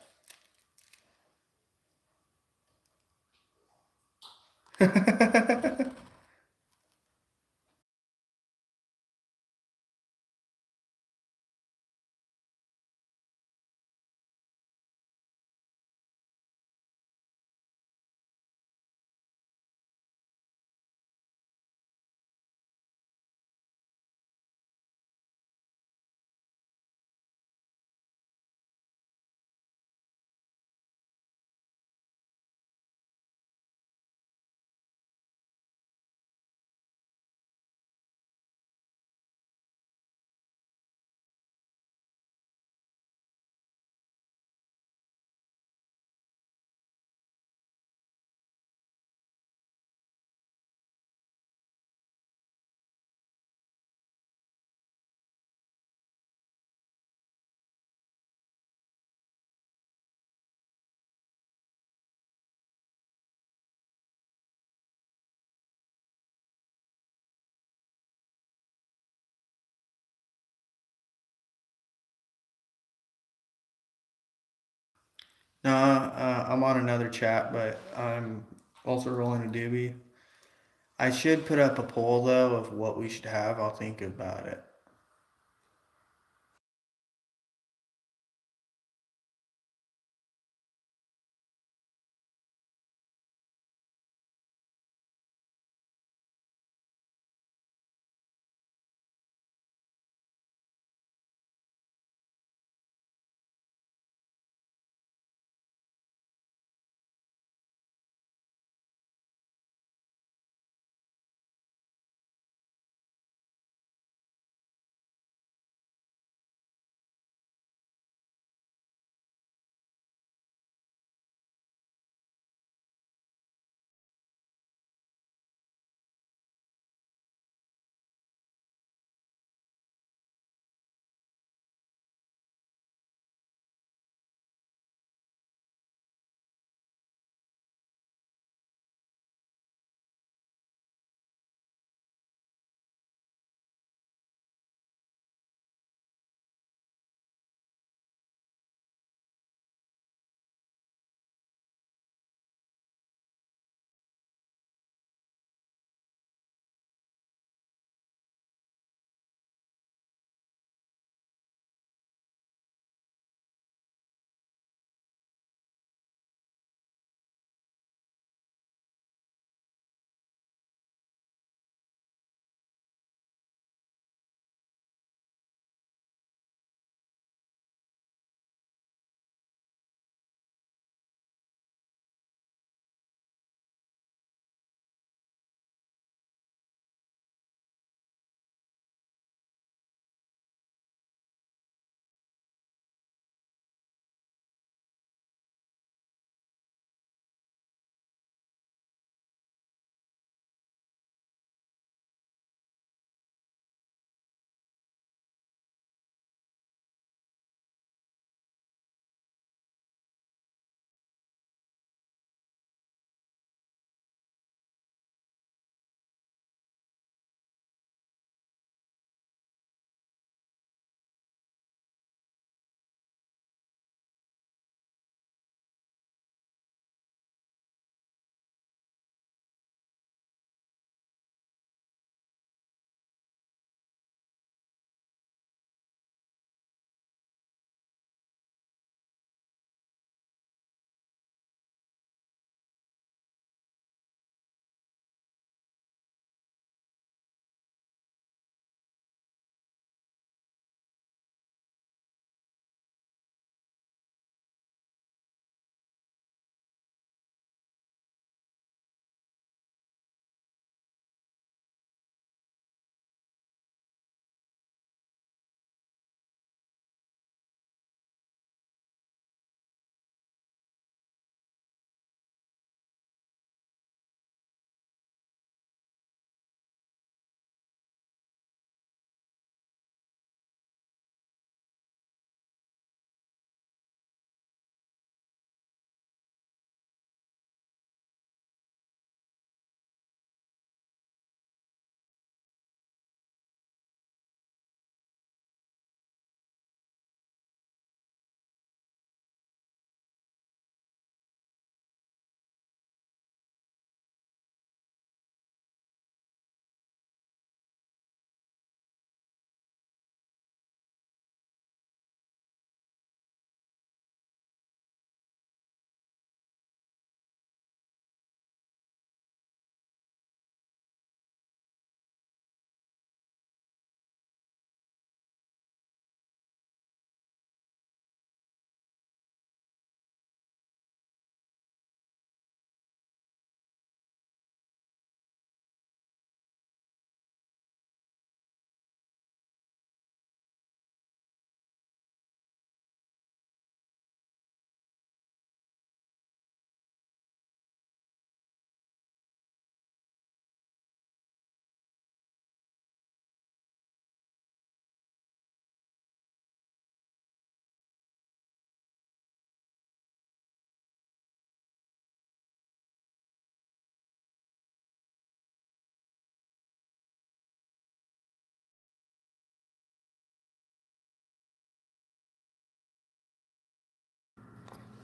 No, I'm on another chat, but I'm also rolling a doobie. I should put up a poll though of what we should have. I'll think about it.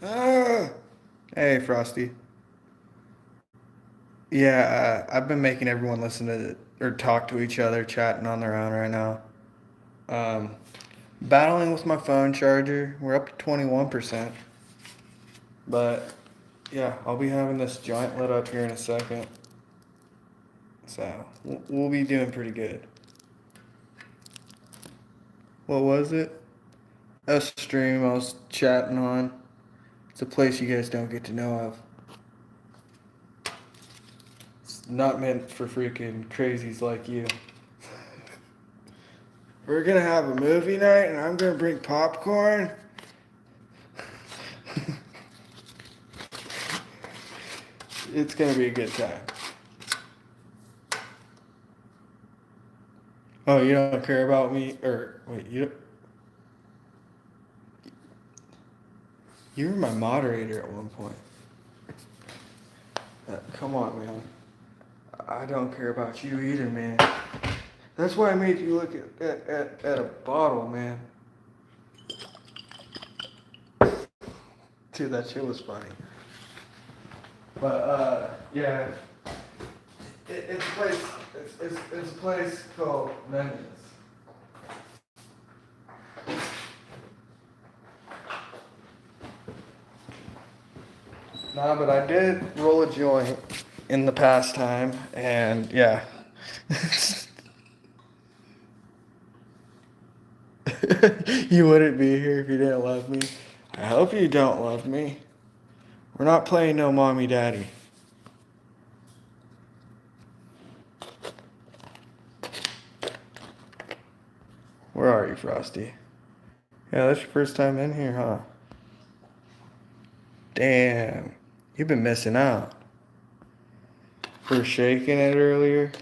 Ah! Hey, Frosty. Yeah, I've been making everyone listen to or talk to each other, chatting on their own right now. Um, Battling with my phone charger. We're up to 21%. But yeah, I'll be having this joint lit up here in a second. So we'll be doing pretty good. What was it? A stream I was chatting on. It's a place you guys don't get to know of. It's not meant for freaking crazies like you. We're gonna have a movie night and I'm gonna bring popcorn. It's gonna be a good time. Oh, you don't care about me? Or, wait, you were my moderator at one point. Come on, man. I don't care about you either, man. That's why I made you look at a bottle, man. Dude, that shit was funny. But, yeah. It's a place, it's a place called Mendes. Nah, but I did roll a joint in the past time, and yeah. You wouldn't be here if you didn't love me. I hope you don't love me. We're not playing no mommy daddy. Where are you, Frosty? Yeah, that's your first time in here, huh? Damn, you've been missing out. For shaking it earlier.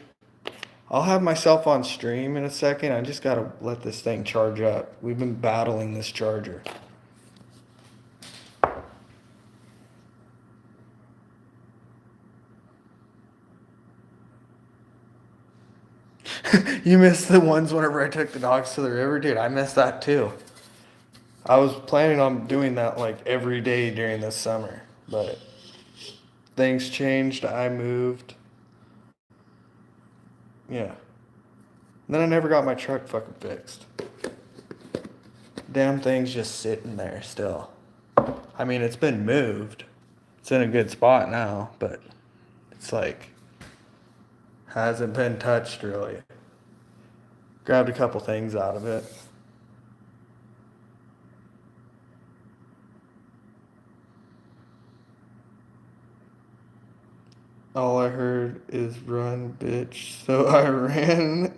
I'll have myself on stream in a second. I just gotta let this thing charge up. We've been battling this charger. You missed the ones whenever I took the dogs to the river, dude. I missed that too. I was planning on doing that like every day during this summer, but things changed. I moved. Yeah. And then I never got my truck fucking fixed. Damn thing's just sitting there still. I mean, it's been moved. It's in a good spot now, but it's like hasn't been touched really. Grabbed a couple things out of it. All I heard is run, bitch. So I ran.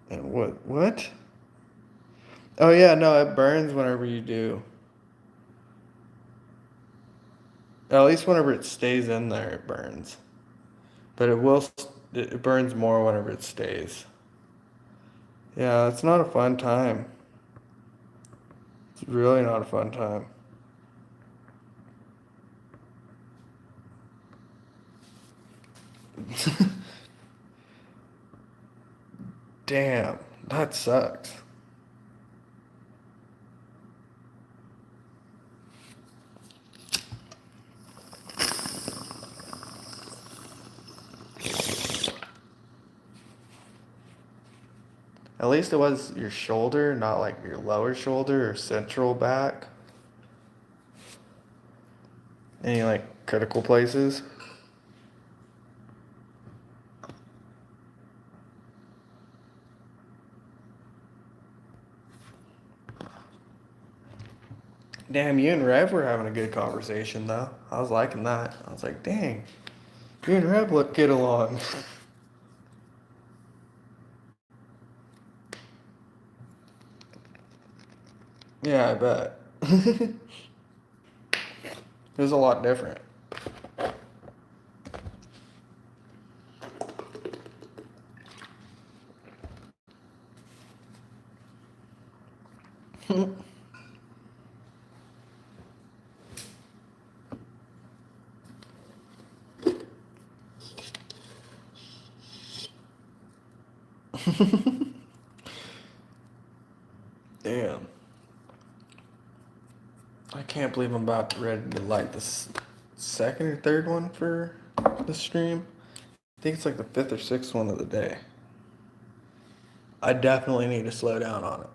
And what? Oh yeah, no, it burns whenever you do. At least whenever it stays in there, it burns. But it burns more whenever it stays. Yeah, it's not a fun time. It's really not a fun time. Damn, that sucks. At least it was your shoulder, not like your lower shoulder or central back. Any like critical places? Damn, you and Rev were having a good conversation though. I was liking that. I was like, dang, you and Rev look get along. Yeah, I bet. It was a lot different. Damn. I can't can't believe I'm about to ready to light the second or third one for the stream. I think it's like the fifth or sixth one of the day. I definitely need to slow down on it.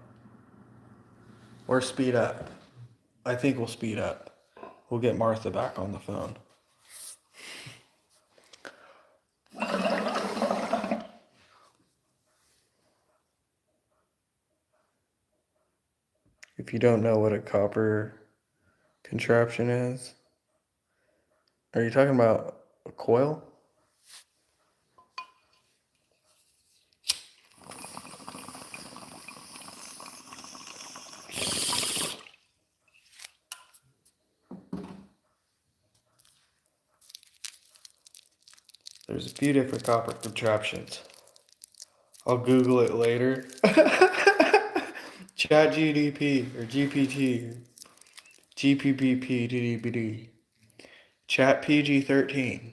Or speed up. I think we'll speed up. We'll get Martha back on the phone. If you don't know what a copper contraption is, are you talking about a coil? There's a few different copper contraptions. I'll Google it later. Chat GDP or GPT or GPPP DDBD. Chat PG-13.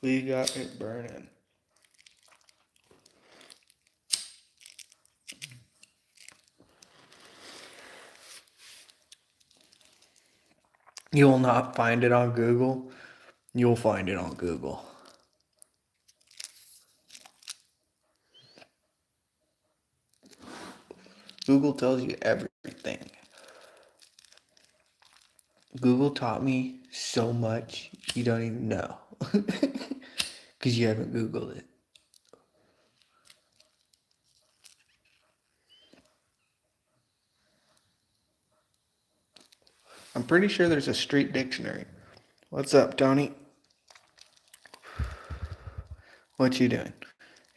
We got it burning. You will not find it on Google. You'll find it on Google. Google tells you everything. Google taught me so much you don't even know. Because you haven't Googled it. I'm pretty sure there's a street dictionary. What's up, Tony? What you doing?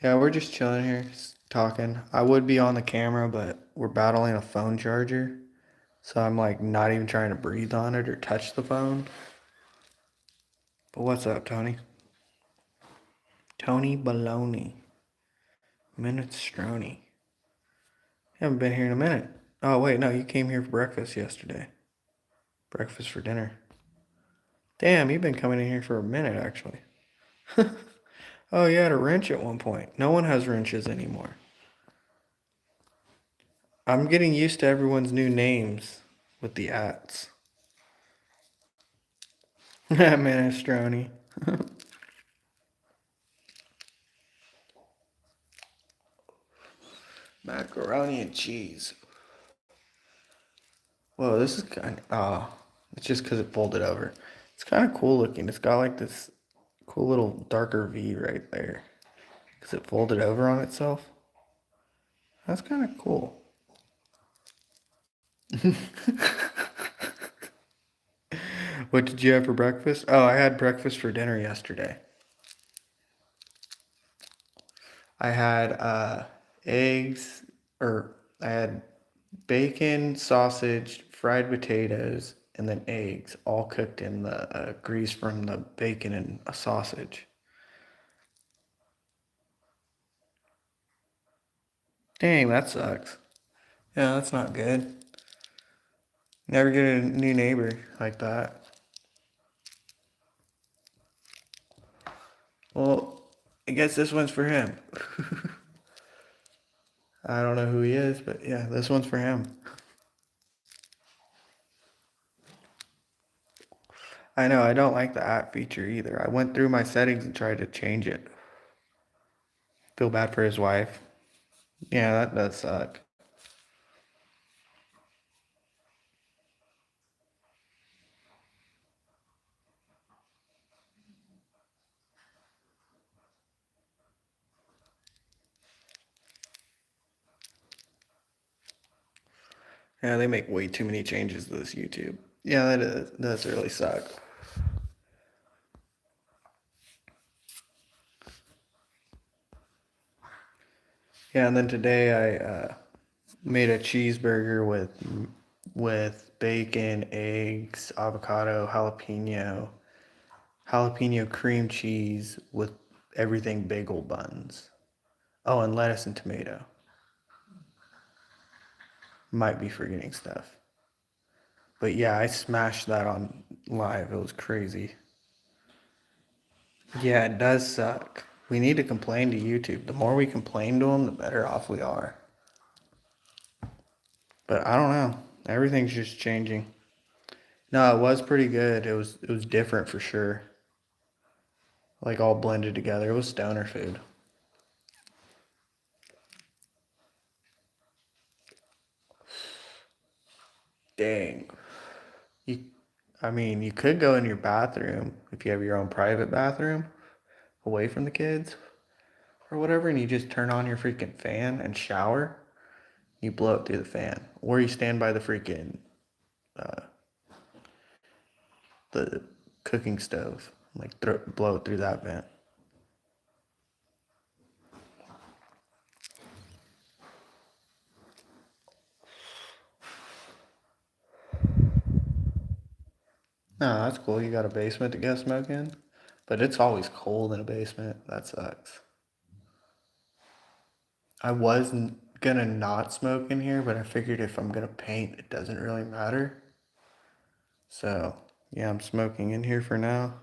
Yeah, we're just chilling here, talking. I would be on the camera, but we're battling a phone charger. So I'm like not even trying to breathe on it or touch the phone. But what's up, Tony? Tony Baloney. Minestrone. Haven't been here in a minute. Oh, wait, no, you came here for breakfast yesterday. Breakfast for dinner. Damn, you've been coming in here for a minute, actually. Oh, you had a wrench at one point. No one has wrenches anymore. I'm getting used to everyone's new names with the ats. Minestrone. Macaroni and cheese. Whoa, this is kind of, it's just because it folded over. It's kind of cool looking. It's got like this cool little darker V right there. Because it folded over on itself. That's kind of cool. What did you have for breakfast? Oh, I had breakfast for dinner yesterday. I had eggs, or I had bacon, sausage, fried potatoes, and then eggs, all cooked in the grease from the bacon and a sausage. Dang, that sucks. Yeah, that's not good. Never get a new neighbor like that. Well, I guess this one's for him. I don't know who he is, but yeah, this one's for him. I know, I don't like the app feature either. I went through my settings and tried to change it. Feel bad for his wife. Yeah, that does suck. Yeah, they make way too many changes to this YouTube. Yeah, that does really suck. Yeah, and then today I made a cheeseburger with bacon, eggs, avocado, jalapeno cream cheese with everything bagel buns. Oh, and lettuce and tomato. Might be forgetting stuff. But yeah, I smashed that on live. It was crazy. Yeah, it does suck. We need to complain to YouTube. The more we complain to them, the better off we are. But I don't know. Everything's just changing. No, it was pretty good. It was different for sure. Like all blended together. It was stoner food. Dang. You I mean, you could go in your bathroom if you have your own private bathroom away from the kids or whatever, and you just turn on your freaking fan and shower. You blow it through the fan. Or you stand by the freaking uh, the cooking stove, like blow it through that vent. No, that's cool. You got a basement to go smoke in, but it's always cold in a basement. That sucks. I wasn't gonna not smoke in here, but I figured if I'm gonna paint, it doesn't really matter. So yeah, I'm smoking in here for now.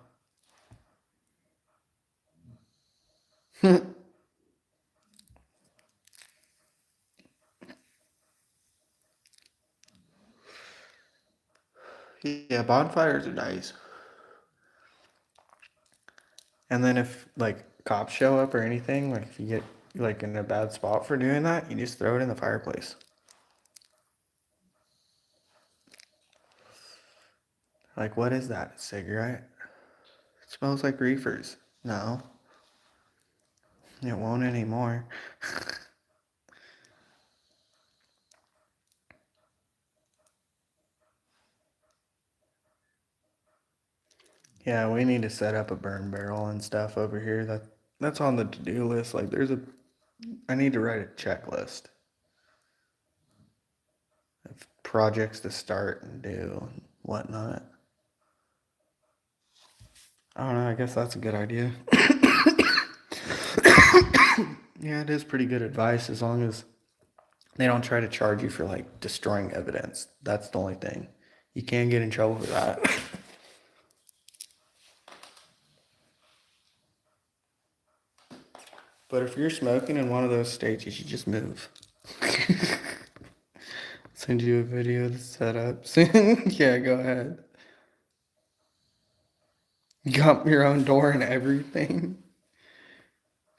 Yeah, bonfires are nice. And then if like cops show up or anything, like if you get like in a bad spot for doing that, you just throw it in the fireplace. Like, what is that? A cigarette? It smells like reefers. No, it won't anymore. Yeah, we need to set up a burn barrel and stuff over here. That's on the to-do list. Like I need to write a checklist of projects to start and do and whatnot. I don't know, I guess that's a good idea. Yeah, it is pretty good advice as long as they don't try to charge you for like destroying evidence. That's the only thing. You can get in trouble for that. But if you're smoking in one of those states, you should just move. Send you a video to set up. Yeah, go ahead. You got your own door and everything.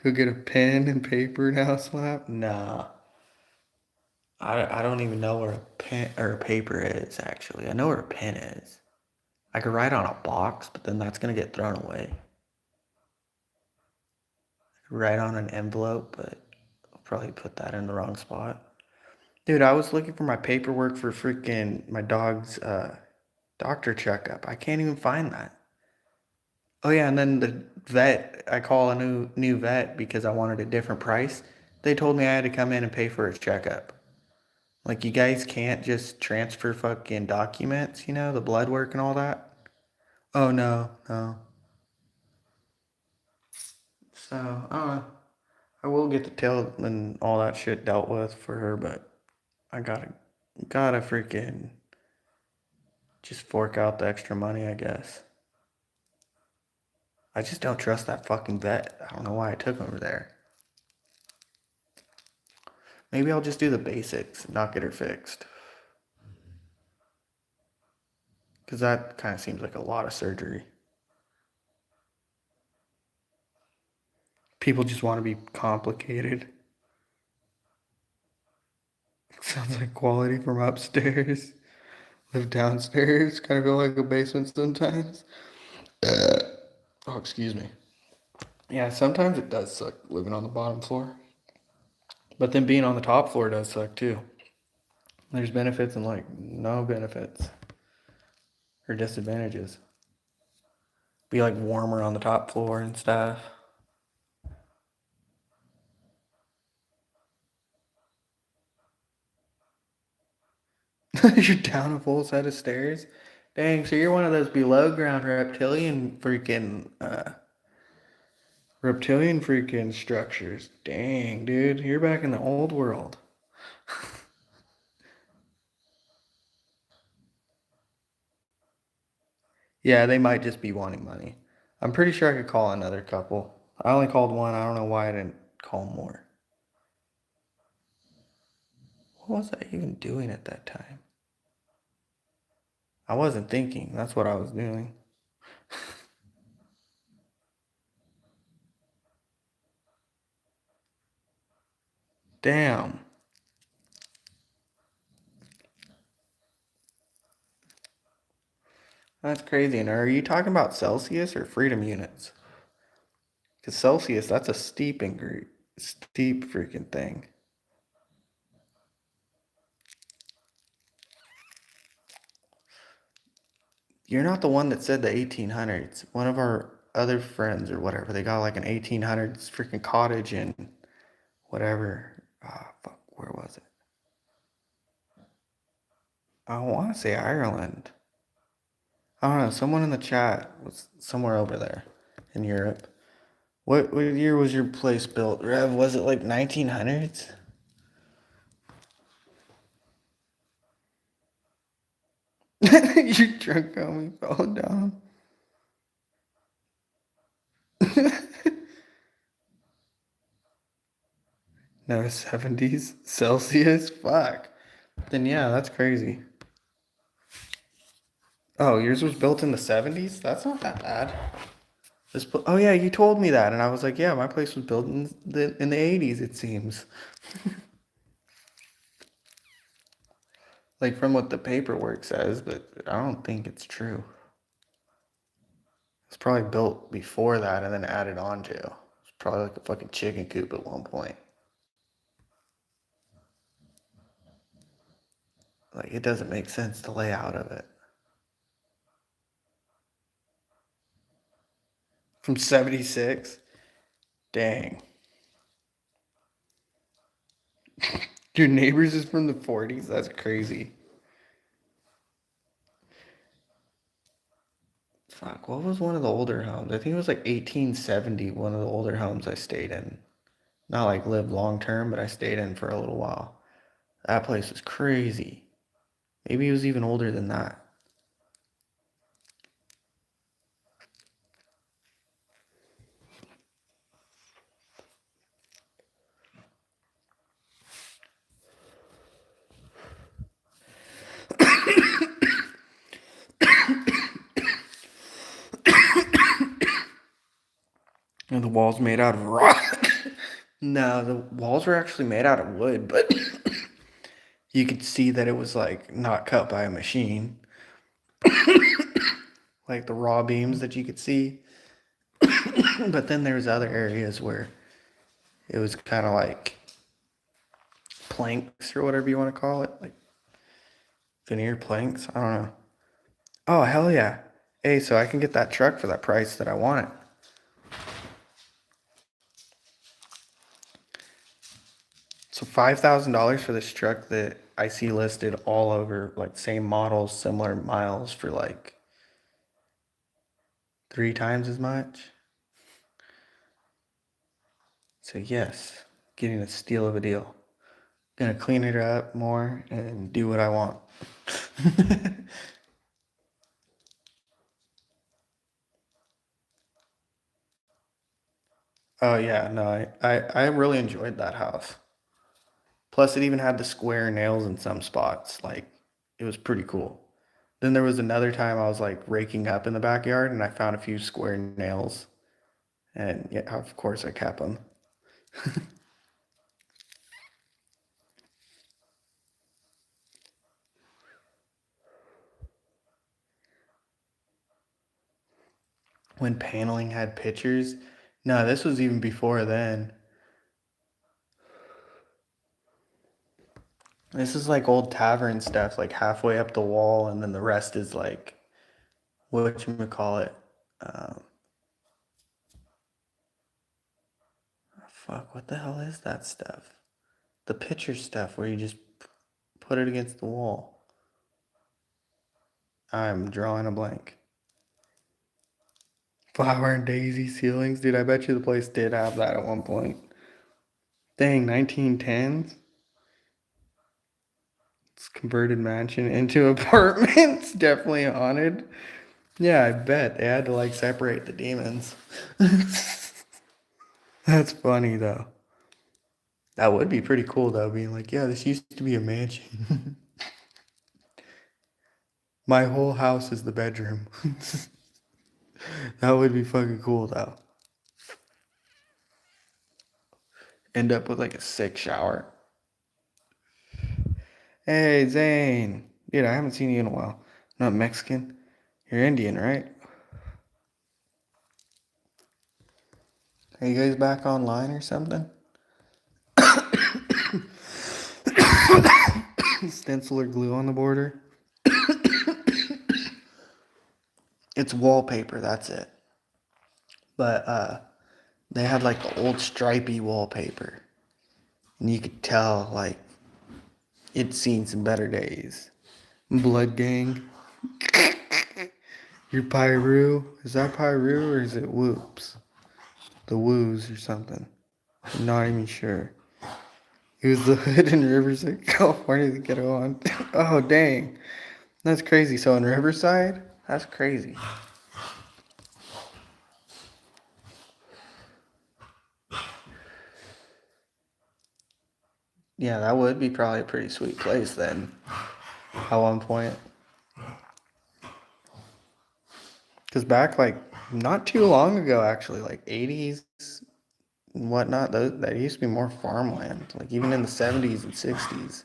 Go get a pen and paper now, slap. Nah, I don't even know where a pen or a paper is. Actually, I know where a pen is. I could write on a box, but then that's gonna get thrown away. I could write on an envelope, but I'll probably put that in the wrong spot. Dude, I was looking for my paperwork for freaking my dog's doctor checkup. I can't even find that. Oh yeah, and then the vet, I call a new vet because I wanted a different price. They told me I had to come in and pay for his checkup. Like you guys can't just transfer fucking documents, the blood work and all that. Oh no, no. So I don't know. I will get the tail and all that shit dealt with for her, but I gotta freaking just fork out the extra money, I guess. I just don't trust that fucking vet. I don't know why I took him over there. Maybe I'll just do the basics and not get her fixed. Because that kind of seems like a lot of surgery. People just want to be complicated. Sounds like quality from upstairs. Live downstairs. Kind of feel like a basement sometimes. Oh, excuse me. Yeah, sometimes it does suck living on the bottom floor. But then being on the top floor does suck too. There's benefits and like no benefits or disadvantages. Be like warmer on the top floor and stuff. You're down a full set of stairs? Dang, so you're one of those below ground reptilian freaking structures. Dang, dude, you're back in the old world. Yeah, they might just be wanting money. I'm pretty sure I could call another couple. I only called one. I don't know why I didn't call more. What was I even doing at that time? I wasn't thinking. That's what I was doing. Damn. That's crazy. And are you talking about Celsius or freedom units? Because Celsius, that's a steep steep freaking thing. You're not the one that said the 1800s. One of our other friends or whatever, they got like an 1800s freaking cottage in whatever. Ah, fuck, where was it? I want to say Ireland. I don't know. Someone in the chat was somewhere over there in Europe. What year was your place built, Rev? Was it like 1900s? Your drunk on me fell down. No, 70s Celsius? Fuck. Then yeah, that's crazy. Oh, yours was built in the 70s? That's not that bad. Oh yeah, you told me that, and I was like, yeah, my place was built in the 80s. It seems like from what the paperwork says, but I don't think it's true. It's probably built before that and then added on to. It's probably like a fucking chicken coop at one point. Like it doesn't make sense the layout of it. From 76? Dang. Your neighbors is from the 40s? That's crazy. Fuck, what was one of the older homes? I think it was like 1870, one of the older homes I stayed in. Not like lived long term, but I stayed in for a little while. That place was crazy. Maybe it was even older than that. And the walls made out of rock. No, the walls were actually made out of wood, but you could see that it was like not cut by a machine. Like the raw beams that you could see. But then there's other areas where it was kind of like planks or whatever you want to call it, like veneer planks. I don't know. Oh, hell yeah. Hey, so I can get that truck for that price that I want it. So $5,000 for this truck that I see listed all over, like same models, similar miles for like 3 times as much. So yes, getting a steal of a deal. Gonna clean it up more and do what I want. Oh yeah, no, I really enjoyed that house. Plus, it even had the square nails in some spots. Like, it was pretty cool. Then there was another time I was like raking up in the backyard and I found a few square nails. And yeah, of course, I kept them. When paneling had pictures. No, this was even before then. This is like old tavern stuff, like halfway up the wall, and then the rest is like whatchamacallit. Um, fuck, what the hell is that stuff? The picture stuff where you just put it against the wall. I'm drawing a blank. Flower and daisy ceilings, dude. I bet you the place did have that at one point. Dang, 1910s. It's converted mansion into apartments. Definitely haunted. Yeah, I bet they had to like separate the demons. That's funny though. That would be pretty cool though, being like, yeah, this used to be a mansion. My whole house is the bedroom. That would be fucking cool though. End up with like a sick shower. Hey, Zane. Dude, I haven't seen you in a while. Not Mexican. You're Indian, right? Are you guys back online or something? Stencil or glue on the border? It's wallpaper, that's it. But they had like the old stripy wallpaper. And you could tell like it'd seen some better days. Blood Gang. Your Pyru? Is that Pyru or is it Whoops? The Woos or something. I'm not even sure. He was the hood in Riverside, California to get on. Oh, dang. That's crazy. So in Riverside? That's crazy. Yeah, that would be probably a pretty sweet place then. At one point. Because back, like, not too long ago, actually, like 80s and whatnot, that used to be more farmland. Like, even in the 70s and 60s.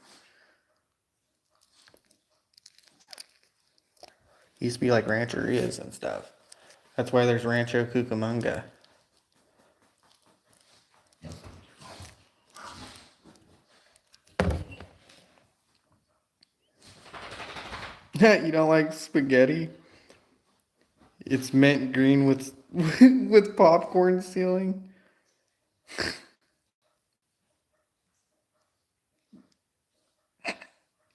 Used to be like rancherias and stuff. That's why there's Rancho Cucamonga. You don't like spaghetti? It's mint green with with popcorn ceiling.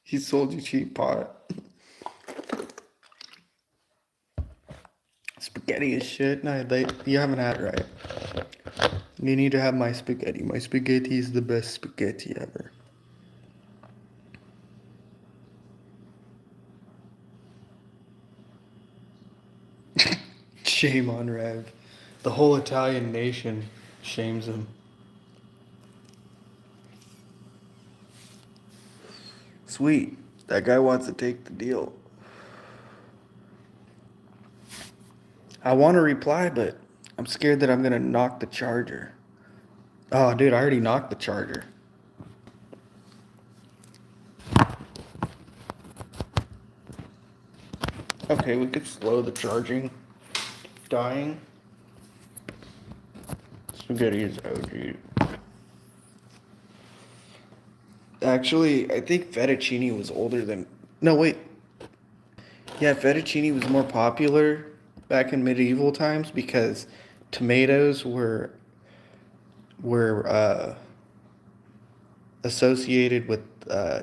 He sold you cheap pot. Spaghetti is shit. No, you haven't had it right. You need to have my spaghetti. My spaghetti is the best spaghetti ever. Shame on Rev. The whole Italian nation shames him. Sweet. That guy wants to take the deal. I want to reply, but I'm scared that I'm going to knock the charger. Oh, dude, I already knocked the charger. Okay, we could slow the charging. Dying. Spaghetti is OG. Actually, I think fettuccine was older than. No, wait. Yeah, fettuccine was more popular back in medieval times because tomatoes were associated with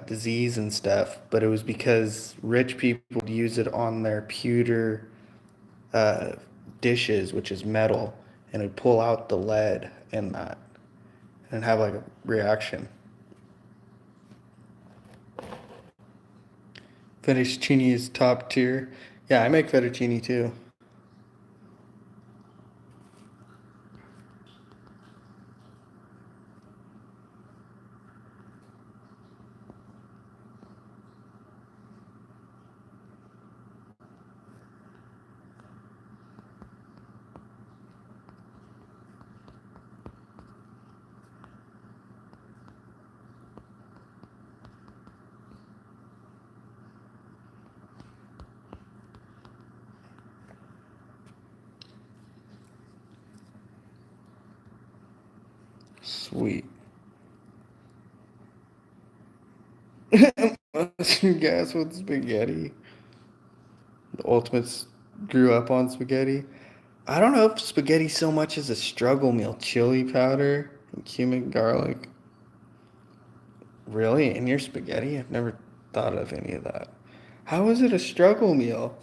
disease and stuff, but it was because rich people would use it on their pewter uh, dishes, which is metal, and it'd pull out the lead in that and have like a reaction. Fettuccine is top tier. Yeah, I make fettuccine too. Sweet. Gas with spaghetti. The Ultimates grew up on spaghetti. I don't know if spaghetti so much as a struggle meal. Chili powder and cumin garlic. Really? In your spaghetti? I've never thought of any of that. How is it a struggle meal?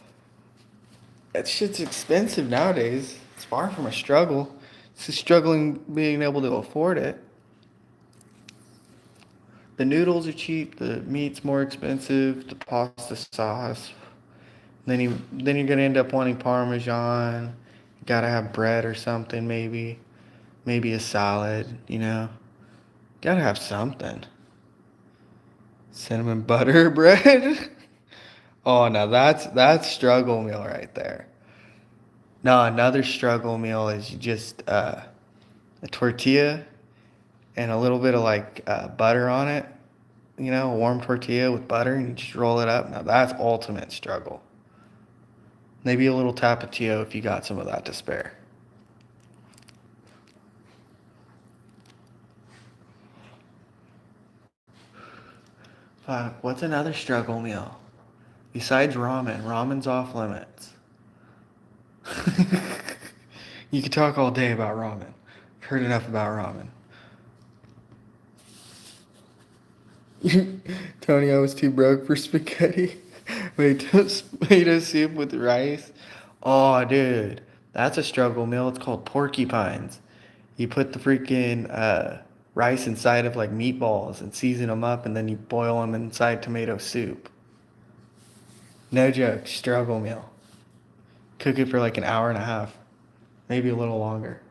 That shit's expensive nowadays. It's far from a struggle. It's a struggling being able to afford it. The noodles are cheap, the meat's more expensive, the pasta sauce. Then you're gonna end up wanting Parmesan. You gotta have bread or something, maybe. Maybe a salad, you know. Gotta have something. Cinnamon butter bread. Oh, now that's struggle meal right there. No, another struggle meal is just a tortilla and a little bit of like butter on it. You know, a warm tortilla with butter, and you just roll it up. Now that's ultimate struggle. Maybe a little tapatio if you got some of that to spare. Fuck, what's another struggle meal? Besides ramen, ramen's off limits. You could talk all day about ramen. I've heard enough about ramen. Tony, I was too broke for spaghetti. Wait, tomato soup with rice. Oh, dude, that's a struggle meal. It's called porcupines. You put the freaking rice inside of like meatballs and season them up, and then you boil them inside tomato soup. No joke, struggle meal. Cook it for like an hour and a half, maybe a little longer.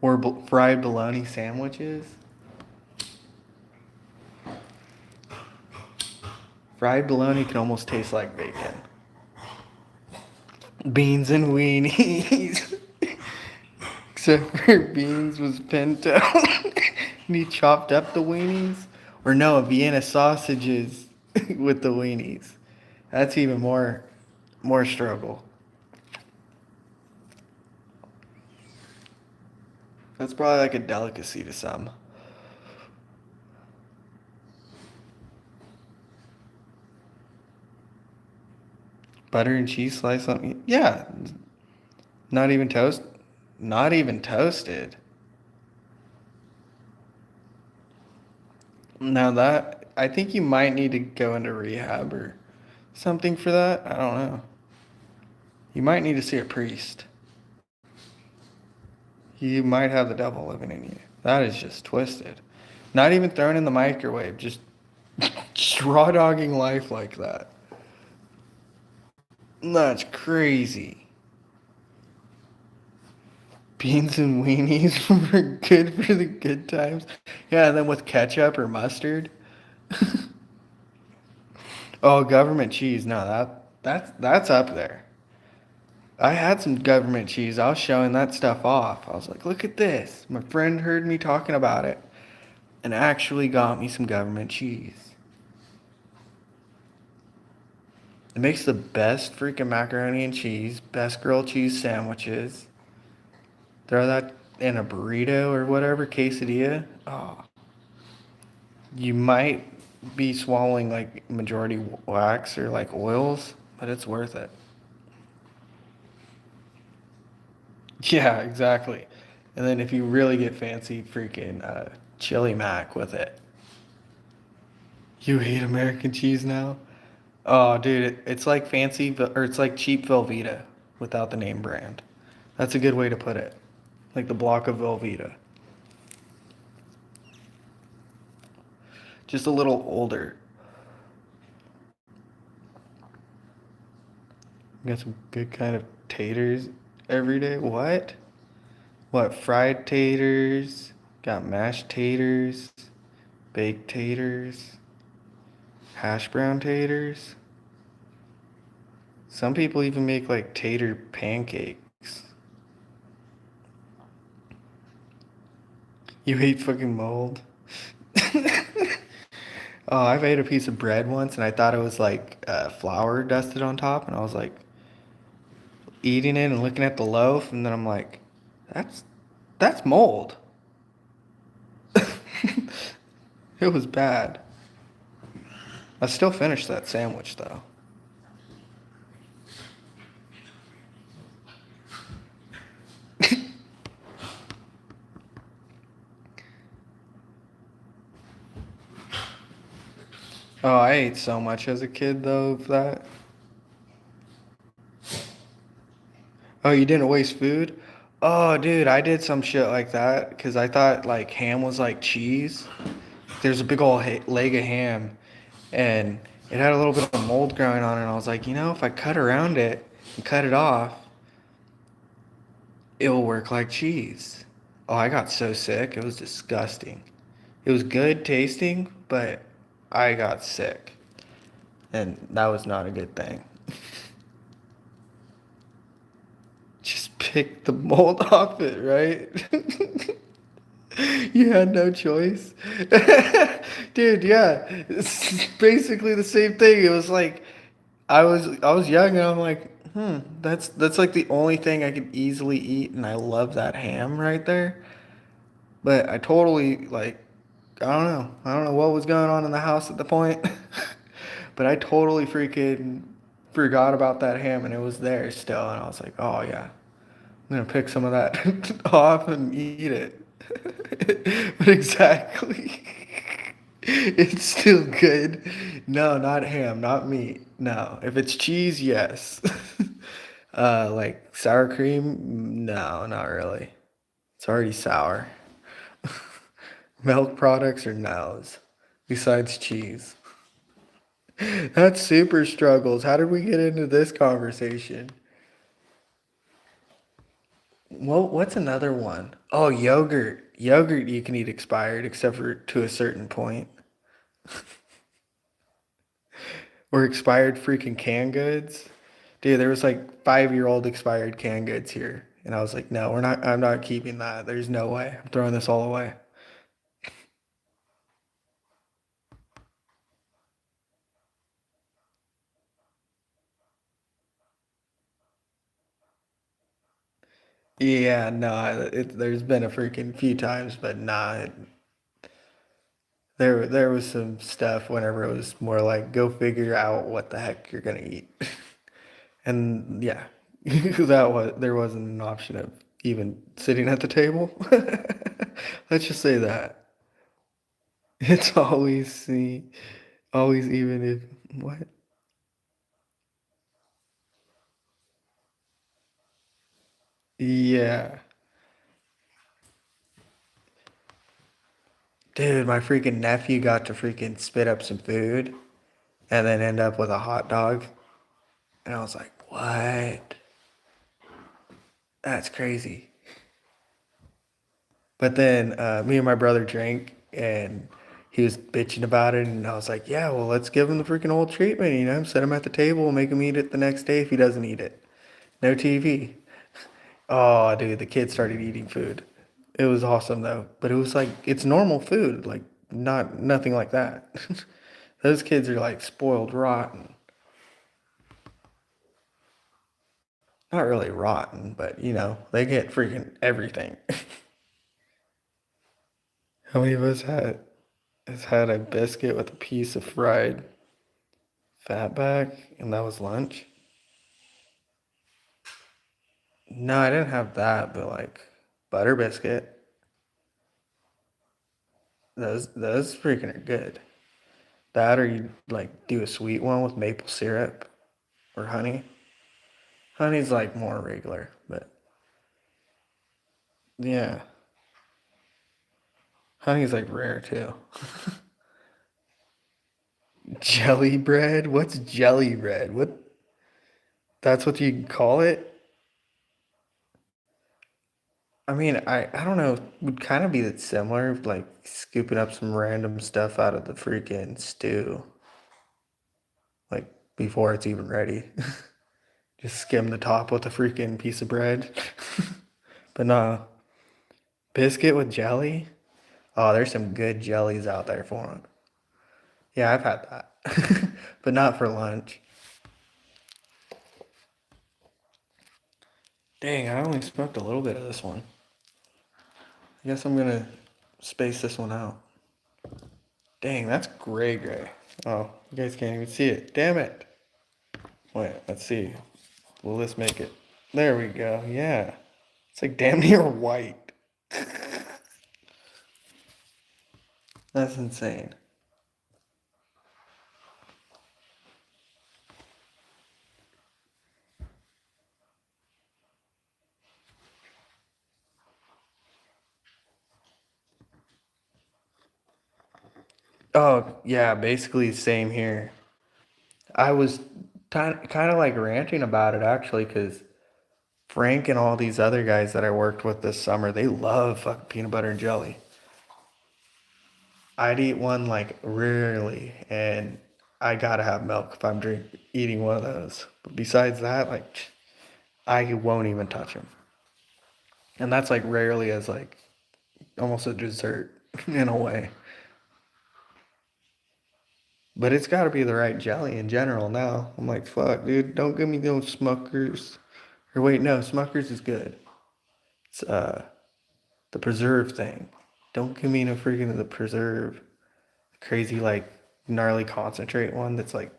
Or fried bologna sandwiches. Fried bologna can almost taste like bacon. Beans and weenies. Except for beans was pinto. And he chopped up the weenies. Or no, Vienna sausages with the weenies. That's even more struggle. That's probably like a delicacy to some. Butter and cheese slice on, yeah, not even toast, not even toasted. Now that I think you might need to go into rehab or something for that. I don't know. You might need to see a priest. You might have the devil living in you. That is just twisted. Not even thrown in the microwave, just raw dogging life like that. That's crazy. Beans and weenies were good for the good times. Yeah, and then with ketchup or mustard. Oh, government cheese. No, that's up there. I had some government cheese. I was showing that stuff off. I was like, look at this. My friend heard me talking about it and actually got me some government cheese. It makes the best freaking macaroni and cheese, best grilled cheese sandwiches. Throw that in a burrito or whatever, quesadilla. Oh, you might be swallowing like majority wax or like oils, but it's worth it. Yeah, exactly. And then if you really get fancy, freaking chili mac with it. You hate American cheese now? Oh, dude, it's like fancy, or it's like cheap Velveeta without the name brand. That's a good way to put it. Like the block of Velveeta. Just a little older. Got some good kind of taters every day. What? What? Fried taters? Got mashed taters? Baked taters? Hash brown taters? Some people even make like tater pancakes. You hate fucking mold? Oh, I've ate a piece of bread once and I thought it was like flour dusted on top, and I was like eating it and looking at the loaf, and then I'm like, that's that's mold. It was bad. I still finished that sandwich though. Oh, I ate so much as a kid though of that. Oh, you didn't waste food? Oh, dude, I did some shit like that because I thought like ham was like cheese. There's a big old leg of ham, and it had a little bit of mold growing on it. And I was like, if I cut around it and cut it off, it'll work like cheese. Oh, I got so sick. It was disgusting. It was good tasting, but I got sick. And that was not a good thing. Just pick the mold off it, right? You had no choice. Dude, yeah. It's basically the same thing. It was like I was young and I'm like, that's like the only thing I could easily eat and I love that ham right there. But I totally like I don't know. I don't know what was going on in the house at the point. But I totally freaking forgot about that ham and it was there still and I was like, "Oh yeah. I'm gonna pick some of that off and eat it." But exactly. It's still good. No, not ham, not meat. No. If it's cheese, yes. Like sour cream, no, not really. It's already sour. Milk products are no's. Besides cheese. That's super struggles. How did we get into this conversation? Well, what's another one? Oh, yogurt. Yogurt you can eat expired except for to a certain point. Or expired freaking canned goods. Dude, there was like 5-year-old expired canned goods here. And I was like, no, I'm not keeping that. There's no way. I'm throwing this all away. Yeah, no, there's been a freaking few times, but nah, there was some stuff whenever it was more like go figure out what the heck you're gonna eat. And yeah, there wasn't an option of even sitting at the table. Let's just say that. It's always even if what? Yeah. Dude, my freaking nephew got to freaking spit up some food and then end up with a hot dog. And I was like, what? That's crazy. But then me and my brother drank and he was bitching about it. And I was like, yeah, well, let's give him the freaking old treatment, set him at the table and make him eat it the next day if he doesn't eat it. No TV. Oh, dude, the kid started eating food. It was awesome though. But it was like, it's normal food, like nothing like that. Those kids are like spoiled rotten. Not really rotten, but they get freaking everything. How many of us has had a biscuit with a piece of fried fatback, and that was lunch? No, I didn't have that, but like butter biscuit. Those freaking are good. That or you like do a sweet one with maple syrup or honey. Honey's like more regular, but yeah, honey's like rare too. Jelly bread? What's jelly bread? What? That's what you call it? I mean, I don't know. Would kind of be that similar, like scooping up some random stuff out of the freaking stew, like before it's even ready. Just skim the top with a freaking piece of bread. But no, biscuit with jelly. Oh, there's some good jellies out there for it. Yeah, I've had that, but not for lunch. Dang, I only smoked a little bit of this one. I guess I'm gonna space this one out. Dang, that's gray gray. Oh, you guys can't even see it. Damn it. Wait, let's see. Will this make it? There we go. Yeah. It's like damn near white. That's insane. Oh, yeah, basically same here. I was kind of like ranting about it actually, because Frank and all these other guys that I worked with this summer, they love fucking peanut butter and jelly. I'd eat one like rarely, and I gotta have milk if I'm eating one of those. But besides that, like, I won't even touch them. And that's like rarely as like almost a dessert in a way. But it's got to be the right jelly in general now. I'm like, fuck, dude, don't give me those Smuckers. Or wait, no, Smuckers is good. It's the preserve thing. Don't give me no freaking the preserve. Crazy like gnarly concentrate one that's like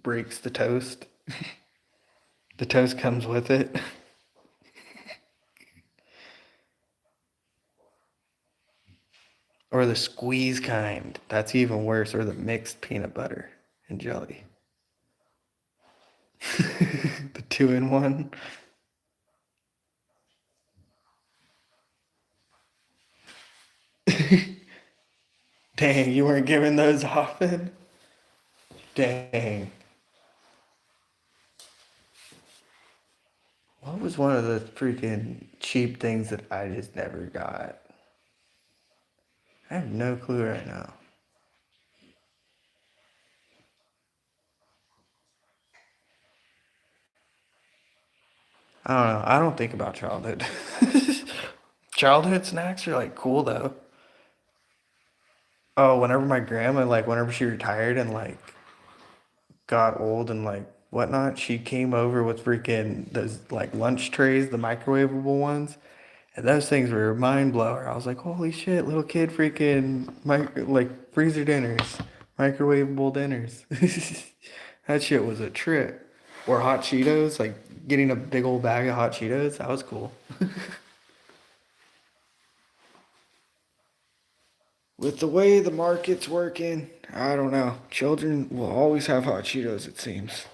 breaks the toast. The toast comes with it. Or the squeeze kind. That's even worse. Or the mixed peanut butter and jelly. The two in one. Dang, you weren't giving those often? Dang. What was one of the freaking cheap things that I just never got? I have no clue right now. I don't know. I don't think about childhood. Childhood snacks are like cool though. Oh, whenever my grandma, like, whenever she retired and like got old and like whatnot, she came over with freaking those like lunch trays, the microwavable ones. And those things were a mind blower. I was like, holy shit, little kid freaking like freezer dinners, microwavable dinners. That shit was a trip. Or hot Cheetos, like getting a big old bag of hot Cheetos, that was cool. With the way the market's working, I don't know. Children will always have hot Cheetos, it seems.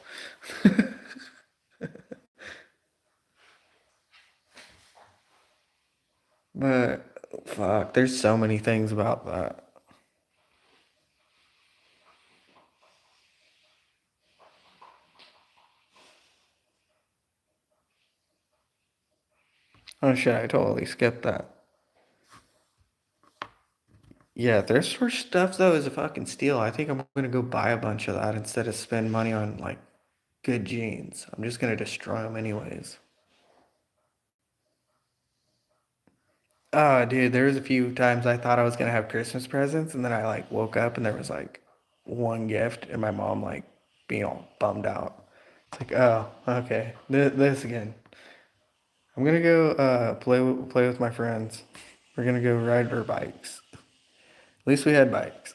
But fuck, there's so many things about that. Oh shit, I totally skipped that. Yeah, thrift store stuff though is a fucking steal. I think I'm gonna go buy a bunch of that instead of spend money on like good jeans. I'm just gonna destroy them anyways. Dude, there was a few times I thought I was gonna have Christmas presents, and then I like woke up and there was like one gift, and my mom like being all bummed out. It's like, oh, okay, this again. I'm gonna go play with my friends. We're gonna go ride our bikes. At least we had bikes.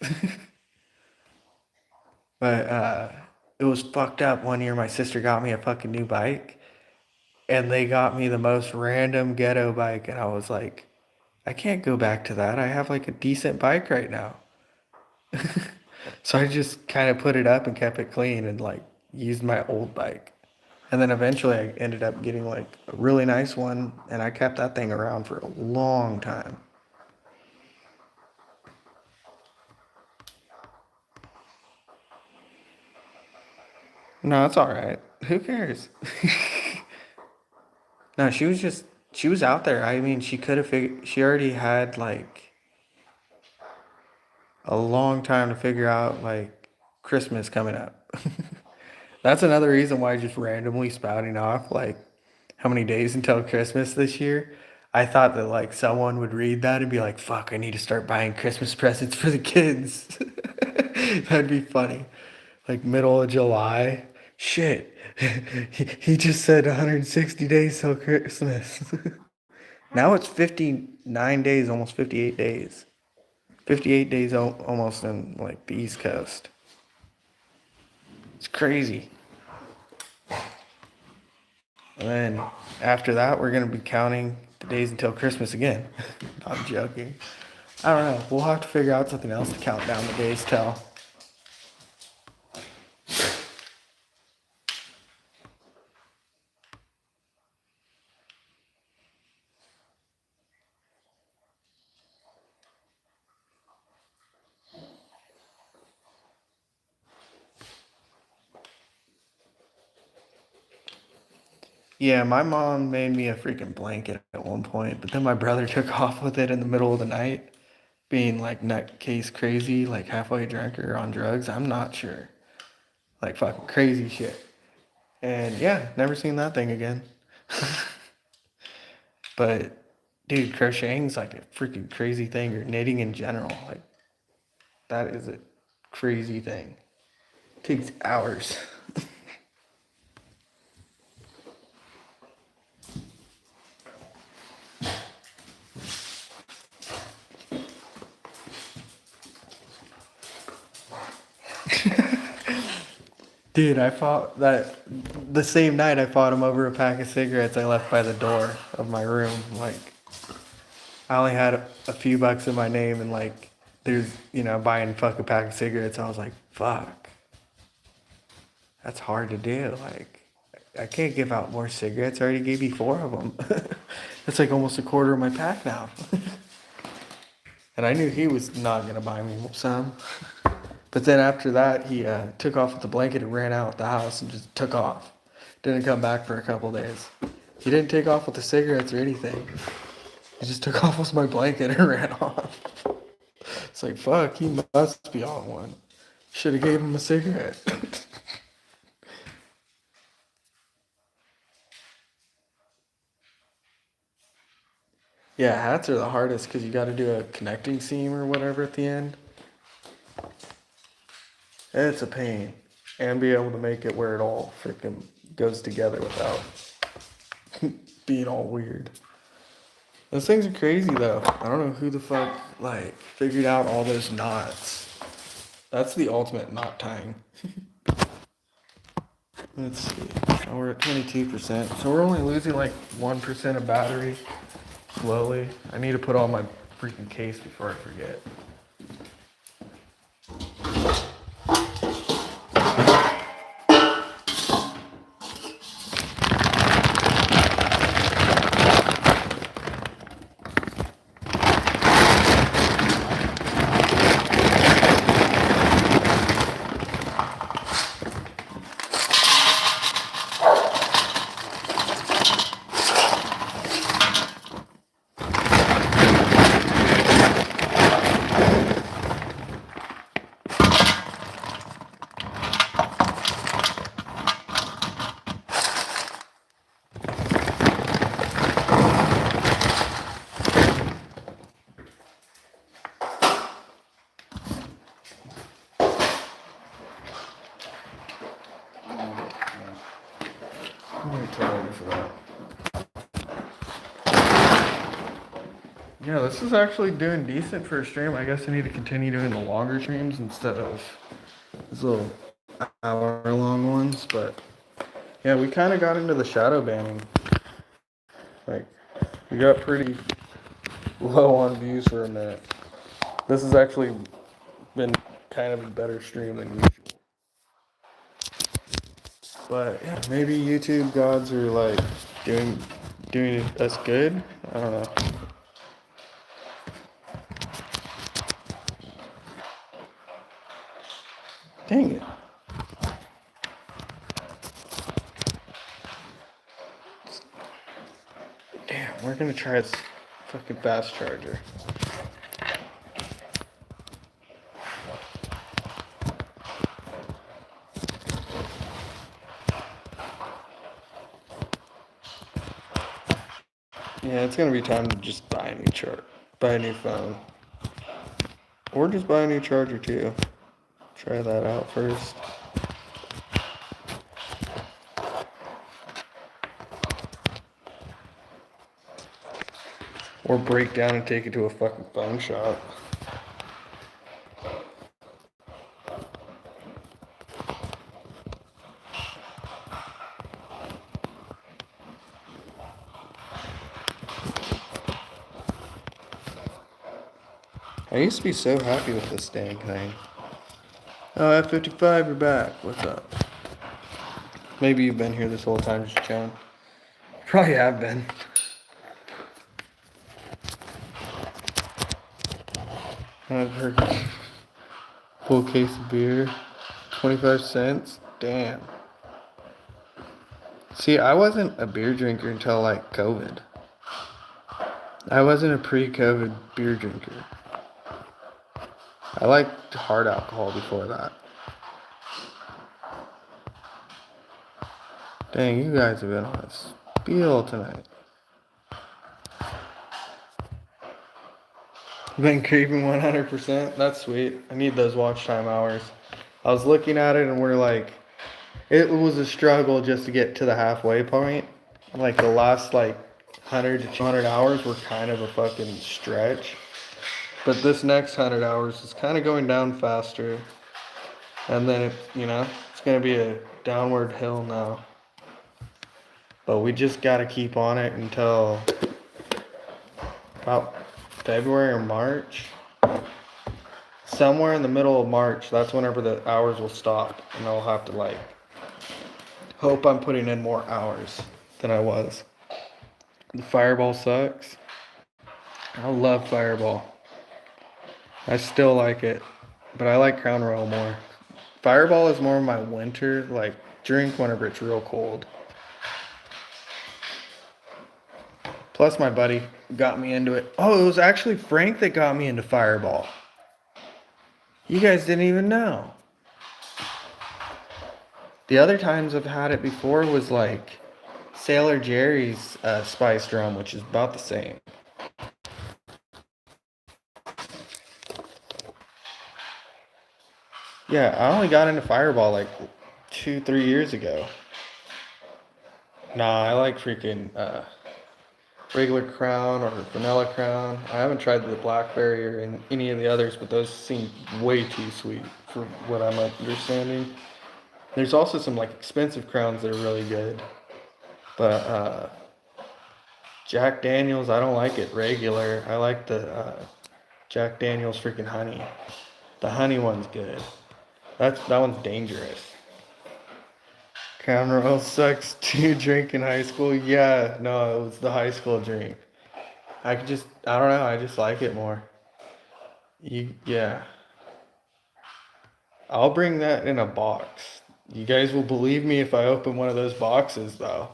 But it was fucked up. One year, my sister got me a fucking new bike, and they got me the most random ghetto bike, and I was like, I can't go back to that. I have like a decent bike right now. So I just kind of put it up and kept it clean and like used my old bike. And then eventually I ended up getting like a really nice one, and I kept that thing around for a long time. No, it's all right. Who cares? No, she was out there. I mean, she could have she already had like a long time to figure out like Christmas coming up. That's another reason why just randomly spouting off like how many days until Christmas this year. I thought that like someone would read that and be like, "Fuck, I need to start buying Christmas presents for the kids." That'd be funny. Like middle of July. Shit. He just said 160 days till Christmas. Now it's 59 days, almost 58 days. 58 days almost in like the East Coast. It's crazy. And then after that, we're going to be counting the days until Christmas again. I'm joking. I don't know. We'll have to figure out something else to count down the days till. Yeah, my mom made me a freaking blanket at one point, but then my brother took off with it in the middle of the night, being like nutcase crazy, like halfway drunk or on drugs. I'm not sure. Like fucking crazy shit. And yeah, never seen that thing again. But dude, crocheting's like a freaking crazy thing, or knitting in general. Like that is a crazy thing. It takes hours. Dude, I fought that the same night I fought him over a pack of cigarettes I left by the door of my room. Like I only had a few bucks in my name and like there's buying fuck a pack of cigarettes. I was like, fuck. That's hard to do. Like I can't give out more cigarettes. I already gave you 4 of them. That's like almost a quarter of my pack now. And I knew he was not gonna buy me some. But then after that, he took off with the blanket and ran out the house and just took off. Didn't come back for a couple days. He didn't take off with the cigarettes or anything. He just took off with my blanket and ran off. It's like, fuck, he must be on one. Should have gave him a cigarette. Yeah, hats are the hardest because you got to do a connecting seam or whatever at the end. It's a pain. And be able to make it where it all freaking goes together without being all weird. Those things are crazy though. I don't know who the fuck like figured out all those knots. That's the ultimate knot tying. Let's see. Oh, we're at 22%. So we're only losing like 1% of battery slowly. I need to put on my freaking case before I forget. Yeah, this is actually doing decent for a stream. I guess I need to continue doing the longer streams instead of these little hour-long ones. But yeah, we kind of got into the shadow banning. Like, we got pretty low on views for a minute. This has actually been kind of a better stream than usual. But yeah, maybe YouTube gods are like doing us good. I don't know. Dang it. Damn, we're gonna try this fucking fast charger. Yeah, it's gonna be time to just buy a new phone. Or just buy a new charger too. Try that out first. Or break down and take it to a fucking phone shop. I used to be so happy with this dang thing. Oh, F55, you're back. What's up? Maybe you've been here this whole time just chilling. Probably have been. I've heard full case of beer, 25 cents. Damn. See, I wasn't a beer drinker until like COVID. I wasn't a pre-COVID beer drinker. I liked hard alcohol before that. Dang, you guys have been on a spiel tonight. Been creeping 100%. That's sweet. I need those watch time hours. I was looking at it and we're like, it was a struggle just to get to the halfway point. Like the last like 100 to 200 hours were kind of a fucking stretch. But this next 100 hours is kind of going down faster. And then, it's going to be a downward hill now. But we just got to keep on it until about February or March. Somewhere in the middle of March, that's whenever the hours will stop. And I'll have to hope I'm putting in more hours than I was. The Fireball sucks. I love Fireball. I still like it. But I like Crown Royal more. Fireball is more of my winter, drink whenever it's real cold. Plus my buddy got me into it. Oh, it was actually Frank that got me into Fireball. You guys didn't even know. The other times I've had it before was like Sailor Jerry's spiced rum, which is about the same. Yeah, I only got into Fireball like 2-3 years ago. Nah, I like freaking regular Crown or vanilla Crown. I haven't tried the blackberry or any of the others, but those seem way too sweet for what I'm understanding. There's also some expensive Crowns that are really good, but Jack Daniels, I don't like it regular. I like the Jack Daniels freaking honey. The honey one's good. That one's dangerous. Crown Royal sucks to drink in high school. Yeah, no, it was the high school drink. I don't know, I just like it more. Yeah. I'll bring that in a box. You guys will believe me if I open one of those boxes, though.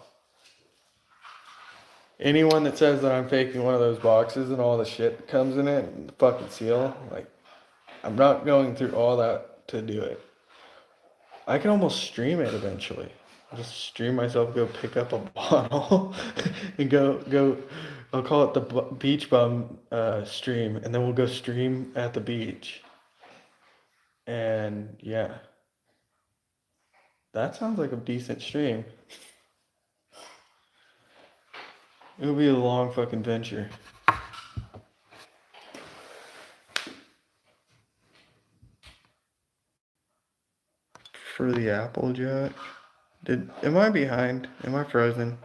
Anyone that says that I'm faking one of those boxes and all the shit that comes in it, and the fucking seal, I'm not going through all that to do it. I can almost stream it eventually. I'll just stream myself, go pick up a bottle, and go. I'll call it the beach bum stream, and then we'll go stream at the beach. And yeah, that sounds like a decent stream. It'll be a long fucking venture. For the Applejack. Am I behind? Am I frozen?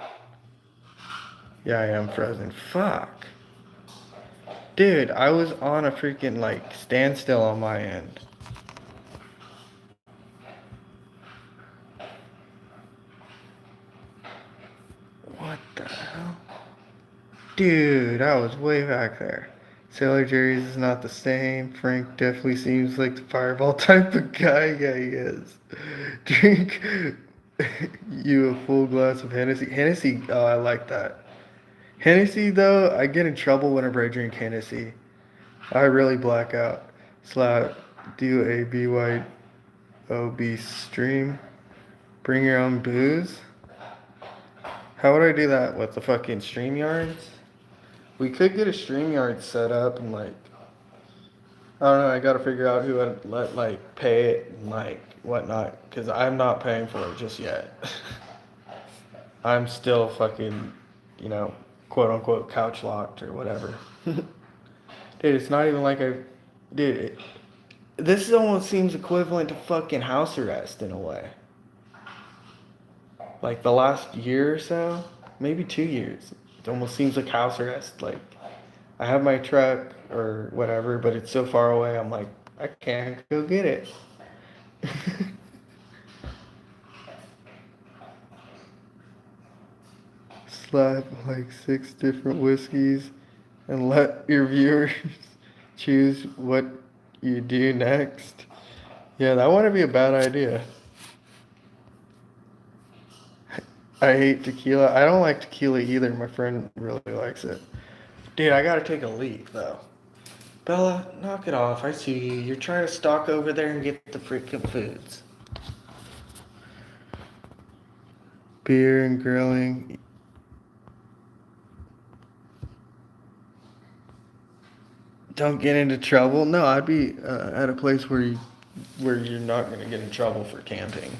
Yeah, I am frozen. Fuck. Dude, I was on a freaking standstill on my end. What the hell? Dude, I was way back there. Sailor Jerry's is not the same. Frank definitely seems like the Fireball type of guy. Yeah, he is. Drink you a full glass of Hennessy. Hennessy, oh, I like that. Hennessy, though, I get in trouble whenever I drink Hennessy. I really black out. Slap, do a BYOB stream. Bring your own booze. How would I do that with the fucking StreamYards? We could get a StreamYard set up and I don't know, I gotta figure out who I'd let pay it and whatnot, because I'm not paying for it just yet. I'm still fucking, quote unquote couch locked or whatever. Dude, it's not even this almost seems equivalent to fucking house arrest in a way. The last year or so, maybe 2 years, it almost seems like house arrest. I have my truck or whatever, but it's so far away, I'm I can't go get it. Slap 6 different whiskeys and let your viewers choose what you do next. Yeah, that wouldn't be a bad idea. I hate tequila. I don't like tequila either. My friend really likes it. Dude, I gotta take a leak though. Bella, knock it off. I see you. You're trying to stalk over there and get the freaking foods. Beer and grilling. Don't get into trouble. No, I'd be at a place where you're not gonna get in trouble for camping.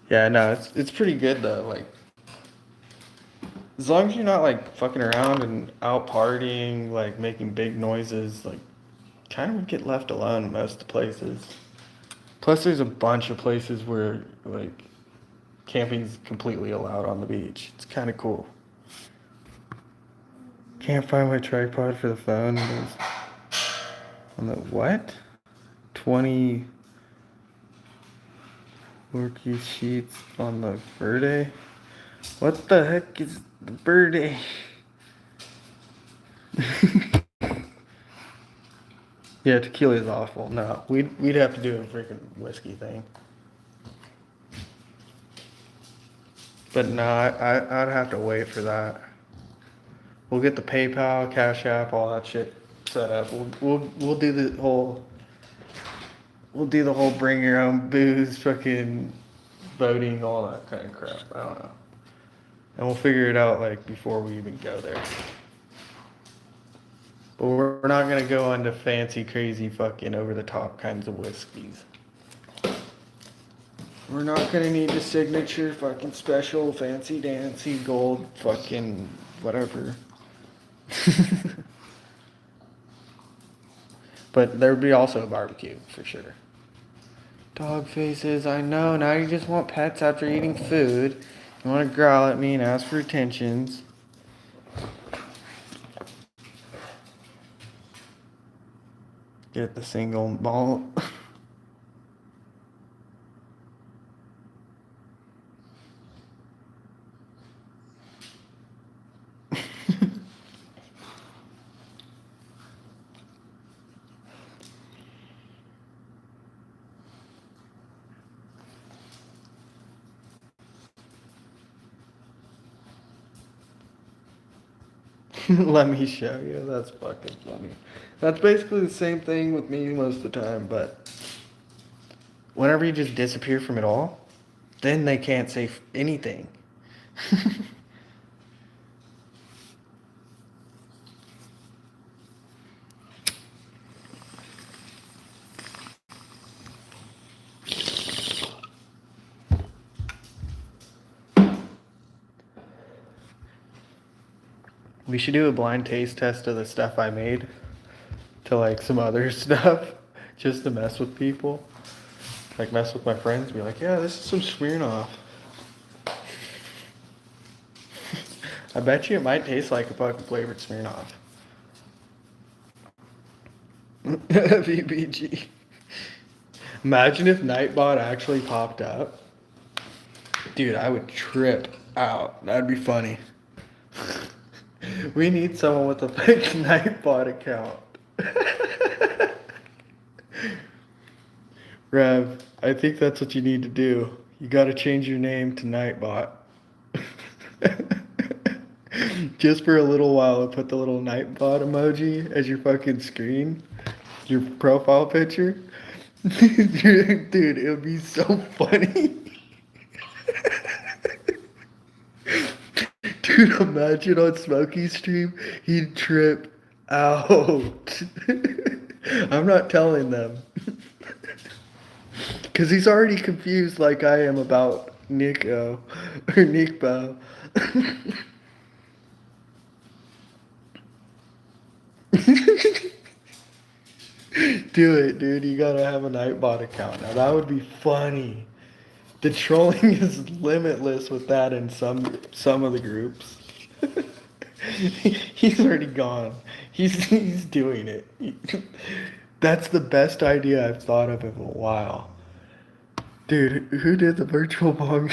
Yeah, no, it's pretty good though. Like as long as you're not like fucking around and out partying, like making big noises, like kind of get left alone most of the places. Plus, there's a bunch of places where like camping's completely allowed on the beach. It's kind of cool. Can't find my tripod for the phone. On the what? 20 worky sheets on the Verde? What the heck is the Verde? Yeah, tequila is awful. No, we'd have to do a freaking whiskey thing. But no, I'd have to wait for that. We'll get the PayPal, Cash App, all that shit set up. We'll do the whole bring your own booze, fucking voting, all that kind of crap. I don't know. And we'll figure it out like before we even go there. But we're not gonna go into fancy, crazy, fucking over the top kinds of whiskeys. We're not gonna need the signature fucking special fancy dancy gold fucking whatever. But there would be also a barbecue for sure. Dog faces, I know. Now you just want pets after eating food. You want to growl at me and ask for attentions. Get the single malt. Let me show you. That's fucking funny. That's basically the same thing with me most of the time, but whenever you just disappear from it all, then they can't say anything. We should do a blind taste test of the stuff I made to like some other stuff just to mess with people. Like mess with my friends, be like, yeah, this is some Smirnoff. I bet you it might taste like a fucking flavored Smirnoff. VBG. Imagine if Nightbot actually popped up. Dude, I would trip out. That'd be funny. We need someone with a fake Nightbot account. Rev, I think that's what you need to do. You gotta change your name to Nightbot. Just for a little while and put the little Nightbot emoji as your fucking screen. Your profile picture. Dude, it would be so funny. Dude, imagine on Smokey's stream, he'd trip out. I'm not telling them. Because he's already confused like I am about Nico. Or Nickbo. Do it, dude. You gotta have a Nightbot account. Now that would be funny. The trolling is limitless with that in some of the groups. He's already gone. He's doing it. That's the best idea I've thought of in a while. Dude, who did the virtual bong?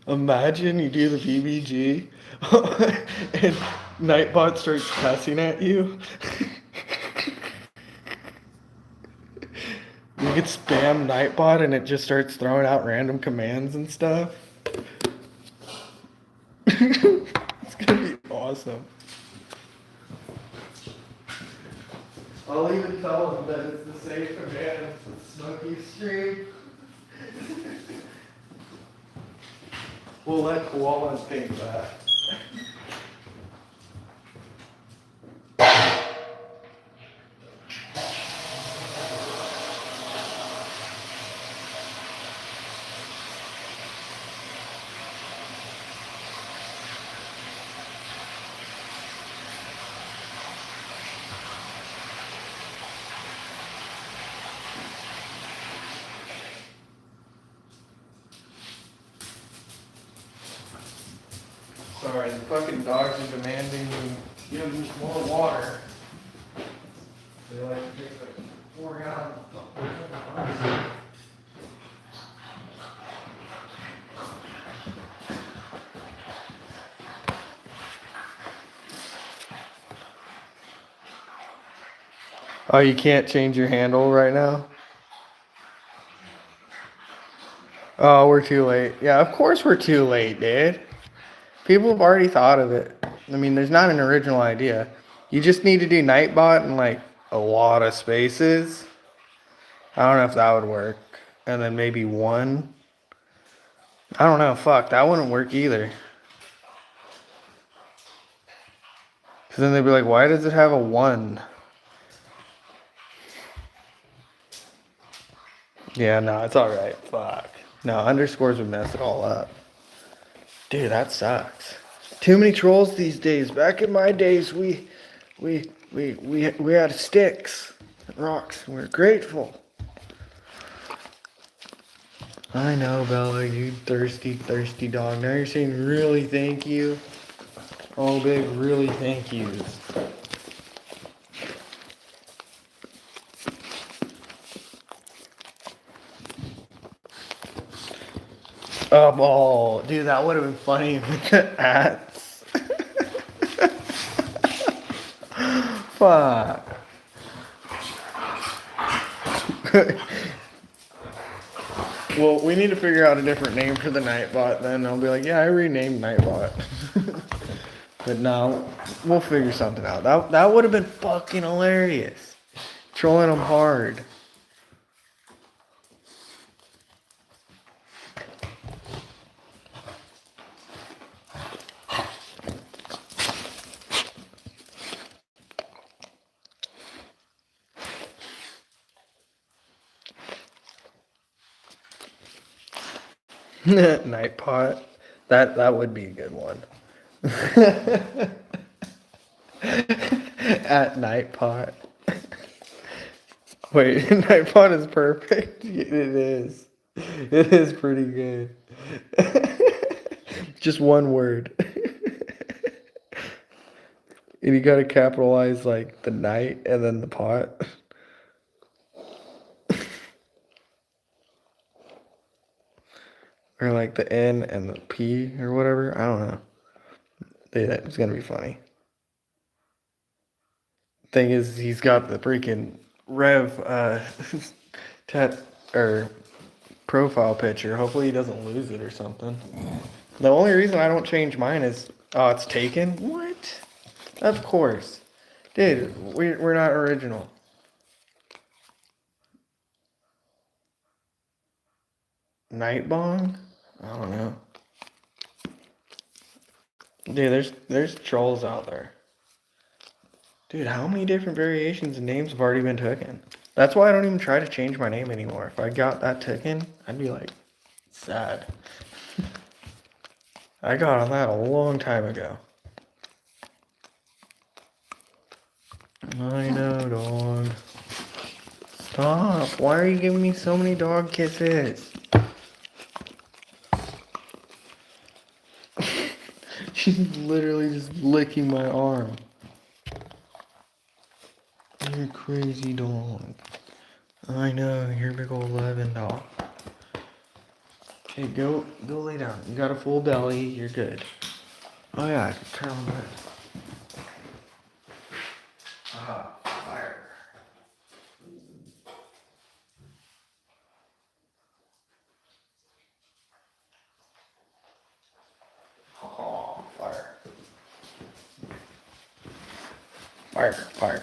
Imagine you do the VBG and Nightbot starts cussing at you. You could spam Nightbot and it just starts throwing out random commands and stuff. It's gonna be awesome. I'll even tell them that it's the same command as Smokey Stream. We'll let Koala think that. Sorry, the fucking dogs are demanding you give them more water. They like to drink like 4 gallons. Oh, you can't change your handle right now? Oh, we're too late. Yeah, of course we're too late, dude. People have already thought of it. I mean, there's not an original idea. You just need to do Nightbot in like a lot of spaces. I don't know if that would work. And then maybe one. I don't know. Fuck, that wouldn't work either. Because then they'd be like, why does it have a 1? Yeah, no, it's alright. Fuck. No, underscores would mess it all up. Dude, that sucks. Too many trolls these days. Back in my days, we had sticks and rocks, and we were grateful. I know, Bella, you thirsty, thirsty dog. Now you're saying really thank you. Oh, big, really thank yous. Oh, dude, that would have been funny with the ads. Fuck. Well, we need to figure out a different name for the Nightbot then. I'll be like, yeah, I renamed Nightbot. But no, we'll figure something out. That would have been fucking hilarious. Trolling them hard. Nightbot. That would be a good one. At Nightbot. Wait, Nightbot is perfect. It is. It is pretty good. Just one word. And you gotta capitalize like the night and then the pot. Or like the N and the P or whatever. I don't know. It's gonna be funny. Thing is, he's got the freaking Rev tat or profile picture. Hopefully he doesn't lose it or something. The only reason I don't change mine is, oh, it's taken? What? Of course. Dude, we're not original. Nightbong? I don't know. Dude, there's trolls out there. Dude, how many different variations of names have already been taken? That's why I don't even try to change my name anymore. If I got that taken, I'd be like sad. I got on that a long time ago. I know, dog. Stop. Why are you giving me so many dog kisses? She's literally just licking my arm. You're a crazy dog. I know, you're a big old 11 dog. Okay, go lay down. You got a full belly, you're good. Oh yeah, I can turn on that. Aha, fire. Oh, fire. Fire.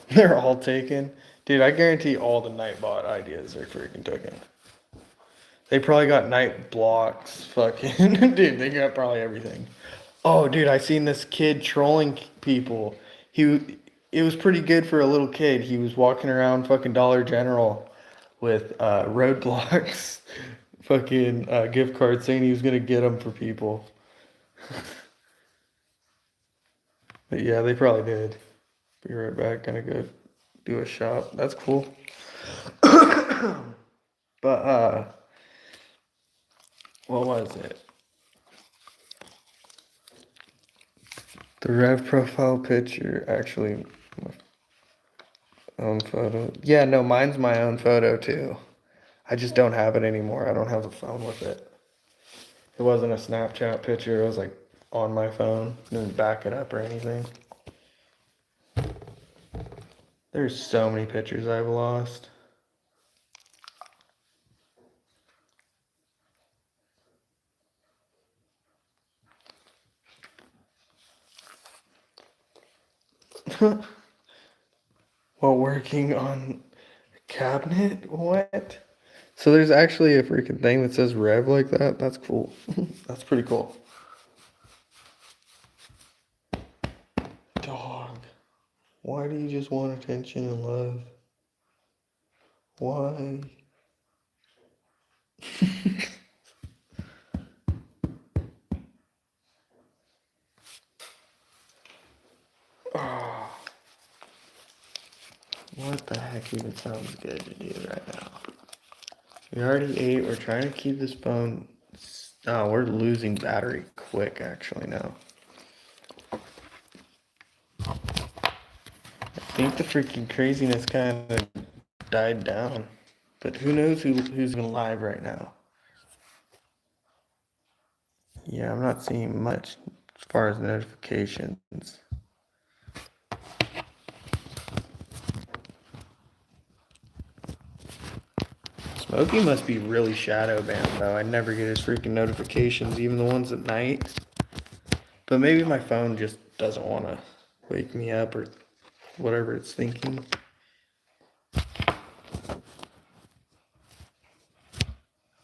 They're all taken. Dude, I guarantee all the Nightbot ideas are freaking taken. They probably got night blocks, fucking. Dude, they got probably everything. Oh, dude, I seen this kid trolling people. It was pretty good for a little kid. He was walking around fucking Dollar General with roadblocks, fucking gift cards, saying he was gonna get them for people. But yeah, they probably did. Be right back. Gonna go do a shop. That's cool. But what was it? The Rev profile picture actually my own photo. Yeah, no, mine's my own photo too. I just don't have it anymore. I don't have a phone with it. It wasn't a Snapchat picture. It was like on my phone. Didn't back it up or anything. There's so many pictures I've lost. While working on a cabinet? What? So there's actually a freaking thing that says Rev like that? That's cool. That's pretty cool. Dog. Why do you just want attention and love? Why? Oh, what the heck even sounds good to do right now? We already ate. We're trying to keep this phone. Oh, we're losing battery quick actually now. I think the freaking craziness kind of died down. But who knows who's even live right now? Yeah, I'm not seeing much as far as notifications. Smokey must be really shadow banned though. I never get his freaking notifications, even the ones at night. But maybe my phone just doesn't want to wake me up or whatever it's thinking.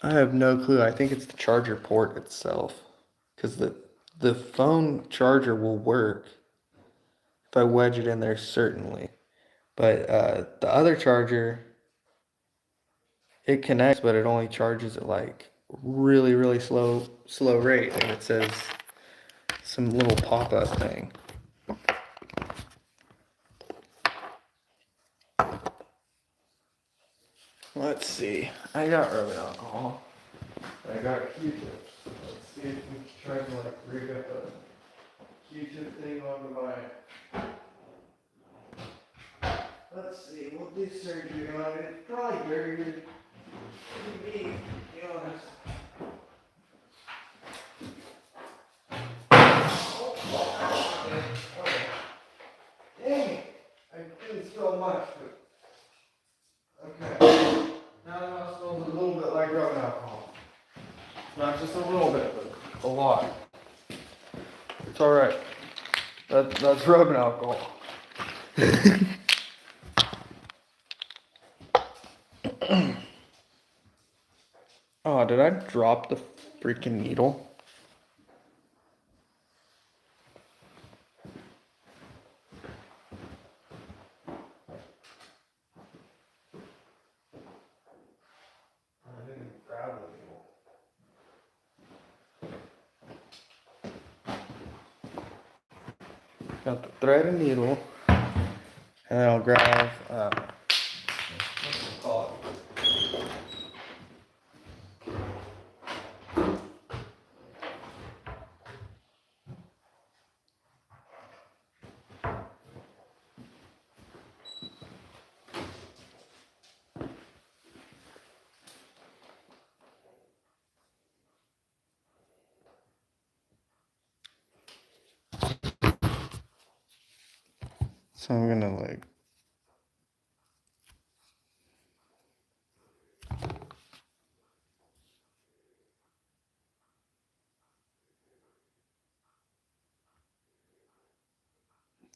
I have no clue. I think it's the charger port itself. Because the phone charger will work if I wedge it in there, certainly. But the other charger, it connects, but it only charges at like really slow rate, and it says some little pop-up thing. Let's see. I got rubbing alcohol. I got Q-tips. Let's see if we can try to like rig up a Q-tip thing onto my. Let's see. We'll do surgery on it. It's probably very good. To be honest. Dang it! I didn't spill much, but okay. Now it smells a little bit like rubbing alcohol. Not just a little bit, but a lot. It's alright. That's rubbing alcohol. Oh, did I drop the freaking needle? Got the thread and needle, and then I'll grab, what's it called? So I'm gonna like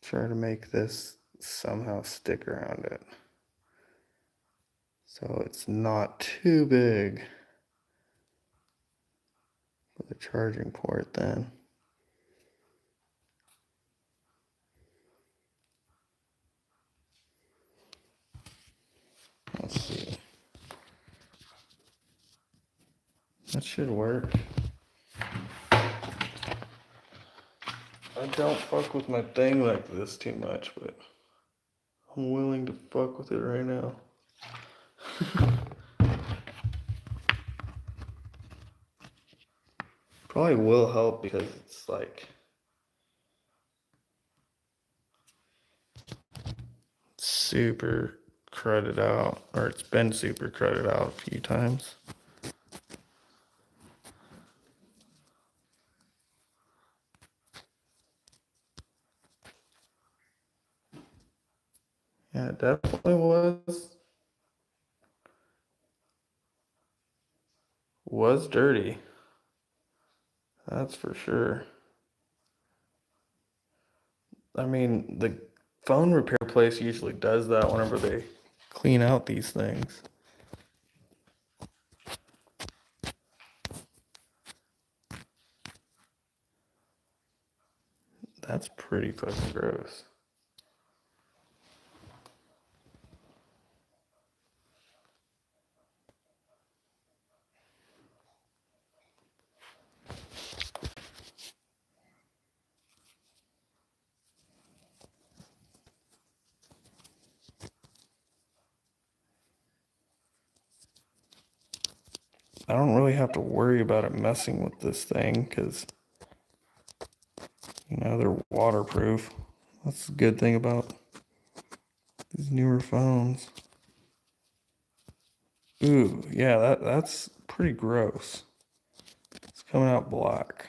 try to make this somehow stick around it. So it's not too big for the charging port then. Let's see. That should work. I don't fuck with my thing like this too much, but I'm willing to fuck with it right now. Probably will help because it's like super cruded out, or it's been super cruded out a few times. Yeah, it definitely was dirty. That's for sure. I mean, the phone repair place usually does that whenever they clean out these things. That's pretty fucking gross. I don't really have to worry about it messing with this thing because, you know, they're waterproof. That's the good thing about these newer phones. Ooh, yeah, that's pretty gross. It's coming out black.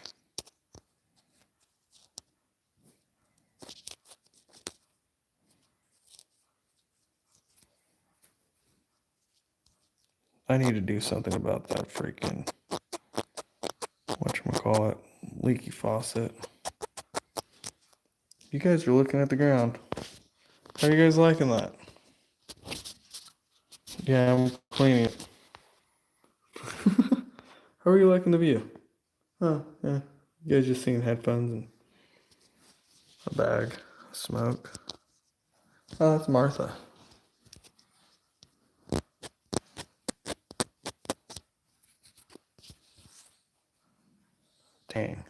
I need to do something about that freaking, whatchamacallit, leaky faucet. You guys are looking at the ground. How are you guys liking that? Yeah, I'm cleaning it. How are you liking the view? Oh, yeah. You guys just seeing headphones and a bag of smoke. Oh, that's Martha. Dang.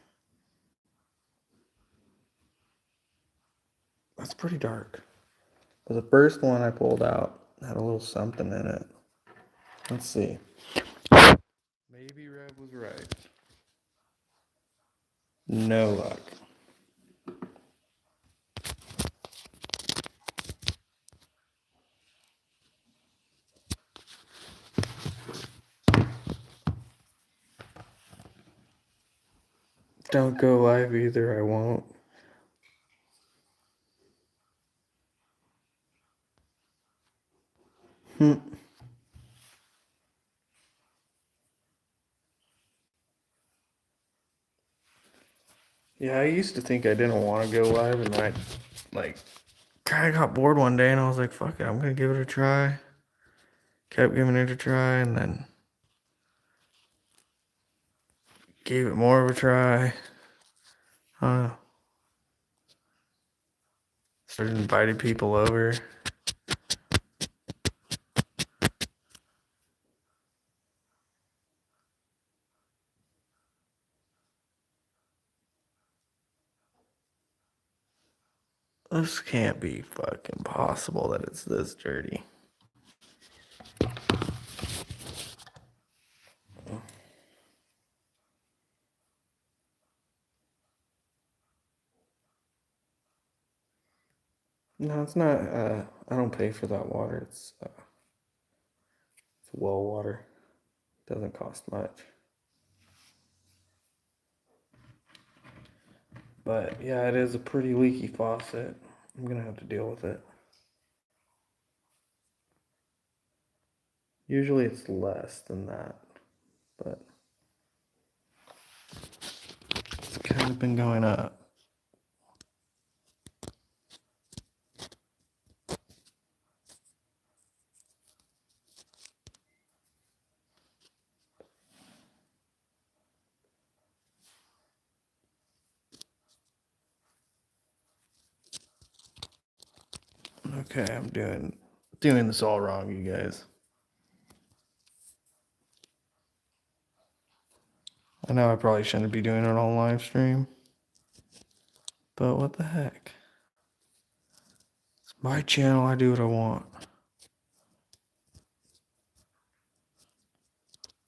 That's pretty dark. But the first one I pulled out had a little something in it. Let's see. Maybe Red was right. No luck. Don't go live either, I won't. Yeah, I used to think I didn't want to go live, and then I kind of got bored one day, and I was like, "Fuck it, I'm gonna give it a try." Kept giving it a try, and then gave it more of a try. Started inviting people over. This can't be fucking possible that it's this dirty. No, it's not. I don't pay for that water. It's well water. It doesn't cost much. But yeah, it is a pretty leaky faucet. I'm gonna have to deal with it. Usually it's less than that, but it's kind of been going up. Okay, I'm doing this all wrong, you guys. I know I probably shouldn't be doing it on live stream, but what the heck? It's my channel, I do what I want.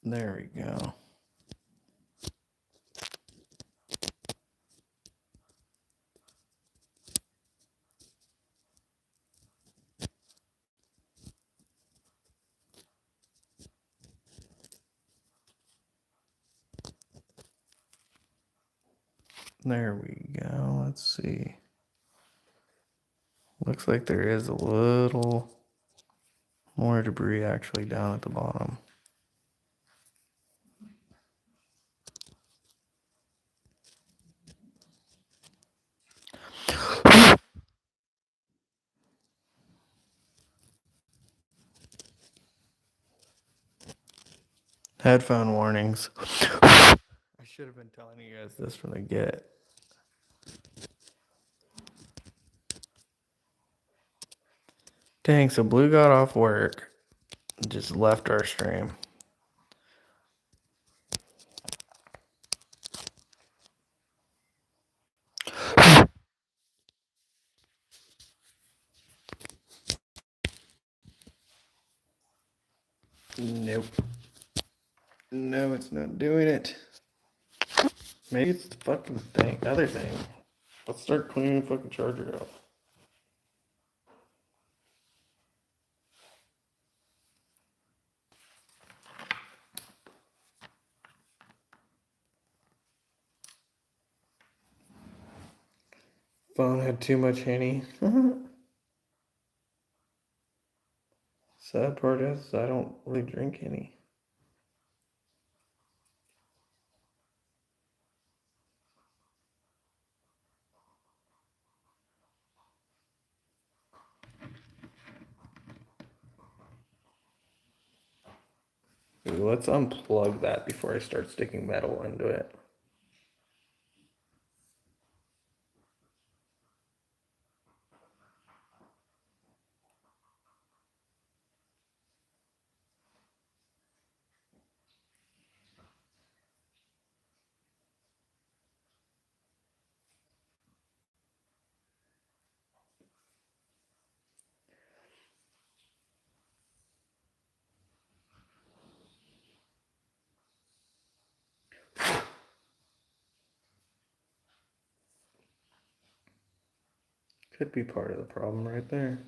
There we go. There we go. Let's see. Looks like there is a little more debris actually down at the bottom. Headphone warnings. I should have been telling you guys this from the get. Dang, so Blue got off work and just left our stream. Nope. No, it's not doing it. Maybe it's the fucking other thing. Let's start cleaning the fucking charger out. Phone had too much Henny. Sad part is I don't really drink any. Ooh, let's unplug that before I start sticking metal into it. Could be part of the problem right there.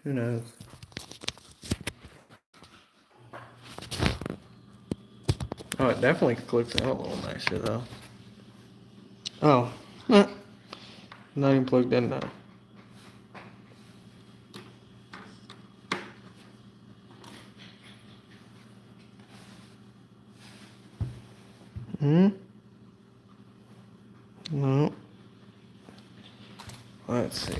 Who knows? Oh, it definitely clicks out a little nicer though. Oh, not even plugged in now. No. Let's see.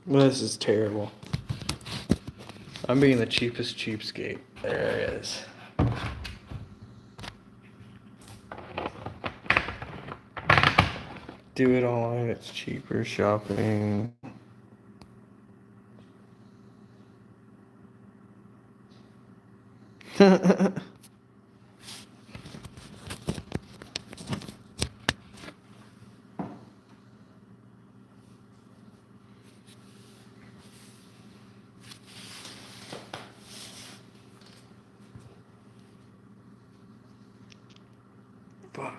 This is terrible. I'm being the cheapest cheapskate. There it is. Do it online, it's cheaper shopping. Fuck.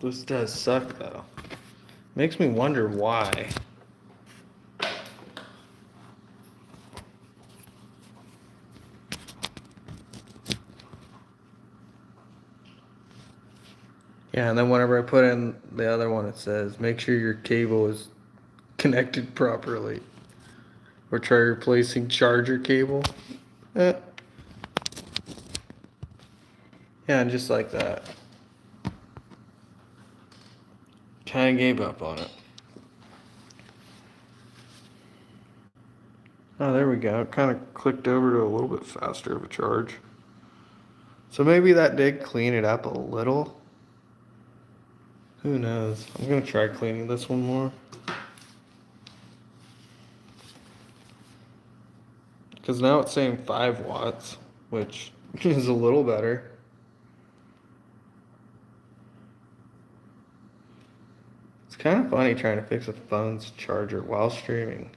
This does suck though. Makes me wonder why. Yeah, and then whenever I put in the other one, it says make sure your cable is connected properly. Or try replacing charger cable. Eh. Yeah, and just like that. Kind of gave up on it. Oh, there we go. It kind of clicked over to a little bit faster of a charge. So maybe that did clean it up a little. Who knows? I'm going to try cleaning this one more. Because now it's saying 5 watts, which is a little better. It's kind of funny trying to fix a phone's charger while streaming.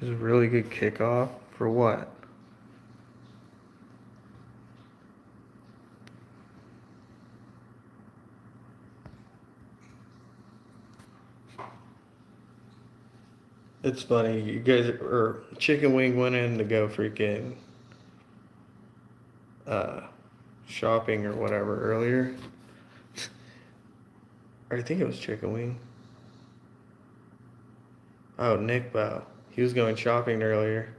It's a really good kickoff for what? It's funny, you guys or Chicken Wing went in to go freaking uh shopping or whatever earlier. Or I think it was Chicken Wing. Oh, Nick Bow. He was going shopping earlier.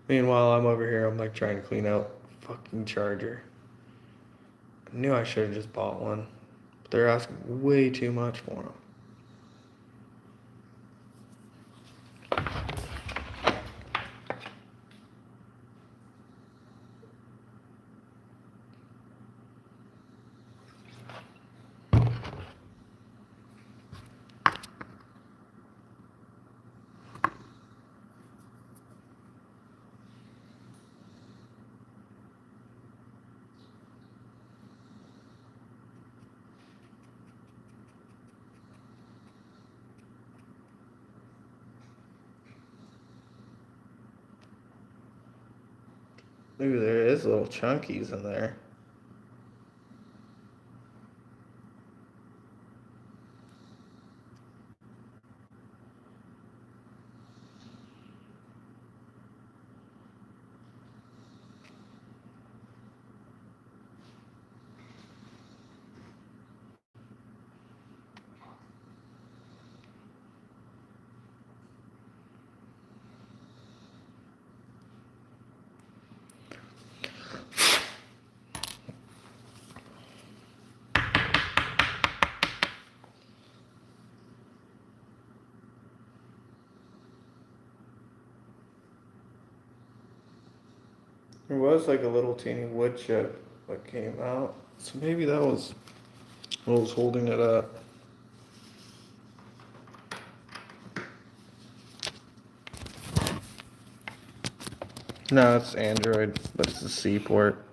Meanwhile, I'm over here, I'm like trying to clean out fucking charger. I knew I should have just bought one. But they're asking way too much for them. Ooh, there is little chunkies in there. There was like a little teeny wood chip that came out. So maybe that was what was holding it up. No, it's Android, but it's a C port.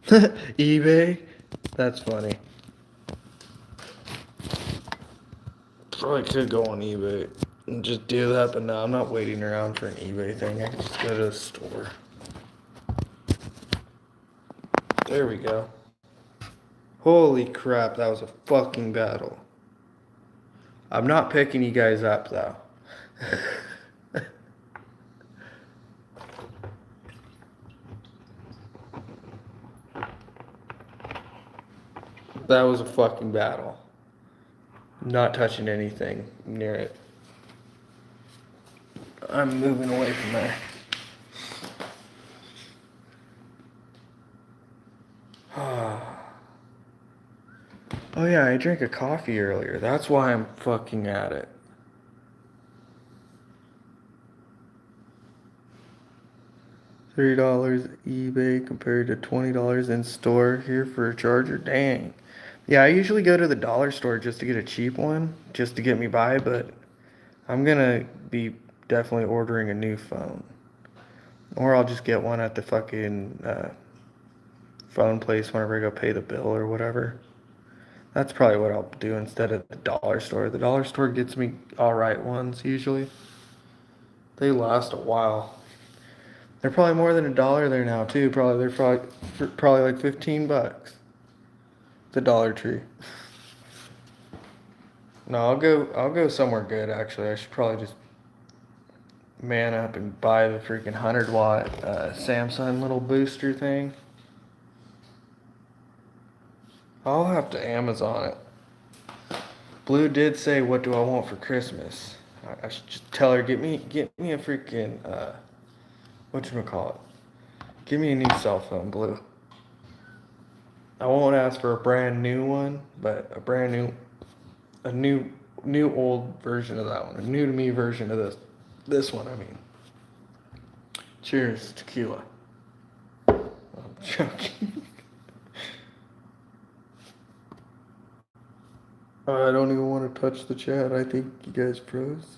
eBay? That's funny. Probably could go on eBay and just do that, but no, I'm not waiting around for an eBay thing. I can just go to the store. There we go. Holy crap, that was a fucking battle. I'm not picking you guys up though. That was a fucking battle. Not touching anything near it. I'm moving away from there. Oh yeah, I drank a coffee earlier. That's why I'm fucking at it. $3 eBay compared to $20 in store here for a charger. Dang. Yeah, I usually go to the dollar store just to get a cheap one, just to get me by, but I'm gonna be definitely ordering a new phone. Or I'll just get one at the fucking phone place whenever I go pay the bill or whatever. That's probably what I'll do instead of the dollar store. The dollar store gets me alright ones usually. They last a while. They're probably more than $1 there now too. They're probably like $15. The Dollar Tree. No, I'll go somewhere good actually. I should probably just man up and buy the freaking 100 watt Samsung little booster thing. I'll have to Amazon it. Blue did say, "What do I want for Christmas?" I should just tell her, get me a freaking whatchamacallit. Give me a new cell phone, Blue. I won't ask for a brand new one, but a new old version of that one, a new to me version of this one. I mean, cheers, tequila. I'm joking. I don't even want to touch the chat. I think you guys froze.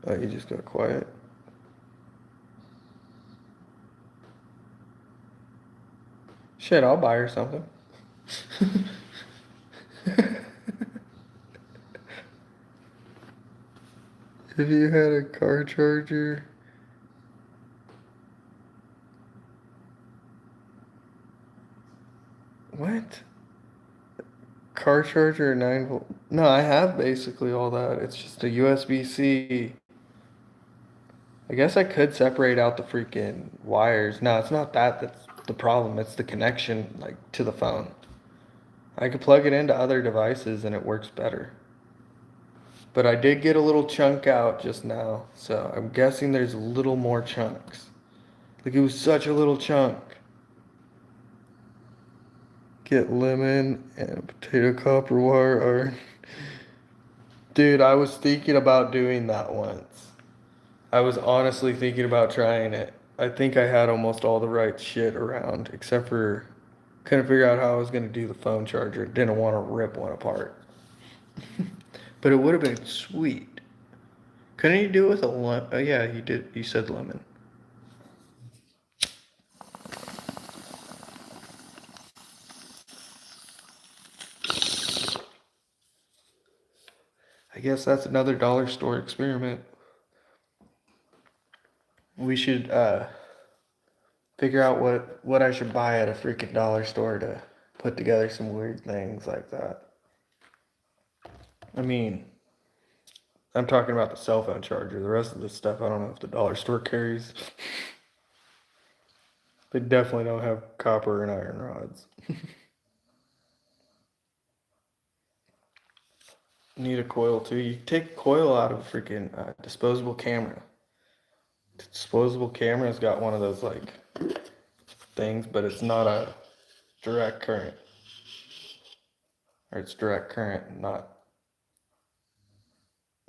Oh, you just got quiet. Shit, I'll buy her something. If you had a car charger. What? Car charger 9 volt? No, I have basically all that. It's just a USB-C. I guess I could separate out the freaking wires. No, it's not that that's the problem. It's the connection like to the phone. I could plug it into other devices and it works better. But I did get a little chunk out just now, so I'm guessing there's a little more chunks. Like it was such a little chunk. Get lemon and potato copper wire or dude, I was thinking about doing that once. I was honestly thinking about trying it. I think I had almost all the right shit around, except for couldn't figure out how I was gonna do the phone charger. Didn't want to rip one apart. But it would have been sweet. Couldn't you do it with a lemon? Oh, yeah, you did. You said lemon. I guess that's another dollar store experiment. We should figure out what I should buy at a freaking dollar store to put together some weird things like that. I mean, I'm talking about the cell phone charger. The rest of the stuff, I don't know if the dollar store carries. They definitely don't have copper and iron rods. Need a coil too. You take a coil out of a freaking disposable camera. The disposable camera's got one of those like things, but it's not a direct current. Or it's direct current, not.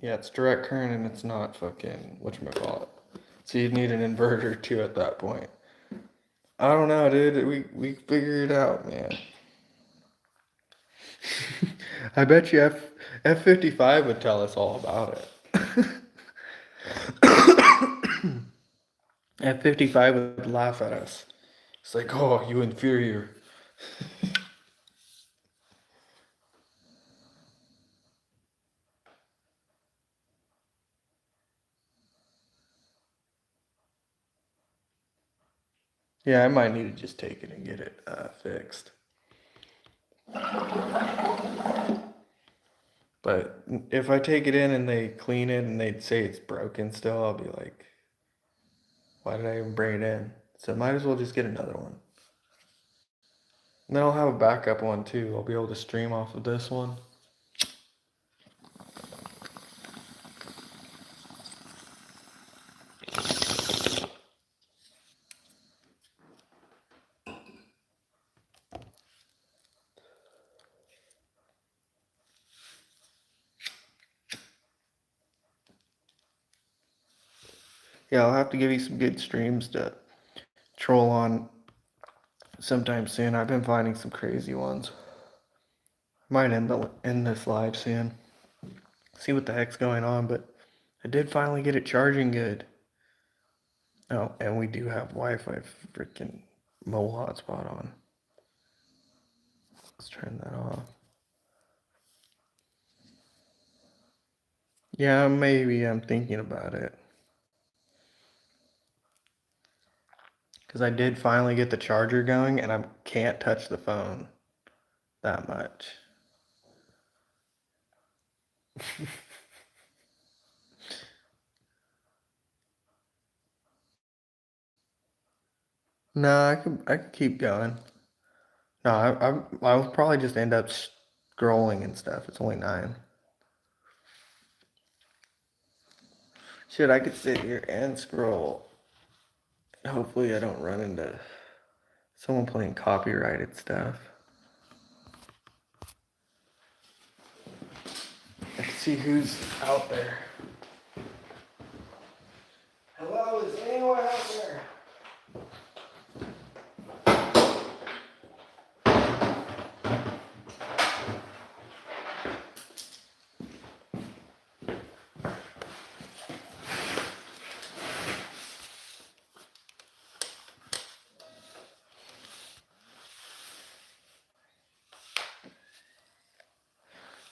Yeah, it's direct current and it's not fucking whatchamacallit. So you'd need an inverter too at that point. I don't know, dude. We figure it out, man. I bet you F55 would tell us all about it. F55 would laugh at us. It's like, oh, you inferior. Yeah, I might need to just take it and get it fixed. But if I take it in and they clean it and they say it's broken still, I'll be like, why did I even bring it in? So I might as well just get another one. And then I'll have a backup one too. I'll be able to stream off of this one. Yeah, I'll have to give you some good streams to troll on sometime soon. I've been finding some crazy ones. Might end this live soon. See what the heck's going on, but I did finally get it charging good. Oh, and we do have Wi-Fi freaking mobile hotspot on. Let's turn that off. Yeah, maybe I'm thinking about it. Because I did finally get the charger going and I can't touch the phone that much. No, I could keep going. No, I'll probably just end up scrolling and stuff. It's only 9. Shit, I could sit here and scroll. Hopefully I don't run into someone playing copyrighted stuff. Let's see who's out there. Hello, is anyone out there?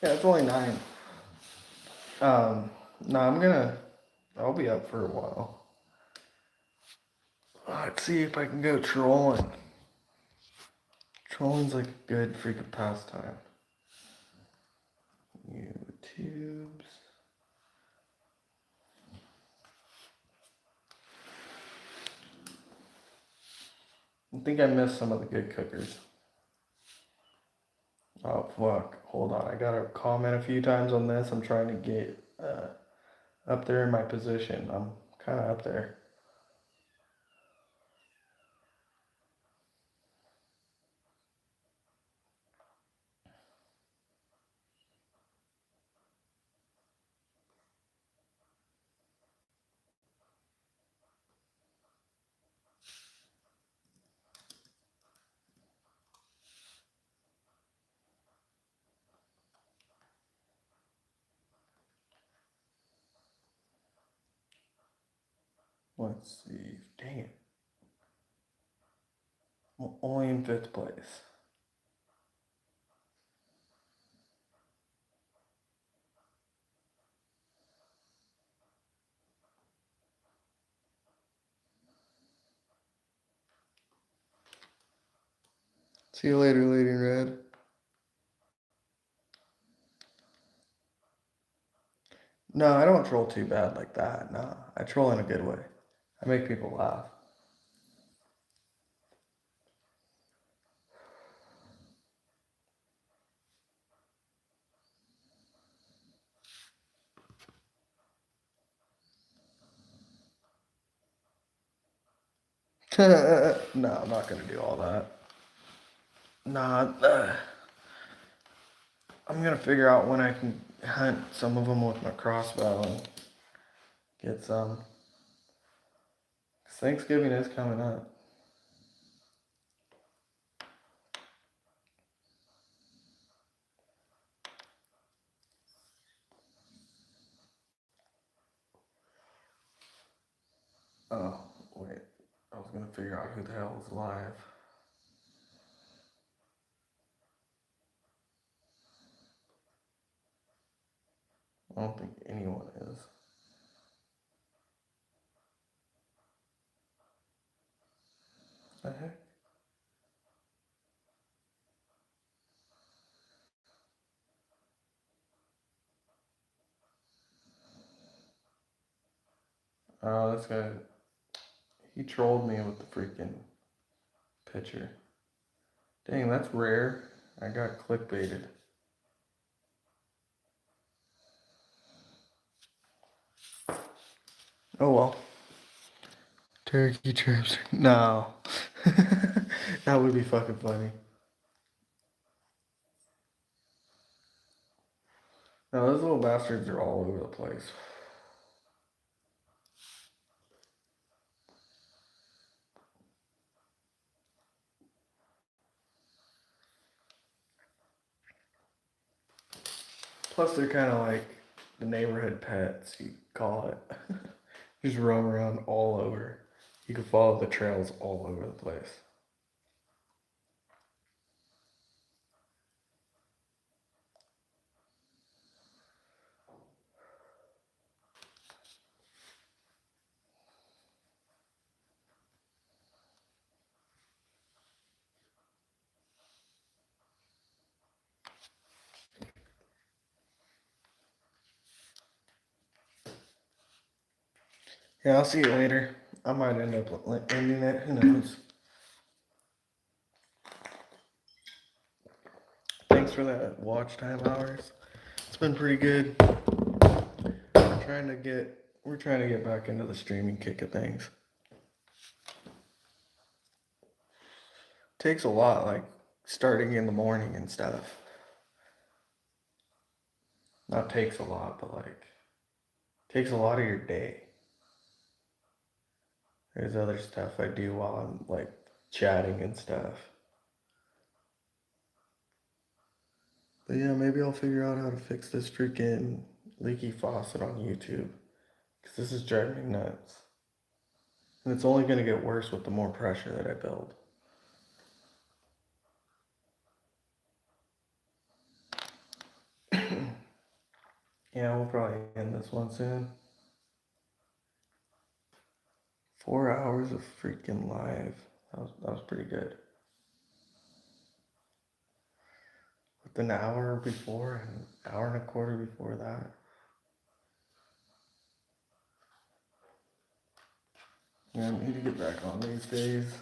Yeah, it's only 9. No, I'll be up for a while. Let's see if I can go trolling. Trolling's like a good freaking pastime. YouTubes. I think I missed some of the good cookers. Oh fuck, hold on. I gotta comment a few times on this. I'm trying to get up there in my position. I'm kind of up there. Let's see. Dang it. I'm only in 5th place. See you later, Lady in Red. No, I don't troll too bad like that. No, I troll in a good way. I make people laugh. No, I'm not gonna do all that. Nah, I'm gonna figure out when I can hunt some of them with my crossbow and get some. 'Cause Thanksgiving is coming up. Oh, wait. I was gonna figure out who the hell is live. I don't think anyone is. What the heck? Oh, this guy, he trolled me with the freaking picture. Dang, that's rare. I got clickbaited. Oh well. Turkey trips. No. That would be fucking funny. No, those little bastards are all over the place. Plus, they're kind of like the neighborhood pets, you call it. Just roam around all over. You can follow the trails all over the place. Yeah, I'll see you later. I might end up ending it. Who knows? Thanks for that watch time hours. It's been pretty good. We're trying to get back into the streaming kick of things. Takes a lot, like starting in the morning and stuff. Not takes a lot, but like takes a lot of your day. There's other stuff I do while I'm like chatting and stuff. But yeah, maybe I'll figure out how to fix this freaking leaky faucet on YouTube. Because this is driving me nuts. And it's only going to get worse with the more pressure that I build. Yeah, we'll probably end this one soon. 4 hours of freaking live. That was pretty good. With an hour before and an hour and a quarter before that. Yeah, I need to get back on these days.